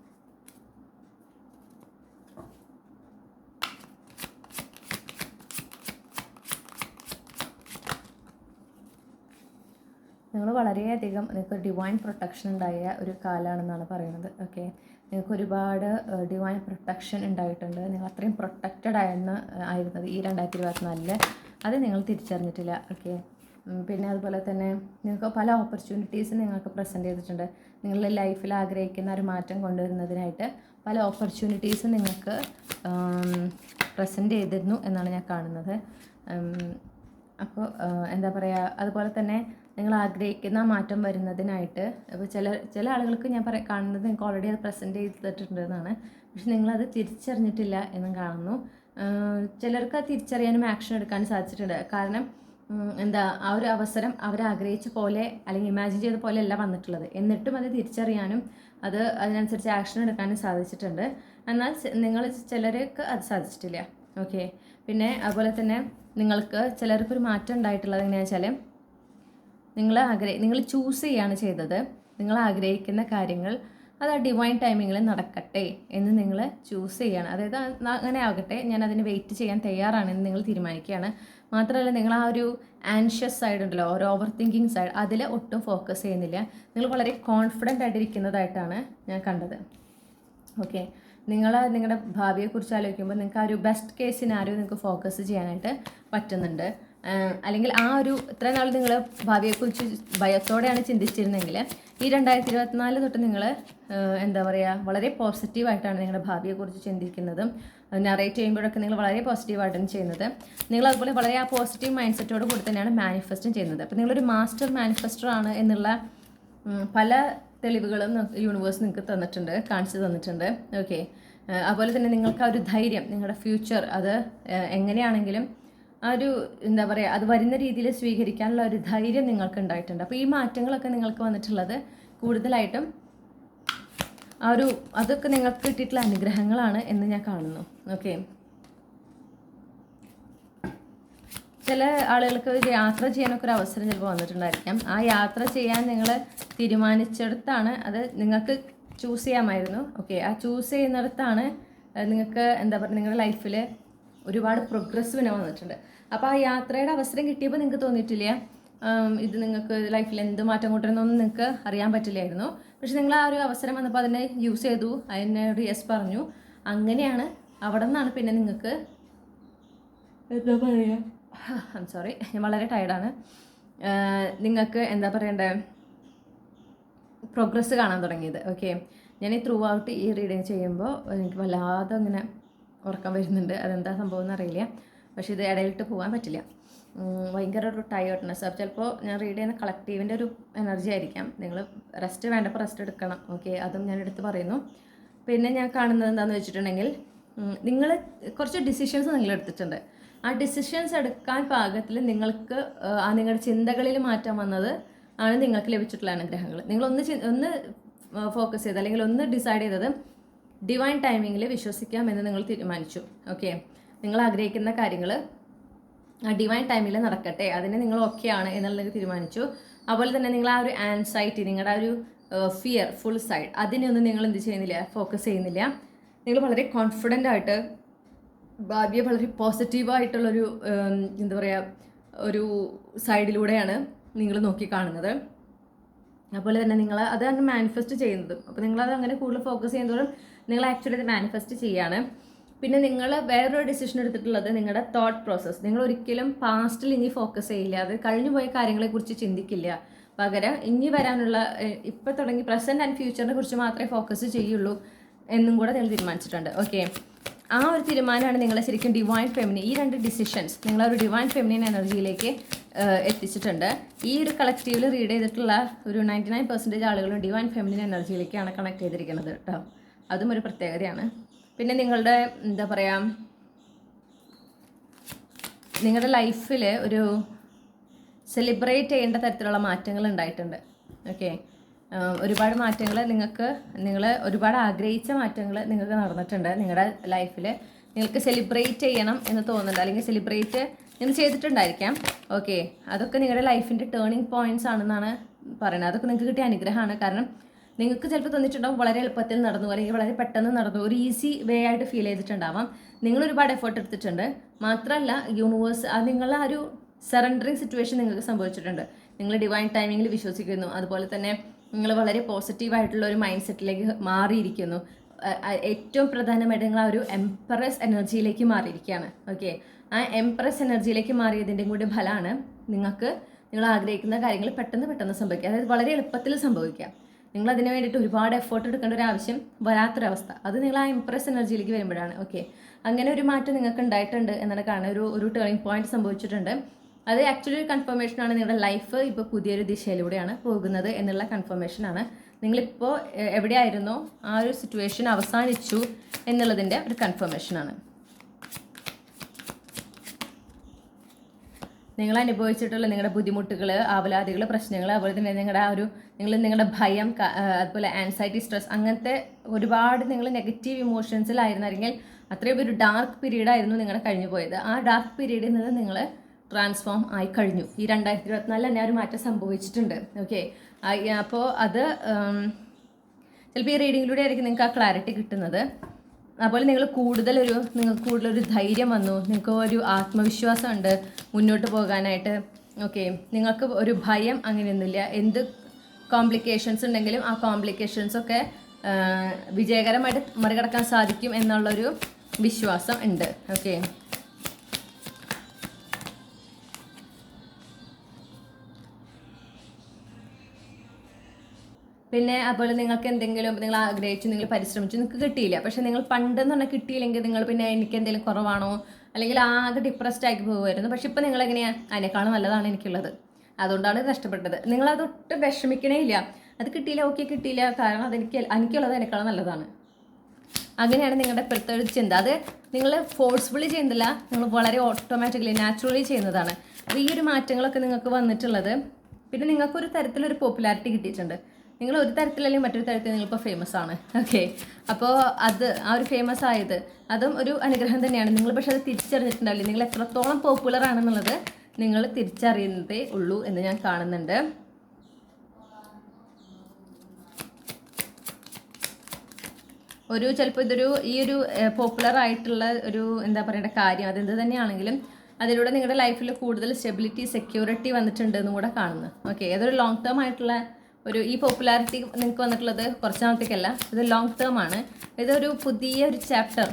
നിങ്ങൾ വളരെയധികം നിങ്ങൾക്ക് ഡിവൈൻ പ്രൊട്ടക്ഷൻ ഉണ്ടായ ഒരു കാലമാണെന്നാണ് പറയുന്നത്. ഓക്കെ, നിങ്ങൾക്ക് ഒരുപാട് ഡിവൈൻ പ്രൊട്ടക്ഷൻ ഉണ്ടായിട്ടുണ്ട്. നിങ്ങൾ അത്രയും പ്രൊട്ടക്റ്റഡ് ആയിരുന്നത് ഈ 2024 അത് നിങ്ങൾ തിരിച്ചറിഞ്ഞിട്ടില്ല. ഓക്കെ, പിന്നെ അതുപോലെ തന്നെ നിങ്ങൾക്ക് പല ഓപ്പർച്യൂണിറ്റീസ് നിങ്ങൾക്ക് പ്രസൻറ്റ് ചെയ്തിട്ടുണ്ട്. നിങ്ങളുടെ ലൈഫിൽ ആഗ്രഹിക്കുന്ന ഒരു മാറ്റം കൊണ്ടുവരുന്നതിനായിട്ട് പല ഓപ്പർച്യൂണിറ്റീസ് നിങ്ങൾക്ക് പ്രസൻറ്റ് ചെയ്തിരുന്നു എന്നാണ് ഞാൻ കാണുന്നത്. അപ്പോൾ എന്താ പറയുക, അതുപോലെ തന്നെ നിങ്ങൾ ആഗ്രഹിക്കുന്ന മാറ്റം വരുന്നതിനായിട്ട് ഇപ്പോൾ ചില ആളുകൾക്ക് ഞാൻ കാണുന്നത് നിങ്ങൾക്ക് ഓൾറെഡി അത് പ്രസൻറ്റ് ചെയ്തിട്ടുണ്ടെന്നാണ്, പക്ഷെ നിങ്ങളത് തിരിച്ചറിഞ്ഞിട്ടില്ല എന്നും കാണുന്നു. ചിലർക്ക് അത് തിരിച്ചറിയാനും ആക്ഷൻ എടുക്കാനും സാധിച്ചിട്ടുണ്ട്. കാരണം എന്താ, ആ ഒരു അവസരം അവരാഗ്രഹിച്ച പോലെ അല്ലെങ്കിൽ ഇമാജിൻ ചെയ്ത പോലെ അല്ല വന്നിട്ടുള്ളത്. എന്നിട്ടും അത് തിരിച്ചറിയാനും അതിനനുസരിച്ച് ആക്ഷൻ എടുക്കാനും സാധിച്ചിട്ടുണ്ട്. എന്നാൽ ചിലർക്ക് അത് സാധിച്ചിട്ടില്ല. ഓക്കെ, പിന്നെ അതുപോലെ തന്നെ നിങ്ങൾക്ക് ചിലർക്കൊരു മാറ്റം ഉണ്ടായിട്ടുള്ളത് എങ്ങനെയാണെന്ന് വെച്ചാൽ നിങ്ങൾ ചൂസ് ചെയ്യാണ് ചെയ്തത്. നിങ്ങൾ ആഗ്രഹിക്കുന്ന കാര്യങ്ങൾ അത് ആ ഡിവൈൻ ടൈമിങ്ങിൽ നടക്കട്ടെ എന്ന് നിങ്ങൾ ചൂസ് ചെയ്യുകയാണ്. അതായത് അങ്ങനെ ആകട്ടെ, ഞാൻ അതിന് വെയിറ്റ് ചെയ്യാൻ തയ്യാറാണെന്ന് നിങ്ങൾ തീരുമാനിക്കുകയാണ്. മാത്രമല്ല നിങ്ങൾ ആ ഒരു ആൻഷ്യസ് സൈഡ് ഉണ്ടല്ലോ, ഒരു ഓവർ തിങ്കിങ് സൈഡ്, അതിൽ ഒട്ടും ഫോക്കസ് ചെയ്യുന്നില്ല. നിങ്ങൾ വളരെ കോൺഫിഡൻ്റ് ആയിട്ടിരിക്കുന്നതായിട്ടാണ് ഞാൻ കണ്ടത്. ഓക്കെ, നിങ്ങളുടെ ഭാവിയെക്കുറിച്ച് ആലോചിക്കുമ്പോൾ നിങ്ങൾക്ക് ആ ഒരു ബെസ്റ്റ് കേസ് സിനാരിയോ നിങ്ങൾക്ക് ഫോക്കസ് ചെയ്യാനായിട്ട് പറ്റുന്നുണ്ട്. അല്ലെങ്കിൽ ആ ഒരു ഇത്ര നാൾ നിങ്ങൾ ഭാവിയെക്കുറിച്ച് ഭയത്തോടെയാണ് ചിന്തിച്ചിരുന്നെങ്കിൽ ഈ 2024 തൊട്ട് നിങ്ങൾ എന്താ പറയുക, വളരെ പോസിറ്റീവായിട്ടാണ് നിങ്ങളുടെ ഭാവിയെക്കുറിച്ച് ചിന്തിക്കുന്നതും നറേറ്റ് ചെയ്യുമ്പോഴൊക്കെ നിങ്ങൾ വളരെ പോസിറ്റീവായിട്ടാണ് ചെയ്യുന്നത്. നിങ്ങൾ അതുപോലെ വളരെ ആ പോസിറ്റീവ് മൈൻഡ് സെറ്റോട് കൂടി തന്നെയാണ് മാനിഫെസ്റ്റും ചെയ്യുന്നത്. അപ്പോൾ നിങ്ങളൊരു മാസ്റ്റർ മാനിഫെസ്റ്റർ ആണ് എന്നുള്ള പല തെളിവുകളും യൂണിവേഴ്സ് നിങ്ങൾക്ക് കാണിച്ചു തന്നിട്ടുണ്ട്. ഓക്കെ, അതുപോലെ തന്നെ നിങ്ങൾക്ക് ആ ഒരു ധൈര്യം, നിങ്ങളുടെ ഫ്യൂച്ചർ അത് എങ്ങനെയാണെങ്കിലും ആ ഒരു എന്താ പറയുക, അത് വരുന്ന രീതിയിൽ സ്വീകരിക്കാനുള്ള ഒരു ധൈര്യം നിങ്ങൾക്ക് ഉണ്ടായിട്ടുണ്ട്. അപ്പോൾ ഈ മാറ്റങ്ങളൊക്കെ നിങ്ങൾക്ക് വന്നിട്ടുള്ളത് കൂടുതലായിട്ടും അതൊക്കെ നിങ്ങൾക്ക് കിട്ടിയിട്ടുള്ള അനുഗ്രഹങ്ങളാണ് എന്ന് ഞാൻ കാണുന്നു. ഓക്കെ, ചില ആളുകൾക്ക് ഒരു യാത്ര ചെയ്യാനൊക്കെ ഒരു അവസരം ചിലപ്പോൾ വന്നിട്ടുണ്ടായിരിക്കാം. ആ യാത്ര ചെയ്യാൻ നിങ്ങൾ തീരുമാനിച്ചിടത്താണ് അത് നിങ്ങൾക്ക് ചൂസ് ചെയ്യാമായിരുന്നു. ഓക്കെ, ആ ചൂസ് ചെയ്യുന്നിടത്താണ് നിങ്ങൾക്ക് എന്താ പറയുക, നിങ്ങളുടെ ലൈഫിൽ ഒരുപാട് പ്രോഗ്രസ്സീവിനെ വന്നിട്ടുണ്ട്. അപ്പോൾ ആ യാത്രയുടെ അവസരം കിട്ടിയപ്പോൾ നിങ്ങൾക്ക് തോന്നിയിട്ടില്ല ഇത് നിങ്ങൾക്ക് ലൈഫിൽ എന്ത് മാറ്റം കൊണ്ടുവരുന്നൊന്നും നിങ്ങൾക്ക് അറിയാൻ പറ്റില്ലായിരുന്നു. പക്ഷെ നിങ്ങൾ ആ ഒരു അവസരം വന്നപ്പോൾ അതിനെ യൂസ് ചെയ്തു, അതിനോട് യെസ് പറഞ്ഞു. അങ്ങനെയാണ് അവിടെ നിന്നാണ് പിന്നെ നിങ്ങൾക്ക് എന്താ പറയുക, സോറി ഞാൻ വളരെ ടയർഡാണ്. നിങ്ങൾക്ക് എന്താ പറയണ്ടേ, പ്രോഗ്രസ് കാണാൻ തുടങ്ങിയത്. ഓക്കെ, ഞാൻ ഈ ത്രൂ ഔട്ട് ഈ റീഡിങ് ചെയ്യുമ്പോൾ എനിക്ക് വല്ലാതെ അങ്ങനെ ഉറക്കം വരുന്നുണ്ട്. അതെന്താ സംഭവം എന്നറിയില്ല, പക്ഷേ ഇത് ഇടയിലിട്ട് പോകാൻ പറ്റില്ല. ഭയങ്കര ഒരു ടയേർഡ്നെസ്. അപ്പോൾ ചിലപ്പോൾ ഞാൻ റീഡ് ചെയ്യുന്ന കളക്റ്റീവിൻ്റെ ഒരു എനർജി ആയിരിക്കാം. നിങ്ങൾ റെസ്റ്റ് വേണ്ടപ്പോൾ റെസ്റ്റ് എടുക്കണം. ഓക്കെ, അതും ഞാൻ എടുത്ത് പറയുന്നു. പിന്നെ ഞാൻ കാണുന്നത് എന്താണെന്ന് വെച്ചിട്ടുണ്ടെങ്കിൽ, നിങ്ങൾ കുറച്ച് ഡിസിഷൻസ് നിങ്ങൾ എടുത്തിട്ടുണ്ട്. ആ ഡിസിഷൻസ് എടുക്കാൻ പാകത്തിൽ നിങ്ങൾക്ക് നിങ്ങളുടെ ചിന്തകളിൽ മാറ്റം വന്നത് ആണ് നിങ്ങൾക്ക് ലഭിച്ചിട്ടുള്ള അനുഗ്രഹങ്ങൾ. നിങ്ങളൊന്ന് ഫോക്കസ് ചെയ്ത് അല്ലെങ്കിൽ ഒന്ന് ഡിസൈഡ് ചെയ്തത് ഡിവൈൻ ടൈമിങ്ങിൽ വിശ്വസിക്കാമെന്ന് നിങ്ങൾ തീരുമാനിച്ചു. ഓക്കെ, നിങ്ങൾ ആഗ്രഹിക്കുന്ന കാര്യങ്ങൾ ആ ഡിവൈൻ ടൈമിൽ നടക്കട്ടെ, അതിന് നിങ്ങൾ ഓക്കെ ആണ് എന്നുള്ളത് തീരുമാനിച്ചു. അതുപോലെ തന്നെ നിങ്ങൾ ആ ഒരു ആൻസൈറ്റി, നിങ്ങളുടെ ആ ഒരു ഫിയർ ഫുൾ സൈഡ്, അതിനൊന്നും നിങ്ങൾ എന്ത് ചെയ്യുന്നില്ല, ഫോക്കസ് ചെയ്യുന്നില്ല. നിങ്ങൾ വളരെ കോൺഫിഡൻ്റ് ആയിട്ട് ഭാവിയെ വളരെ പോസിറ്റീവായിട്ടുള്ളൊരു എന്താ പറയുക ഒരു സൈഡിലൂടെയാണ് നിങ്ങൾ നോക്കി കാണുന്നത്. അതുപോലെ തന്നെ നിങ്ങൾ അതാണ് മാനിഫെസ്റ്റ് ചെയ്യുന്നത്. അപ്പോൾ നിങ്ങളത് അങ്ങനെ കൂടുതൽ ഫോക്കസ് ചെയ്യുന്നതോറും നിങ്ങൾ ആക്ച്വലി അത് മാനിഫെസ്റ്റ് ചെയ്യാണ്. പിന്നെ നിങ്ങൾ വേറൊരു ഡിസിഷൻ എടുത്തിട്ടുള്ളത് നിങ്ങളുടെ തോട്ട് പ്രോസസ്സ്. നിങ്ങൾ ഒരിക്കലും പാസ്റ്റിൽ ഇനി ഫോക്കസ് ചെയ്യില്ല, അത് കഴിഞ്ഞു പോയ കാര്യങ്ങളെക്കുറിച്ച് ചിന്തിക്കില്ല. പകരം ഇനി വരാനുള്ള ഇപ്പോൾ തുടങ്ങി പ്രസൻറ്റ് ആൻഡ് ഫ്യൂച്ചറിനെ കുറിച്ച് മാത്രമേ ഫോക്കസ് ചെയ്യുള്ളൂ എന്നും കൂടെ നിങ്ങൾ തീരുമാനിച്ചിട്ടുണ്ട്. ഓക്കെ, ആ ഒരു തീരുമാനമാണ് നിങ്ങളെ ശരിക്കും ഡിവൈൻ ഫെമിനിൻ, ഈ രണ്ട് ഡിസിഷൻസ് നിങ്ങളൊരു ഡിവൈൻ ഫെമിനിൻ എനർജിയിലേക്ക് എത്തിച്ചിട്ടുണ്ട്. ഈ ഒരു കളക്റ്റീവിൽ റീഡ് ചെയ്തിട്ടുള്ള ഒരു 99% ആളുകളും ഡിവൈൻ ഫെമിനിൻ എനർജിയിലേക്കാണ് കണക്ട് ചെയ്തിരിക്കുന്നത് കേട്ടോ. അതും ഒരു പ്രത്യേകതയാണ്. പിന്നെ നിങ്ങളുടെ എന്താ പറയുക, നിങ്ങളുടെ ലൈഫിൽ ഒരു സെലിബ്രേറ്റ് ചെയ്യേണ്ട തരത്തിലുള്ള മാറ്റങ്ങൾ ഉണ്ടായിട്ടുണ്ട്. ഓക്കെ, ഒരുപാട് മാറ്റങ്ങൾ നിങ്ങൾ ഒരുപാട് ആഗ്രഹിച്ച മാറ്റങ്ങൾ നിങ്ങൾക്ക് നടന്നിട്ടുണ്ട് നിങ്ങളുടെ ലൈഫിൽ. നിങ്ങൾക്ക് സെലിബ്രേറ്റ് ചെയ്യണം എന്ന് തോന്നുന്നുണ്ട്, അല്ലെങ്കിൽ സെലിബ്രേറ്റ് നിങ്ങൾ ചെയ്തിട്ടുണ്ടായിരിക്കാം. ഓക്കെ, അതൊക്കെ നിങ്ങളുടെ ലൈഫിൻ്റെ ടേണിംഗ് പോയിൻറ്റ്സ് ആണെന്നാണ് പറയുന്നത്. അതൊക്കെ നിങ്ങൾക്ക് കിട്ടിയ അനുഗ്രഹമാണ്. കാരണം നിങ്ങൾക്ക് ചിലപ്പോൾ തോന്നിയിട്ടുണ്ടാവും വളരെ എളുപ്പത്തിൽ നടന്നു, അല്ലെങ്കിൽ വളരെ പെട്ടെന്ന് നടന്നു, ഒരു ഈസി വേ ആയിട്ട് ഫീൽ ചെയ്തിട്ടുണ്ടാവാം. നിങ്ങൾ ഒരുപാട് എഫേർട്ട് എടുത്തിട്ടുണ്ട്. മാത്രമല്ല യൂണിവേഴ്സ് നിങ്ങളെ ഒരു സറണ്ടറിങ് സിറ്റുവേഷൻ നിങ്ങൾക്ക് സംഭവിച്ചിട്ടുണ്ട്. നിങ്ങൾ ഡിവൈൻ ടൈമിങ്ങിൽ വിശ്വസിക്കുന്നു. അതുപോലെ തന്നെ നിങ്ങൾ വളരെ പോസിറ്റീവായിട്ടുള്ള ഒരു മൈൻഡ് സെറ്റിലേക്ക് മാറിയിരിക്കുന്നു. ഏറ്റവും പ്രധാനമായിട്ട് നിങ്ങൾ ആ ഒരു എംപ്രസ് എനർജിയിലേക്ക് മാറിയിരിക്കുകയാണ്. ഓക്കെ, ആ എംപ്രസ് എനർജിയിലേക്ക് മാറിയതിൻ്റെയും കൂടി ഫലമാണ് നിങ്ങൾ ആഗ്രഹിക്കുന്ന കാര്യങ്ങൾ പെട്ടെന്ന് സംഭവിക്കുക. അതായത് വളരെ എളുപ്പത്തിൽ സംഭവിക്കുക. നിങ്ങൾ അതിന് വേണ്ടിയിട്ട് ഒരുപാട് എഫേർട്ട് എടുക്കേണ്ട ഒരു ആവശ്യം വരാത്തൊരവസ്ഥ, അത് നിങ്ങൾ ആ ഇംപ്രസ് എനർജിയിലേക്ക് വരുമ്പോഴാണ്. ഓക്കെ, അങ്ങനെ ഒരു മാറ്റം നിങ്ങൾക്ക് ഉണ്ടായിട്ടുണ്ട് എന്നാണ് കാണുന്നത്. ഒരു ടേണിംഗ് പോയിന്റ് സംഭവിച്ചിട്ടുണ്ട്. അത് ആക്ച്വലി ഒരു കൺഫർമേഷനാണ്. നിങ്ങളുടെ ലൈഫ് ഇപ്പോൾ പുതിയൊരു ദിശയിലൂടെയാണ് പോകുന്നത് എന്നുള്ള കൺഫർമേഷനാണ്. നിങ്ങളിപ്പോൾ എവിടെയായിരുന്നോ ആ ഒരു സിറ്റുവേഷൻ അവസാനിച്ചു എന്നുള്ളതിൻ്റെ ഒരു കൺഫർമേഷനാണ്. നിങ്ങൾ അനുഭവിച്ചിട്ടുള്ള നിങ്ങളുടെ ബുദ്ധിമുട്ടുകൾ, ആവലാതികൾ, പ്രശ്നങ്ങൾ, അതുപോലെ തന്നെ നിങ്ങളുടെ ഭയം, അതുപോലെ ആൻസൈറ്റി, സ്ട്രെസ്, അങ്ങനത്തെ ഒരുപാട് നിങ്ങൾ നെഗറ്റീവ് ഇമോഷൻസിലായിരുന്നെങ്കിൽ അത്രയും ഒരു ഡാർക്ക് പീരീഡായിരുന്നു നിങ്ങളുടെ കഴിഞ്ഞു പോയത്. ആ ഡാർക്ക് പീരീഡിൽ നിന്ന് നിങ്ങൾ ട്രാൻസ്ഫോം ആയി കഴിഞ്ഞു. ഈ 2024 തന്നെ ഒരു മാറ്റം സംഭവിച്ചിട്ടുണ്ട്. ഓക്കെ, അപ്പോൾ അത് ചിലപ്പോൾ ഈ റീഡിങ്ങിലൂടെ ആയിരിക്കും നിങ്ങൾക്ക് ആ ക്ലാരിറ്റി കിട്ടുന്നത്. അതുപോലെ നിങ്ങൾക്ക് കൂടുതലൊരു ധൈര്യം വന്നു, നിങ്ങൾക്ക് ഒരു ആത്മവിശ്വാസം ഉണ്ട് മുന്നോട്ട് പോകാനായിട്ട്. ഓക്കെ, നിങ്ങൾക്ക് ഒരു ഭയം അങ്ങനെയൊന്നുമില്ല. എന്ത് കോംപ്ലിക്കേഷൻസ് ഉണ്ടെങ്കിലും ആ കോംപ്ലിക്കേഷൻസൊക്കെ വിജയകരമായിട്ട് മറികടക്കാൻ സാധിക്കും എന്നുള്ളൊരു വിശ്വാസം ഉണ്ട്. ഓക്കെ, പിന്നെ അതുപോലെ നിങ്ങൾക്ക് എന്തെങ്കിലും നിങ്ങൾ ആഗ്രഹിച്ചു, നിങ്ങൾ പരിശ്രമിച്ചു, നിങ്ങൾക്ക് കിട്ടിയില്ല. പക്ഷെ നിങ്ങൾ പണ്ടെന്ന് പറഞ്ഞാൽ കിട്ടിയില്ലെങ്കിൽ നിങ്ങൾ പിന്നെ എനിക്ക് എന്തെങ്കിലും കുറവാണോ, അല്ലെങ്കിൽ ആകെ ഡിപ്രസ്ഡ് ആക്കി പോകുമായിരുന്നു. പക്ഷെ ഇപ്പോൾ നിങ്ങളെങ്ങനെയാണ്, അതിനേക്കാളും നല്ലതാണ് എനിക്കുള്ളത്, അതുകൊണ്ടാണ് നഷ്ടപ്പെട്ടത്. നിങ്ങളതൊട്ടും വിഷമിക്കണേ ഇല്ല. അത് കിട്ടിയില്ല, ഓക്കെ കിട്ടിയില്ല, കാരണം എനിക്കുള്ളത് അതിനേക്കാളും നല്ലതാണ്. അങ്ങനെയാണ് നിങ്ങളുടെ ഇപ്പോഴത്തെ ഒരു ചിന്ത. അത് നിങ്ങൾ ഫോഴ്സ്ഫുള്ളി ചെയ്യുന്നില്ല, നിങ്ങൾ വളരെ ഓട്ടോമാറ്റിക്കലി നാച്ചുറലി ചെയ്യുന്നതാണ്. അപ്പോൾ ഈ ഒരു മാറ്റങ്ങളൊക്കെ നിങ്ങൾക്ക് വന്നിട്ടുള്ളത്. പിന്നെ നിങ്ങൾക്കൊരു തരത്തിലൊരു പോപ്പുലാരിറ്റി കിട്ടിയിട്ടുണ്ട്. നിങ്ങൾ ഒരു തരത്തിലല്ലെങ്കിൽ മറ്റൊരു തരത്തിൽ നിങ്ങളിപ്പോൾ ഫേമസ് ആണ്. ഓക്കെ, അപ്പോൾ ആ ഒരു ഫേമസ് ആയത് അതും ഒരു അനുഗ്രഹം തന്നെയാണ്. നിങ്ങൾ പക്ഷെ അത് തിരിച്ചറിഞ്ഞിട്ടുണ്ടാവില്ല. നിങ്ങൾ എത്രത്തോളം പോപ്പുലർ ആണെന്നുള്ളത് നിങ്ങൾ തിരിച്ചറിയുന്നതേ ഉള്ളൂ എന്ന് ഞാൻ കാണുന്നുണ്ട്. ചിലപ്പോൾ ഈ ഒരു പോപ്പുലർ ആയിട്ടുള്ള ഒരു എന്താ പറയേണ്ട കാര്യം അതെന്ത് തന്നെയാണെങ്കിലും അതിലൂടെ നിങ്ങളുടെ ലൈഫിൽ കൂടുതൽ സ്റ്റെബിലിറ്റി, സെക്യൂരിറ്റി വന്നിട്ടുണ്ട് എന്നും കൂടെ കാണുന്നു. ഓക്കെ, ഏതൊരു ലോങ് ടേം ആയിട്ടുള്ള ഈ പോപ്പുലാരിറ്റി നിങ്ങൾക്ക് വന്നിട്ടുള്ളത് കുറച്ച് നാളത്തേക്കല്ല, ഇത് ലോങ് ടേം ആണ്. ഇതൊരു പുതിയൊരു ചാപ്റ്റർ,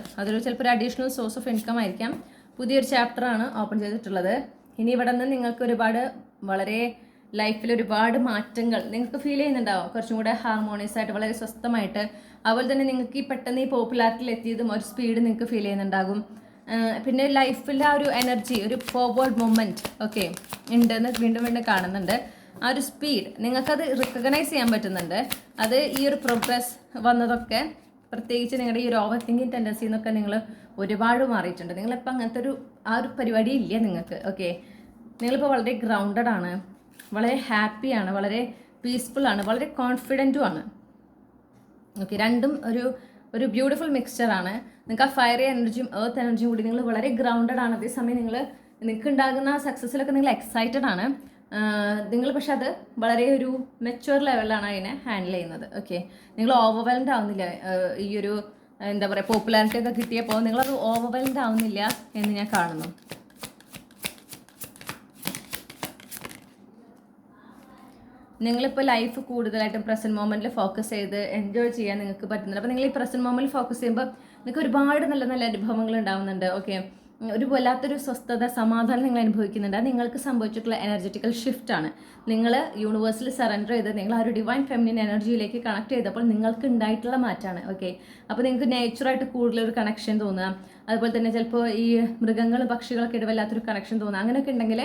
ചിലപ്പോൾ ഒരു അഡീഷണൽ സോഴ്സ് ഓഫ് ഇൻകം ആയിരിക്കാം. പുതിയൊരു ചാപ്റ്ററാണ് ഓപ്പൺ ചെയ്തിട്ടുള്ളത്. ഇനി ഇവിടെ നിന്ന് നിങ്ങൾക്ക് ഒരുപാട് വളരെ ലൈഫിൽ ഒരുപാട് മാറ്റങ്ങൾ നിങ്ങൾക്ക് ഫീൽ ചെയ്യുന്നുണ്ടാവും. കുറച്ചും കൂടെ ഹാർമോണിയസ് ആയിട്ട് വളരെ സ്വസ്ഥമായിട്ട്. അതുപോലെ തന്നെ നിങ്ങൾക്ക് ഈ പെട്ടെന്ന് ഈ പോപ്പുലാരിറ്റിയിൽ എത്തിയതും ഒരു സ്പീഡ് നിങ്ങൾക്ക് ഫീൽ ചെയ്യുന്നുണ്ടാകും. പിന്നെ ലൈഫിൽ ആ ഒരു എനർജി, ഒരു ഫോർവേഡ് മൂവ്മെൻറ്റ് ഒക്കെ ഉണ്ടെന്ന് വീണ്ടും വീണ്ടും കാണുന്നുണ്ട്. ആ ഒരു സ്പീഡ് നിങ്ങൾക്കത് റിക്കഗ്നൈസ് ചെയ്യാൻ പറ്റുന്നുണ്ട്. അത് ഈ ഒരു പ്രോഗ്രസ് വന്നതൊക്കെ പ്രത്യേകിച്ച് നിങ്ങളുടെ ഈ ഒരു ഓവർ തിങ്കിങ് ടെൻഡൻസി എന്നൊക്കെ നിങ്ങൾ ഒരുപാട് മാറിയിട്ടുണ്ട്. നിങ്ങളിപ്പോൾ അങ്ങനത്തെ ആ ഒരു പരിപാടി ഇല്ല നിങ്ങൾക്ക്. ഓക്കെ, നിങ്ങളിപ്പോൾ വളരെ ഗ്രൗണ്ടഡ് ആണ്, വളരെ ഹാപ്പിയാണ്, വളരെ പീസ്ഫുൾ ആണ്, വളരെ കോൺഫിഡൻറ്റും ആണ്. ഓക്കെ, രണ്ടും ഒരു ബ്യൂട്ടിഫുൾ മിക്സ്ചറാണ്. നിങ്ങൾക്ക് ആ ഫയറി എനർജിയും എർത്ത് എനർജിയും കൂടി നിങ്ങൾ വളരെ ഗ്രൗണ്ടഡ് ആണ്. അതേസമയം നിങ്ങൾക്ക് ഉണ്ടാകുന്ന സക്സസ്സിലൊക്കെ നിങ്ങൾ എക്സൈറ്റഡ് ആണ്. നിങ്ങൾ പക്ഷെ അത് വളരെ ഒരു മെച്യൂർ ലെവലിലാണ് അതിനെ ഹാൻഡിൽ ചെയ്യുന്നത്. ഓക്കെ, നിങ്ങൾ ഓവർവെൽഡ് ആവുന്നില്ല. ഈ ഒരു എന്താ പറയുക പോപ്പുലാരിറ്റി ഒക്കെ കിട്ടിയപ്പോൾ നിങ്ങളത് ഓവർവെൽഡ് ആവുന്നില്ല എന്ന് ഞാൻ കാണുന്നു. നിങ്ങളിപ്പോൾ ലൈഫ് കൂടുതലായിട്ടും പ്രസൻറ്റ് മൊമെൻറ്റിൽ ഫോക്കസ് ചെയ്ത് എൻജോയ് ചെയ്യാൻ നിങ്ങൾക്ക് പറ്റുന്നുണ്ട്. അപ്പോൾ നിങ്ങൾ ഈ പ്രസൻറ്റ് മൊമെൻറ്റിൽ ഫോക്കസ് ചെയ്യുമ്പോൾ നിങ്ങൾക്ക് ഒരുപാട് നല്ല നല്ല അനുഭവങ്ങൾ ഉണ്ടാവുന്നുണ്ട്. ഓക്കെ, ഒരു വല്ലാത്തൊരു സ്വസ്ഥത, സമാധാനം നിങ്ങൾ അനുഭവിക്കുന്നുണ്ട്. അത് നിങ്ങൾക്ക് സംഭവിച്ചിട്ടുള്ള എനർജറ്റിക്കൽ ഷിഫ്റ്റാണ്. നിങ്ങൾ യൂണിവേഴ്സിൽ സറണ്ടർ ചെയ്ത് നിങ്ങൾ ആ ഒരു ഡിവൈൻ ഫെമിനിൻ എനർജിയിലേക്ക് കണക്ട് ചെയ്തപ്പോൾ നിങ്ങൾക്ക് ഉണ്ടായിട്ടുള്ള മാറ്റമാണ്. ഓക്കെ, അപ്പോൾ നിങ്ങൾക്ക് നേച്ചറായിട്ട് കൂടുതലൊരു കണക്ഷൻ തോന്നുക. അതുപോലെ തന്നെ ചിലപ്പോൾ ഈ മൃഗങ്ങളും പക്ഷികളൊക്കെ ആയിട്ട് വല്ലാത്തൊരു കണക്ഷൻ തോന്നുക. അങ്ങനെയൊക്കെ ഉണ്ടെങ്കിൽ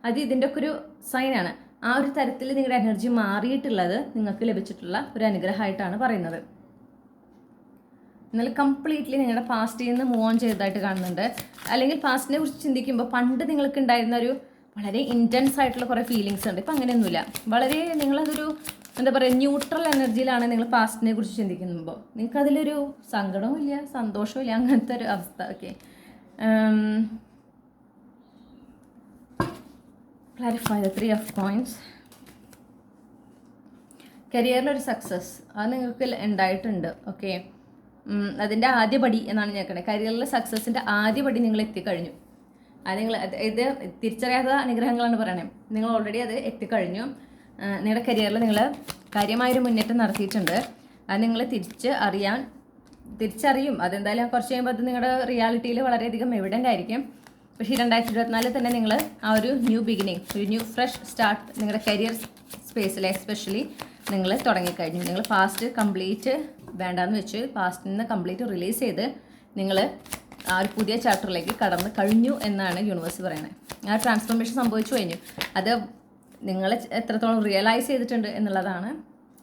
അത് ഇതിൻ്റെ ഒക്കെ ഒരു സൈനാണ്. ആ ഒരു തരത്തിൽ നിങ്ങളുടെ എനർജി മാറിയിട്ടുള്ളത് നിങ്ങൾക്ക് ലഭിച്ചിട്ടുള്ള ഒരു അനുഗ്രഹമായിട്ടാണ് പറയുന്നത്. നിങ്ങൾ കംപ്ലീറ്റ്ലി നിങ്ങളുടെ പാസ്റ്റിൽ നിന്ന് മൂവ് ഓൺ ചെയ്തതായിട്ട് കാണുന്നുണ്ട്. അല്ലെങ്കിൽ പാസ്റ്റിനെ കുറിച്ച് ചിന്തിക്കുമ്പോൾ പണ്ട് നിങ്ങൾക്ക് ഉണ്ടായിരുന്ന ഒരു വളരെ ഇൻറ്റൻസ് ആയിട്ടുള്ള കുറേ ഫീലിങ്സ് ഉണ്ട്. ഇപ്പം അങ്ങനെയൊന്നുമില്ല. വളരെ നിങ്ങളതൊരു എന്താ പറയുക ന്യൂട്രൽ എനർജിയിലാണ് നിങ്ങൾ പാസ്റ്റിനെ കുറിച്ച് ചിന്തിക്കുമ്പോൾ. നിങ്ങൾക്ക് അതിലൊരു സങ്കടവും ഇല്ല, സന്തോഷവും ഇല്ല, അങ്ങനത്തെ ഒരു അവസ്ഥ. Okay, clarify the 3 of coins. കരിയറിലൊരു സക്സസ് അത് നിങ്ങൾക്ക് ഉണ്ടായിട്ടുണ്ട്. ഓക്കെ, അതിൻ്റെ ആദ്യപടി എന്നാണ് ഞാൻ കേൾക്കണത്. കരിയറിലെ സക്സസിൻ്റെ ആദ്യപടി നിങ്ങൾ എത്തിക്കഴിഞ്ഞു. അത് നിങ്ങൾ ഇത് തിരിച്ചറിയാത്ത അനുഗ്രഹങ്ങളാണ് പറയണേ. നിങ്ങൾ ഓൾറെഡി അത് എത്തിക്കഴിഞ്ഞു. നിങ്ങളുടെ കരിയറിൽ നിങ്ങൾ കാര്യമായൊരു മുന്നേറ്റം നടത്തിയിട്ടുണ്ട്. അത് നിങ്ങൾ തിരിച്ചറിയും. അതെന്തായാലും കുറച്ച് കഴിയുമ്പോൾ അത് നിങ്ങളുടെ റിയാലിറ്റിയിൽ വളരെയധികം എവിഡൻ്റ് ആയിരിക്കും. പക്ഷേ 2024 തന്നെ നിങ്ങൾ ആ ഒരു ന്യൂ ബിഗിനിങ്, ഒരു ന്യൂ ഫ്രഷ് സ്റ്റാർട്ട് നിങ്ങളുടെ കരിയർ സ്പേസിൽ എസ്പെഷ്യലി നിങ്ങൾ തുടങ്ങിക്കഴിഞ്ഞു. നിങ്ങൾ പാസ്റ്റ് കംപ്ലീറ്റ് വേണ്ടാന്ന് വെച്ച് പാസ്റ്റിൽ നിന്ന് കംപ്ലീറ്റ് റിലീസ് ചെയ്ത് നിങ്ങൾ ആ ഒരു പുതിയ ചാപ്റ്ററിലേക്ക് കടന്ന് കഴിഞ്ഞു എന്നാണ് യൂണിവേഴ്സ് പറയുന്നത്. ആ ട്രാൻസ്ഫോർമേഷൻ സംഭവിച്ചു കഴിഞ്ഞു. അത് നിങ്ങൾ എത്രത്തോളം റിയലൈസ് ചെയ്തിട്ടുണ്ട് എന്നുള്ളതാണ്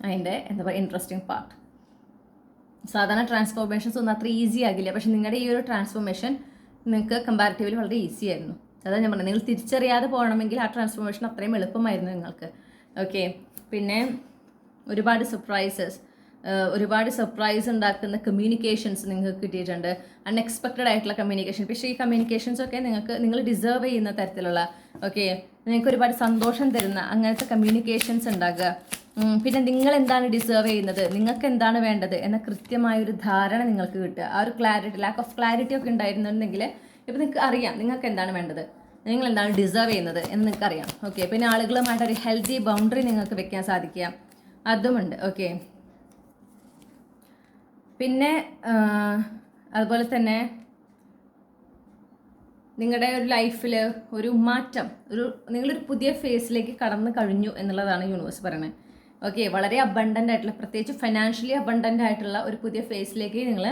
അതിൻ്റെ എന്താ പറയുക ഇൻട്രസ്റ്റിംഗ് പാർട്ട്. സാധാരണ ട്രാൻസ്ഫോർമേഷൻസ് ഒന്നും അത്ര ഈസി ആകില്ല. പക്ഷെ നിങ്ങളുടെ ഈ ഒരു ട്രാൻസ്ഫോർമേഷൻ നിങ്ങൾക്ക് കമ്പാരിറ്റീവ്ലി വളരെ ഈസി ആയിരുന്നു. അതാണ് ഞാൻ പറഞ്ഞത്. നിങ്ങൾ തിരിച്ചറിയാതെ പോകണമെങ്കിൽ ആ ട്രാൻസ്ഫോർമേഷൻ അത്രയും എളുപ്പമായിരുന്നു നിങ്ങൾക്ക്. ഓക്കെ, പിന്നെ ഒരുപാട് സർപ്രൈസ് ഉണ്ടാക്കുന്ന കമ്മ്യൂണിക്കേഷൻസ് നിങ്ങൾക്ക് കിട്ടിയിട്ടുണ്ട്. അൺഎക്സ്പെക്റ്റഡ് ആയിട്ടുള്ള കമ്മ്യൂണിക്കേഷൻ. പക്ഷേ ഈ കമ്മ്യൂണിക്കേഷൻസൊക്കെ നിങ്ങൾ ഡിസേർവ് ചെയ്യുന്ന തരത്തിലുള്ള, ഓക്കെ, നിങ്ങൾക്ക് ഒരുപാട് സന്തോഷം തരുന്ന അങ്ങനത്തെ കമ്മ്യൂണിക്കേഷൻസ് ഉണ്ടാകുക. പിന്നെ നിങ്ങൾ എന്താണ് ഡിസേർവ് ചെയ്യുന്നത്, നിങ്ങൾക്ക് എന്താണ് വേണ്ടത് എന്ന കൃത്യമായൊരു ധാരണ നിങ്ങൾക്ക് കിട്ടുക. ആ ഒരു ലാക്ക് ഓഫ് ക്ലാരിറ്റി ഒക്കെ ഉണ്ടായിരുന്നുണ്ടെങ്കിൽ ഇപ്പോൾ നിങ്ങൾക്ക് അറിയാം നിങ്ങൾക്ക് എന്താണ് വേണ്ടത്, നിങ്ങൾ എന്താണ് ഡിസേർവ് ചെയ്യുന്നത് എന്ന് നിങ്ങൾക്ക് അറിയാം. ഓക്കെ, പിന്നെ ആളുകളുമായിട്ടൊരു ഹെൽത്തി ബൗണ്ടറി നിങ്ങൾക്ക് വെക്കാൻ സാധിക്കുക, അതുമുണ്ട്. ഓക്കെ, പിന്നെ അതുപോലെ തന്നെ നിങ്ങളുടെ ഒരു ലൈഫിൽ ഒരു മാറ്റം, നിങ്ങളൊരു പുതിയ ഫേസിലേക്ക് കടന്നു കഴിഞ്ഞു എന്നുള്ളതാണ് യൂണിവേഴ്സ് പറയുന്നത്. ഓക്കെ, വളരെ അബണ്ടൻ്റ് ആയിട്ടുള്ള, പ്രത്യേകിച്ച് ഫൈനാൻഷ്യലി അബണ്ടൻ്റ് ആയിട്ടുള്ള ഒരു പുതിയ ഫേസിലേക്ക് നിങ്ങൾ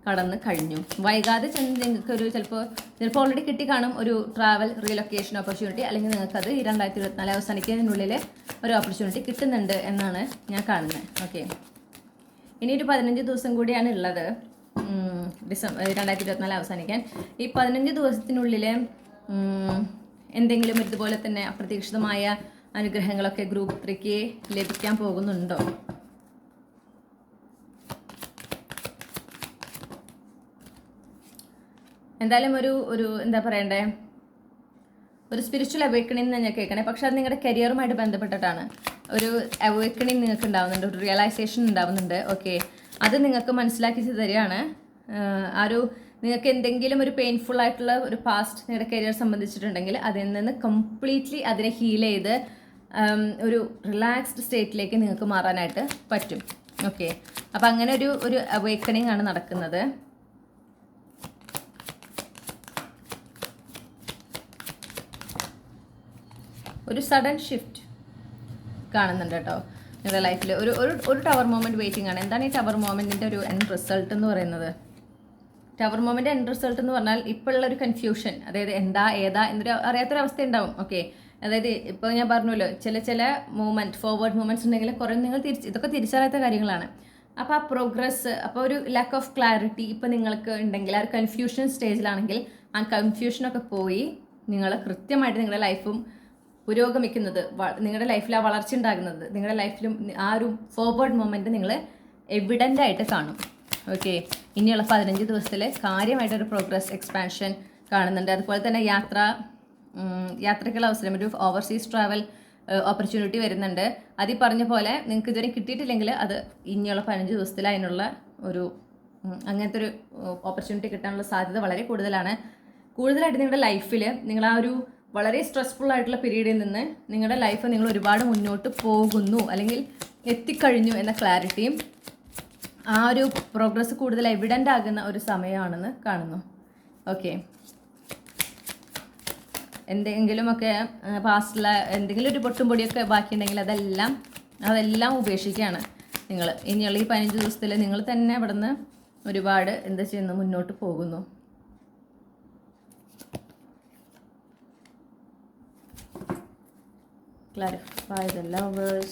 കടന്നു കഴിഞ്ഞു. വൈകാതെ ചെന്ന് നിങ്ങൾക്ക് ചിലപ്പോൾ ഓൾറെഡി കിട്ടി കാണും ഒരു ട്രാവൽ റീലൊക്കേഷൻ ഓപ്പർച്യൂണിറ്റി. അല്ലെങ്കിൽ നിങ്ങൾക്കത് 2024 അവസാനിക്കുന്നതിനുള്ളിൽ ഒരു ഓപ്പർച്യൂണിറ്റി കിട്ടുന്നുണ്ട് എന്നാണ് ഞാൻ കാണുന്നത്. ഓക്കെ, ഇനി ഒരു 15 ദിവസം കൂടിയാണ് ഉള്ളത് ഡിസംബർ 2024 അവസാനിക്കാൻ. ഈ 15 ദിവസത്തിനുള്ളിൽ എന്തെങ്കിലും ഇതുപോലെ തന്നെ അപ്രതീക്ഷിതമായ അനുഗ്രഹങ്ങളൊക്കെ ഗ്രൂപ്പ് 3ക്ക് ലഭിക്കാൻ പോകുന്നുണ്ടോ? എന്തായാലും ഒരു എന്താ പറയണ്ടേ, ഒരു സ്പിരിച്വൽ അവേക്കണിങ് ഞാൻ കേൾക്കണേ. പക്ഷെ അത് നിങ്ങളുടെ കരിയറുമായിട്ട് ബന്ധപ്പെട്ടിട്ടാണ്. ഒരു അവേക്കണിങ് നിങ്ങൾക്ക് ഉണ്ടാവുന്നുണ്ട്, ഒരു റിയലൈസേഷൻ ഉണ്ടാവുന്നുണ്ട്. ഓക്കെ, അത് നിങ്ങൾക്ക് മനസ്സിലാക്കി തരികയാണ്. നിങ്ങൾക്ക് എന്തെങ്കിലും ഒരു പെയിൻഫുൾ ആയിട്ടുള്ള ഒരു പാസ്റ്റ് നിങ്ങളുടെ കരിയർ സംബന്ധിച്ചിട്ടുണ്ടെങ്കിൽ അതിൽ നിന്ന് കംപ്ലീറ്റ്ലി അതിനെ ഹീൽ ചെയ്ത് ഒരു റിലാക്സ്ഡ് സ്റ്റേറ്റിലേക്ക് നിങ്ങൾക്ക് മാറാനായിട്ട് പറ്റും. ഓക്കെ, അപ്പം അങ്ങനെ ഒരു അവേക്കണിങ് ആണ് നടക്കുന്നത്. ഒരു സഡൻ ഷിഫ്റ്റ്, കാണുന്നുണ്ട് കേട്ടോ. നിങ്ങളുടെ ലൈഫിൽ ഒരു ഒരു ടവർ മൊമെൻറ്റ് വെയിറ്റിംഗ് ആണ്. എന്താണ് ഈ ടവർ മൊമെൻറ്റിൻ്റെ ഒരു എൻഡ് റിസൾട്ട് എന്ന് പറയുന്നത്? ടവർ മൊമെൻ്റ് എൻഡ് റിസൾട്ട് എന്ന് പറഞ്ഞാൽ ഇപ്പോഴുള്ള ഒരു കൺഫ്യൂഷൻ, അതായത് എന്താ ഏതാ എന്നൊരു അറിയാത്തൊരവസ്ഥ ഉണ്ടാവും. ഓക്കെ, അതായത് ഇപ്പോൾ ഞാൻ പറഞ്ഞല്ലോ, ചില മൂവ്മെൻറ്റ് ഫോർവേഡ് മൂവ്മെൻറ്റ്സ് ഉണ്ടെങ്കിൽ കുറേ നിങ്ങൾ ഇതൊക്കെ തിരിച്ചറിയാത്ത കാര്യങ്ങളാണ്. അപ്പോൾ ആ പ്രോഗ്രസ്, അപ്പോൾ ഒരു ലാക്ക് ഓഫ് ക്ലാരിറ്റി ഇപ്പോൾ നിങ്ങൾക്ക് ഉണ്ടെങ്കിൽ, ആ ഒരു കൺഫ്യൂഷൻ സ്റ്റേജിലാണെങ്കിൽ ആ കൺഫ്യൂഷനൊക്കെ പോയി നിങ്ങൾ കൃത്യമായിട്ട് നിങ്ങളുടെ ലൈഫും പുരോഗമിക്കുന്നത്, നിങ്ങളുടെ ലൈഫിൽ ആ വളർച്ച ഉണ്ടാകുന്നത്, നിങ്ങളുടെ ലൈഫിലും ആ ഒരു ഫോർവേഡ് മൊമെൻറ്റ് നിങ്ങൾ എവിഡൻ്റ് ആയിട്ട് കാണും. ഓക്കെ, ഇനിയുള്ള 15 ദിവസത്തിൽ കാര്യമായിട്ടൊരു പ്രോഗ്രസ് എക്സ്പാൻഷൻ കാണുന്നുണ്ട്. അതുപോലെ തന്നെ യാത്രയ്ക്കുള്ള അവസരം, ഒരു ഓവർസീസ് ട്രാവൽ ഓപ്പർച്യൂണിറ്റി വരുന്നുണ്ട്. അത് ഈ പറഞ്ഞ പോലെ നിങ്ങൾക്ക് ഇതുവരെ കിട്ടിയിട്ടില്ലെങ്കിൽ അത് ഇനിയുള്ള 15 ദിവസത്തിൽ അതിനുള്ള ഒരു അങ്ങനത്തെ ഒരു ഓപ്പർച്യൂണിറ്റി കിട്ടാനുള്ള സാധ്യത വളരെ കൂടുതലായിട്ട് നിങ്ങളുടെ ലൈഫിൽ നിങ്ങൾ ആ ഒരു വളരെ സ്ട്രെസ്ഫുൾ ആയിട്ടുള്ള പീരീഡിൽ നിന്ന് നിങ്ങളുടെ ലൈഫ് നിങ്ങൾ ഒരുപാട് മുന്നോട്ട് പോകുന്നു അല്ലെങ്കിൽ എത്തിക്കഴിഞ്ഞു എന്ന ക്ലാരിറ്റിയും ആ ഒരു പ്രോഗ്രസ് കൂടുതൽ എവിഡൻ്റ് ആകുന്ന ഒരു സമയമാണെന്ന് കാണുന്നു. ഓക്കെ, എന്തെങ്കിലുമൊക്കെ പാസ്റ്റിലെ എന്തെങ്കിലും ഒരു പൊട്ടും പൊടിയൊക്കെ ബാക്കിയുണ്ടെങ്കിൽ അതെല്ലാം ഉപേക്ഷിക്കുകയാണ് നിങ്ങൾ. ഇനിയുള്ള ഈ 15 ദിവസത്തിൽ നിങ്ങൾ തന്നെ അവിടെ നിന്ന് ഒരുപാട് എന്താ ചെയ്യുന്നു, മുന്നോട്ട് പോകുന്നു. Clarify the lovers.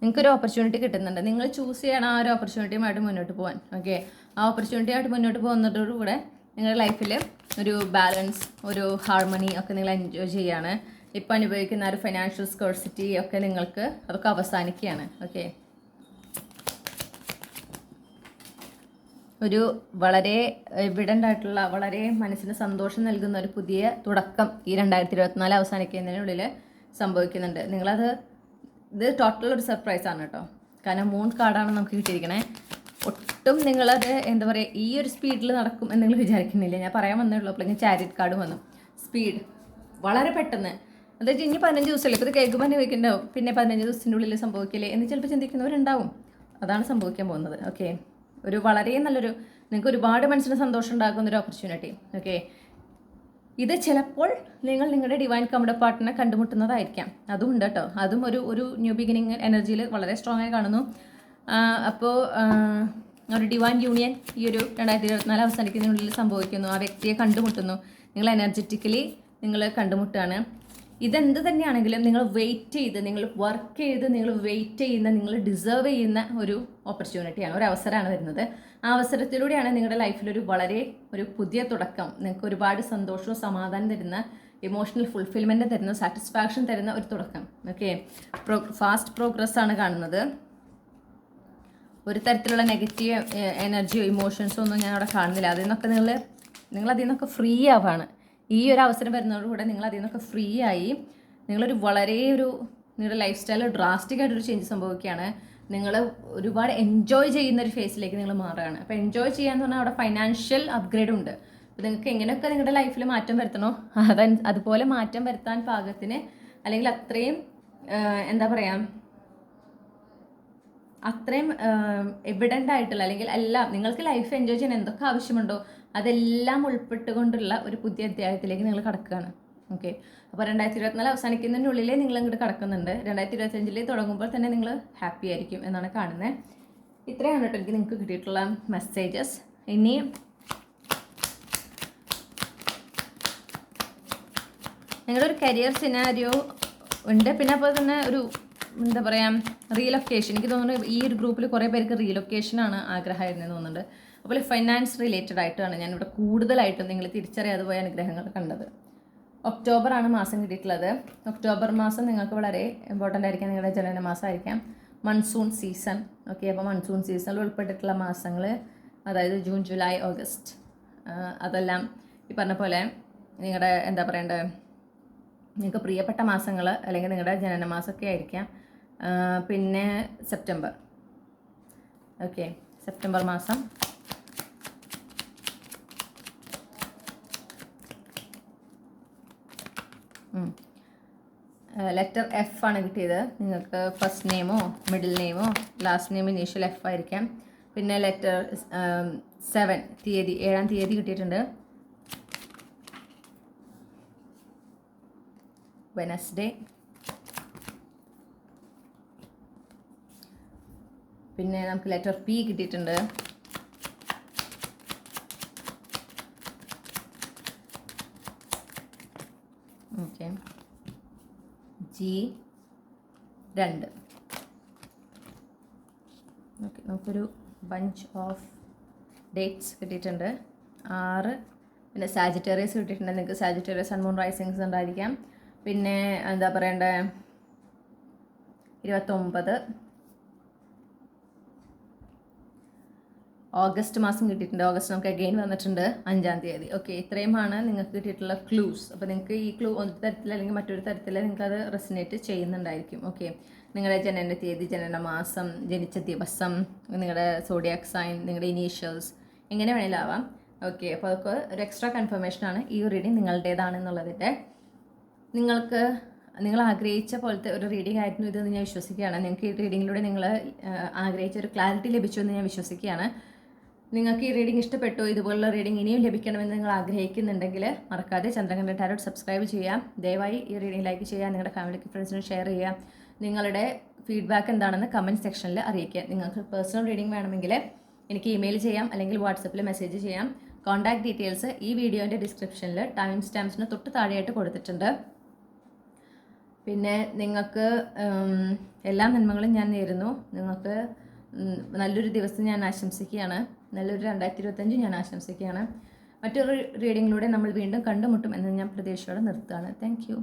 നിങ്ങൾക്കൊരു ഓപ്പർച്യൂണിറ്റി കിട്ടുന്നുണ്ട്, നിങ്ങൾ ചൂസ് ചെയ്യണം ആ ഒരു ഓപ്പർച്യൂണിറ്റിയുമായിട്ട് മുന്നോട്ട് പോകാൻ. ഓക്കെ, ആ ഓപ്പർച്യൂണിറ്റിയായിട്ട് മുന്നോട്ട് പോകുന്നതോടുകൂടെ നിങ്ങളുടെ ലൈഫിൽ ഒരു ബാലൻസ്, ഒരു ഹാർമണി ഒക്കെ നിങ്ങൾ എൻജോയ് ചെയ്യുകയാണ്. ഇപ്പോൾ അനുഭവിക്കുന്ന ഒരു ഫൈനാൻഷ്യൽ സ്കേഴ്സിറ്റി ഒക്കെ നിങ്ങൾക്ക് അതൊക്കെ അവസാനിക്കുകയാണ്. ഓക്കെ, ഒരു വളരെ എവിഡൻ്റ് ആയിട്ടുള്ള, വളരെ മനസ്സിന് സന്തോഷം നൽകുന്ന ഒരു പുതിയ തുടക്കം ഈ 2024 അവസാനിക്കുന്നതിനുള്ളിൽ സംഭവിക്കുന്നുണ്ട്. ഇത് ടോട്ടൽ ഒരു സർപ്രൈസാണ് കേട്ടോ. കാരണം മൂൺ കാർഡാണ് നമുക്ക് കിട്ടിയിരിക്കണേ. ഒട്ടും നിങ്ങളത് എന്താ പറയുക, ഈ ഒരു സ്പീഡിൽ നടക്കും എന്ന് നിങ്ങൾ വിചാരിക്കുന്നില്ല. ഞാൻ പറയാൻ വന്നേയുള്ളൂ, അപ്പോൾ ചാരിറ്റ് കാർഡ് വന്നു. സ്പീഡ് വളരെ പെട്ടെന്ന്, അതായത് ഇനി 15 ദിവസമല്ലേ, ഇപ്പോൾ ഇത് കേൾക്കുമ്പോൾ തന്നെ ചോദിക്കുന്നുണ്ടാവും പിന്നെ 15 ദിവസത്തിൻ്റെ ഉള്ളിൽ സംഭവിക്കില്ലേ എന്ന് ചിലപ്പോൾ ചിന്തിക്കുന്നവരുണ്ടാവും. അതാണ് സംഭവിക്കാൻ പോകുന്നത്. ഓക്കെ, ഒരു വളരെ നല്ലൊരു, നിങ്ങൾക്ക് ഒരുപാട് മനസ്സിന് സന്തോഷം ഉണ്ടാക്കുന്ന ഒരു ഓപ്പർച്യൂണിറ്റി. ഓക്കെ, ഇത് ചിലപ്പോൾ നിങ്ങൾ നിങ്ങളുടെ ഡിവൈൻ കൗണ്ടർ പാർട്ടിനെ കണ്ടുമുട്ടുന്നതായിരിക്കാം. അതും ഉണ്ട് കേട്ടോ. അതും ഒരു ന്യൂ ബിഗിനിങ് എനർജിയിൽ വളരെ സ്ട്രോങ് ആയി കാണുന്നു. അപ്പോൾ ഒരു ഡിവൈൻ യൂണിയൻ ഈ ഒരു 2024 അവസാനിക്കുന്നതിനുള്ളിൽ സംഭവിക്കുന്നു. ആ വ്യക്തിയെ കണ്ടുമുട്ടുന്നു, നിങ്ങൾ എനർജറ്റിക്കലി നിങ്ങൾ കണ്ടുമുട്ടുകയാണ്. ഇതെന്ത് തന്നെയാണെങ്കിലും നിങ്ങൾ വെയിറ്റ് ചെയ്ത്, നിങ്ങൾ വർക്ക് ചെയ്ത്, നിങ്ങൾ വെയിറ്റ് ചെയ്യുന്ന, നിങ്ങൾ ഡിസേർവ് ചെയ്യുന്ന ഒരു ഓപ്പർച്യൂണിറ്റിയാണ്, ഒരു അവസരമാണ് വരുന്നത്. ആ അവസരത്തിലൂടെയാണ് നിങ്ങളുടെ ലൈഫിലൊരു ഒരു പുതിയ തുടക്കം, നിങ്ങൾക്ക് ഒരുപാട് സന്തോഷവും സമാധാനം തരുന്ന, ഇമോഷണൽ ഫുൾഫിൽമെൻറ്റ് തരുന്ന, സാറ്റിസ്ഫാക്ഷൻ തരുന്ന ഒരു തുടക്കം. ഓക്കെ, ഫാസ്റ്റ് പ്രോഗ്രസ് ആണ് കാണുന്നത്. ഒരു തരത്തിലുള്ള നെഗറ്റീവ് എനർജിയോ ഇമോഷൻസോ ഒന്നും ഞാൻ അവിടെ കാണുന്നില്ല. അതിൽ നിന്നൊക്കെ നിങ്ങൾ അതിൽ നിന്നൊക്കെ ഫ്രീ ആവാണ്. ഈ ഒരു അവസരം വരുന്നതോടുകൂടെ നിങ്ങൾ അതിൽ നിന്നൊക്കെ ഫ്രീ ആയി നിങ്ങളുടെ ലൈഫ് സ്റ്റൈൽ ഡ്രാസ്റ്റിക് ആയിട്ടൊരു ചേഞ്ച് സംഭവിക്കുകയാണ്. നിങ്ങൾ ഒരുപാട് എൻജോയ് ചെയ്യുന്ന ഒരു ഫേസിലേക്ക് നിങ്ങൾ മാറുകയാണ്. അപ്പോൾ എൻജോയ് ചെയ്യാന്ന് പറഞ്ഞാൽ അവിടെ ഫൈനാൻഷ്യൽ അപ്ഗ്രേഡ് ഉണ്ട്. അപ്പോൾ നിങ്ങൾക്ക് എങ്ങനെയൊക്കെ നിങ്ങളുടെ ലൈഫിൽ മാറ്റം വരുത്തണോ അതുപോലെ മാറ്റം വരുത്താൻ പാകത്തിന്, അല്ലെങ്കിൽ അത്രയും എന്താ പറയുക, അത്രയും എവിഡൻ്റ് ആയിട്ടുള്ള, അല്ലെങ്കിൽ എല്ലാം നിങ്ങൾക്ക് ലൈഫ് എൻജോയ് ചെയ്യാൻ എന്തൊക്കെ ആവശ്യമുണ്ടോ അതെല്ലാം ഉൾപ്പെട്ടുകൊണ്ടുള്ള ഒരു പുതിയ അധ്യായത്തിലേക്ക് നിങ്ങൾ കടക്കുകയാണ്. ഓക്കെ, അപ്പോൾ 2024 അവസാനിക്കുന്നതിനുള്ളിലേ നിങ്ങൾ ഇങ്ങോട്ട് കടക്കുന്നുണ്ട്. 2025 തുടങ്ങുമ്പോൾ തന്നെ നിങ്ങൾ ഹാപ്പി ആയിരിക്കും എന്നാണ് കാണുന്നത്. ഇത്രയാണ് കേട്ടോ എനിക്ക് നിങ്ങൾക്ക് കിട്ടിയിട്ടുള്ള മെസ്സേജസ്. ഇനി നിങ്ങളുടെ ഒരു കരിയർ സിനാരിയോ ഉണ്ട്, പിന്നെ അപ്പോൾ തന്നെ ഒരു എന്താ പറയുക, റീലൊക്കേഷൻ. എനിക്ക് തോന്നുന്നു ഈ ഒരു ഗ്രൂപ്പിൽ കുറേ പേർക്ക് റീലൊക്കേഷനാണ് ആഗ്രഹമായിരുന്നെന്ന് തോന്നുന്നുണ്ട്. അതുപോലെ ഫൈനാൻസ് റിലേറ്റഡ് ആയിട്ടാണ് ഞാനിവിടെ കൂടുതലായിട്ടും നിങ്ങൾ തിരിച്ചറിയാതെ പോയ അനുഗ്രഹങ്ങൾ കണ്ടത്. ഒക്ടോബറാണ് മാസം കിട്ടിയിട്ടുള്ളത്. ഒക്ടോബർ മാസം നിങ്ങൾക്ക് വളരെ ഇമ്പോർട്ടൻ്റ് ആയിരിക്കാം, നിങ്ങളുടെ ജനന മാസമായിരിക്കാം, മൺസൂൺ സീസൺ. ഓക്കെ, അപ്പോൾ മൺസൂൺ സീസണിൽ ഉൾപ്പെട്ടിട്ടുള്ള മാസങ്ങൾ, അതായത് ജൂൺ, ജൂലൈ, ഓഗസ്റ്റ്, അതെല്ലാം ഈ പറഞ്ഞ പോലെ നിങ്ങളുടെ എന്താ പറയേണ്ടത്, നിങ്ങൾക്ക് പ്രിയപ്പെട്ട മാസങ്ങൾ അല്ലെങ്കിൽ നിങ്ങളുടെ ജനന മാസമൊക്കെ ആയിരിക്കാം. പിന്നെ സെപ്റ്റംബർ. ഓക്കെ, സെപ്റ്റംബർ മാസം ലെറ്റർ എഫ് ആണ് കിട്ടിയത്. നിങ്ങൾക്ക് ഫസ്റ്റ് നെയിമോ മിഡിൽ നെയിമോ ലാസ്റ്റ് നെയിം ഇനീഷ്യൽ എഫ് ആയിരിക്കാം. പിന്നെ ലെറ്റർ 7 തീയതി 7-ാം തീയതി കിട്ടിയിട്ടുണ്ട്. വെനസ്ഡേ. പിന്നെ നമുക്ക് ലെറ്റർ പി കിട്ടിയിട്ടുണ്ട്. Okay, G 2. ഓക്കെ, നമുക്കൊരു ബഞ്ച് ഓഫ് ഡേറ്റ്സ് കിട്ടിയിട്ടുണ്ട്. 6. പിന്നെ സാജിറ്റേറിയസ് കിട്ടിയിട്ടുണ്ട്. നിങ്ങൾക്ക് സാജിറ്റേറിയസ് സൺ മൂൺ റൈസിങ്സ് ഉണ്ടായിരിക്കാം. പിന്നെ എന്താ പറയണ്ടേ, 29 ഓഗസ്റ്റ് മാസം കിട്ടിയിട്ടുണ്ട്. ഓഗസ്റ്റ് നമുക്ക് അഗെയിൻ വന്നിട്ടുണ്ട് 5-ാം തീയതി. ഓക്കെ, ഇത്രയുമാണ് നിങ്ങൾക്ക് കിട്ടിയിട്ടുള്ള ക്ലൂസ്. അപ്പോൾ നിങ്ങൾക്ക് ഈ ക്ലൂ ഒരു തരത്തിൽ അല്ലെങ്കിൽ മറ്റൊരു തരത്തിൽ നിങ്ങൾക്കത് റെസിനേറ്റ് ചെയ്യുന്നുണ്ടായിരിക്കും. ഓക്കെ, നിങ്ങളുടെ ജനന തീയതി, ജനന മാസം, ജനിച്ച ദിവസം, നിങ്ങളുടെ സോഡിയാക് സൈൻ, നിങ്ങളുടെ ഇനീഷ്യൽസ്, എങ്ങനെ വേണേലും ആവാം. ഓക്കെ, അപ്പോൾ അതൊക്കെ ഒരു എക്സ്ട്രാ കൺഫർമേഷനാണ്. ഈ റീഡിങ് നിങ്ങളുടേതാണെന്നുള്ളതിൻ്റെ നിങ്ങൾ ആഗ്രഹിച്ച പോലത്തെ ഒരു റീഡിംഗ് ആയിരുന്നു ഇതെന്ന് ഞാൻ വിശ്വസിക്കുകയാണ്. നിങ്ങൾക്ക് ഈ റീഡിങ്ങിലൂടെ നിങ്ങൾ ആഗ്രഹിച്ച ഒരു ക്ലാരിറ്റി ലഭിച്ചു എന്ന് ഞാൻ വിശ്വസിക്കുകയാണ്. നിങ്ങൾക്ക് ഈ റീഡിംഗ് ഇഷ്ടപ്പെട്ടു, ഇതുപോലുള്ള റീഡിംഗ് ഇനിയും ലഭിക്കണമെന്ന് നിങ്ങൾ ആഗ്രഹിക്കുന്നുണ്ടെങ്കിൽ മറക്കാതെ ചന്ദ്രകണ്ഠ ടാരോട്ട് സബ്സ്ക്രൈബ് ചെയ്യാം. ദയവായി ഈ റീഡിംഗ് ലൈക്ക് ചെയ്യുക, നിങ്ങളുടെ ഫാമിലിക്ക് ഫ്രണ്ട്സിന് ഷെയർ ചെയ്യുക. നിങ്ങളുടെ ഫീഡ്ബാക്ക് എന്താണെന്ന് കമൻറ്റ് സെക്ഷനിൽ അറിയിക്കുക. നിങ്ങൾക്ക് പേഴ്സണൽ റീഡിംഗ് വേണമെങ്കിൽ എനിക്ക് ഇമെയിൽ ചെയ്യാം, അല്ലെങ്കിൽ വാട്സപ്പിൽ മെസ്സേജ് ചെയ്യാം. കോൺടാക്ട് ഡീറ്റെയിൽസ് ഈ വീഡിയോൻ്റെ ഡിസ്ക്രിപ്ഷനിൽ ടൈം സ്റ്റാമ്പ്സിന് തൊട്ട് താഴെയായിട്ട് കൊടുത്തിട്ടുണ്ട്. പിന്നെ നിങ്ങൾക്ക് എല്ലാ നന്മകളും ഞാൻ നേരുന്നു. നിങ്ങൾക്ക് നല്ലൊരു ദിവസം ഞാൻ ആശംസിക്കുകയാണ്. നല്ലൊരു 2025 ഞാൻ ആശംസിക്കുകയാണ്. മറ്റൊരു റീഡിങ്ങിലൂടെ നമ്മൾ വീണ്ടും കണ്ടുമുട്ടും എന്ന് ഞാൻ പ്രതീക്ഷയോടെ നിർത്തുകയാണ്. Thank you.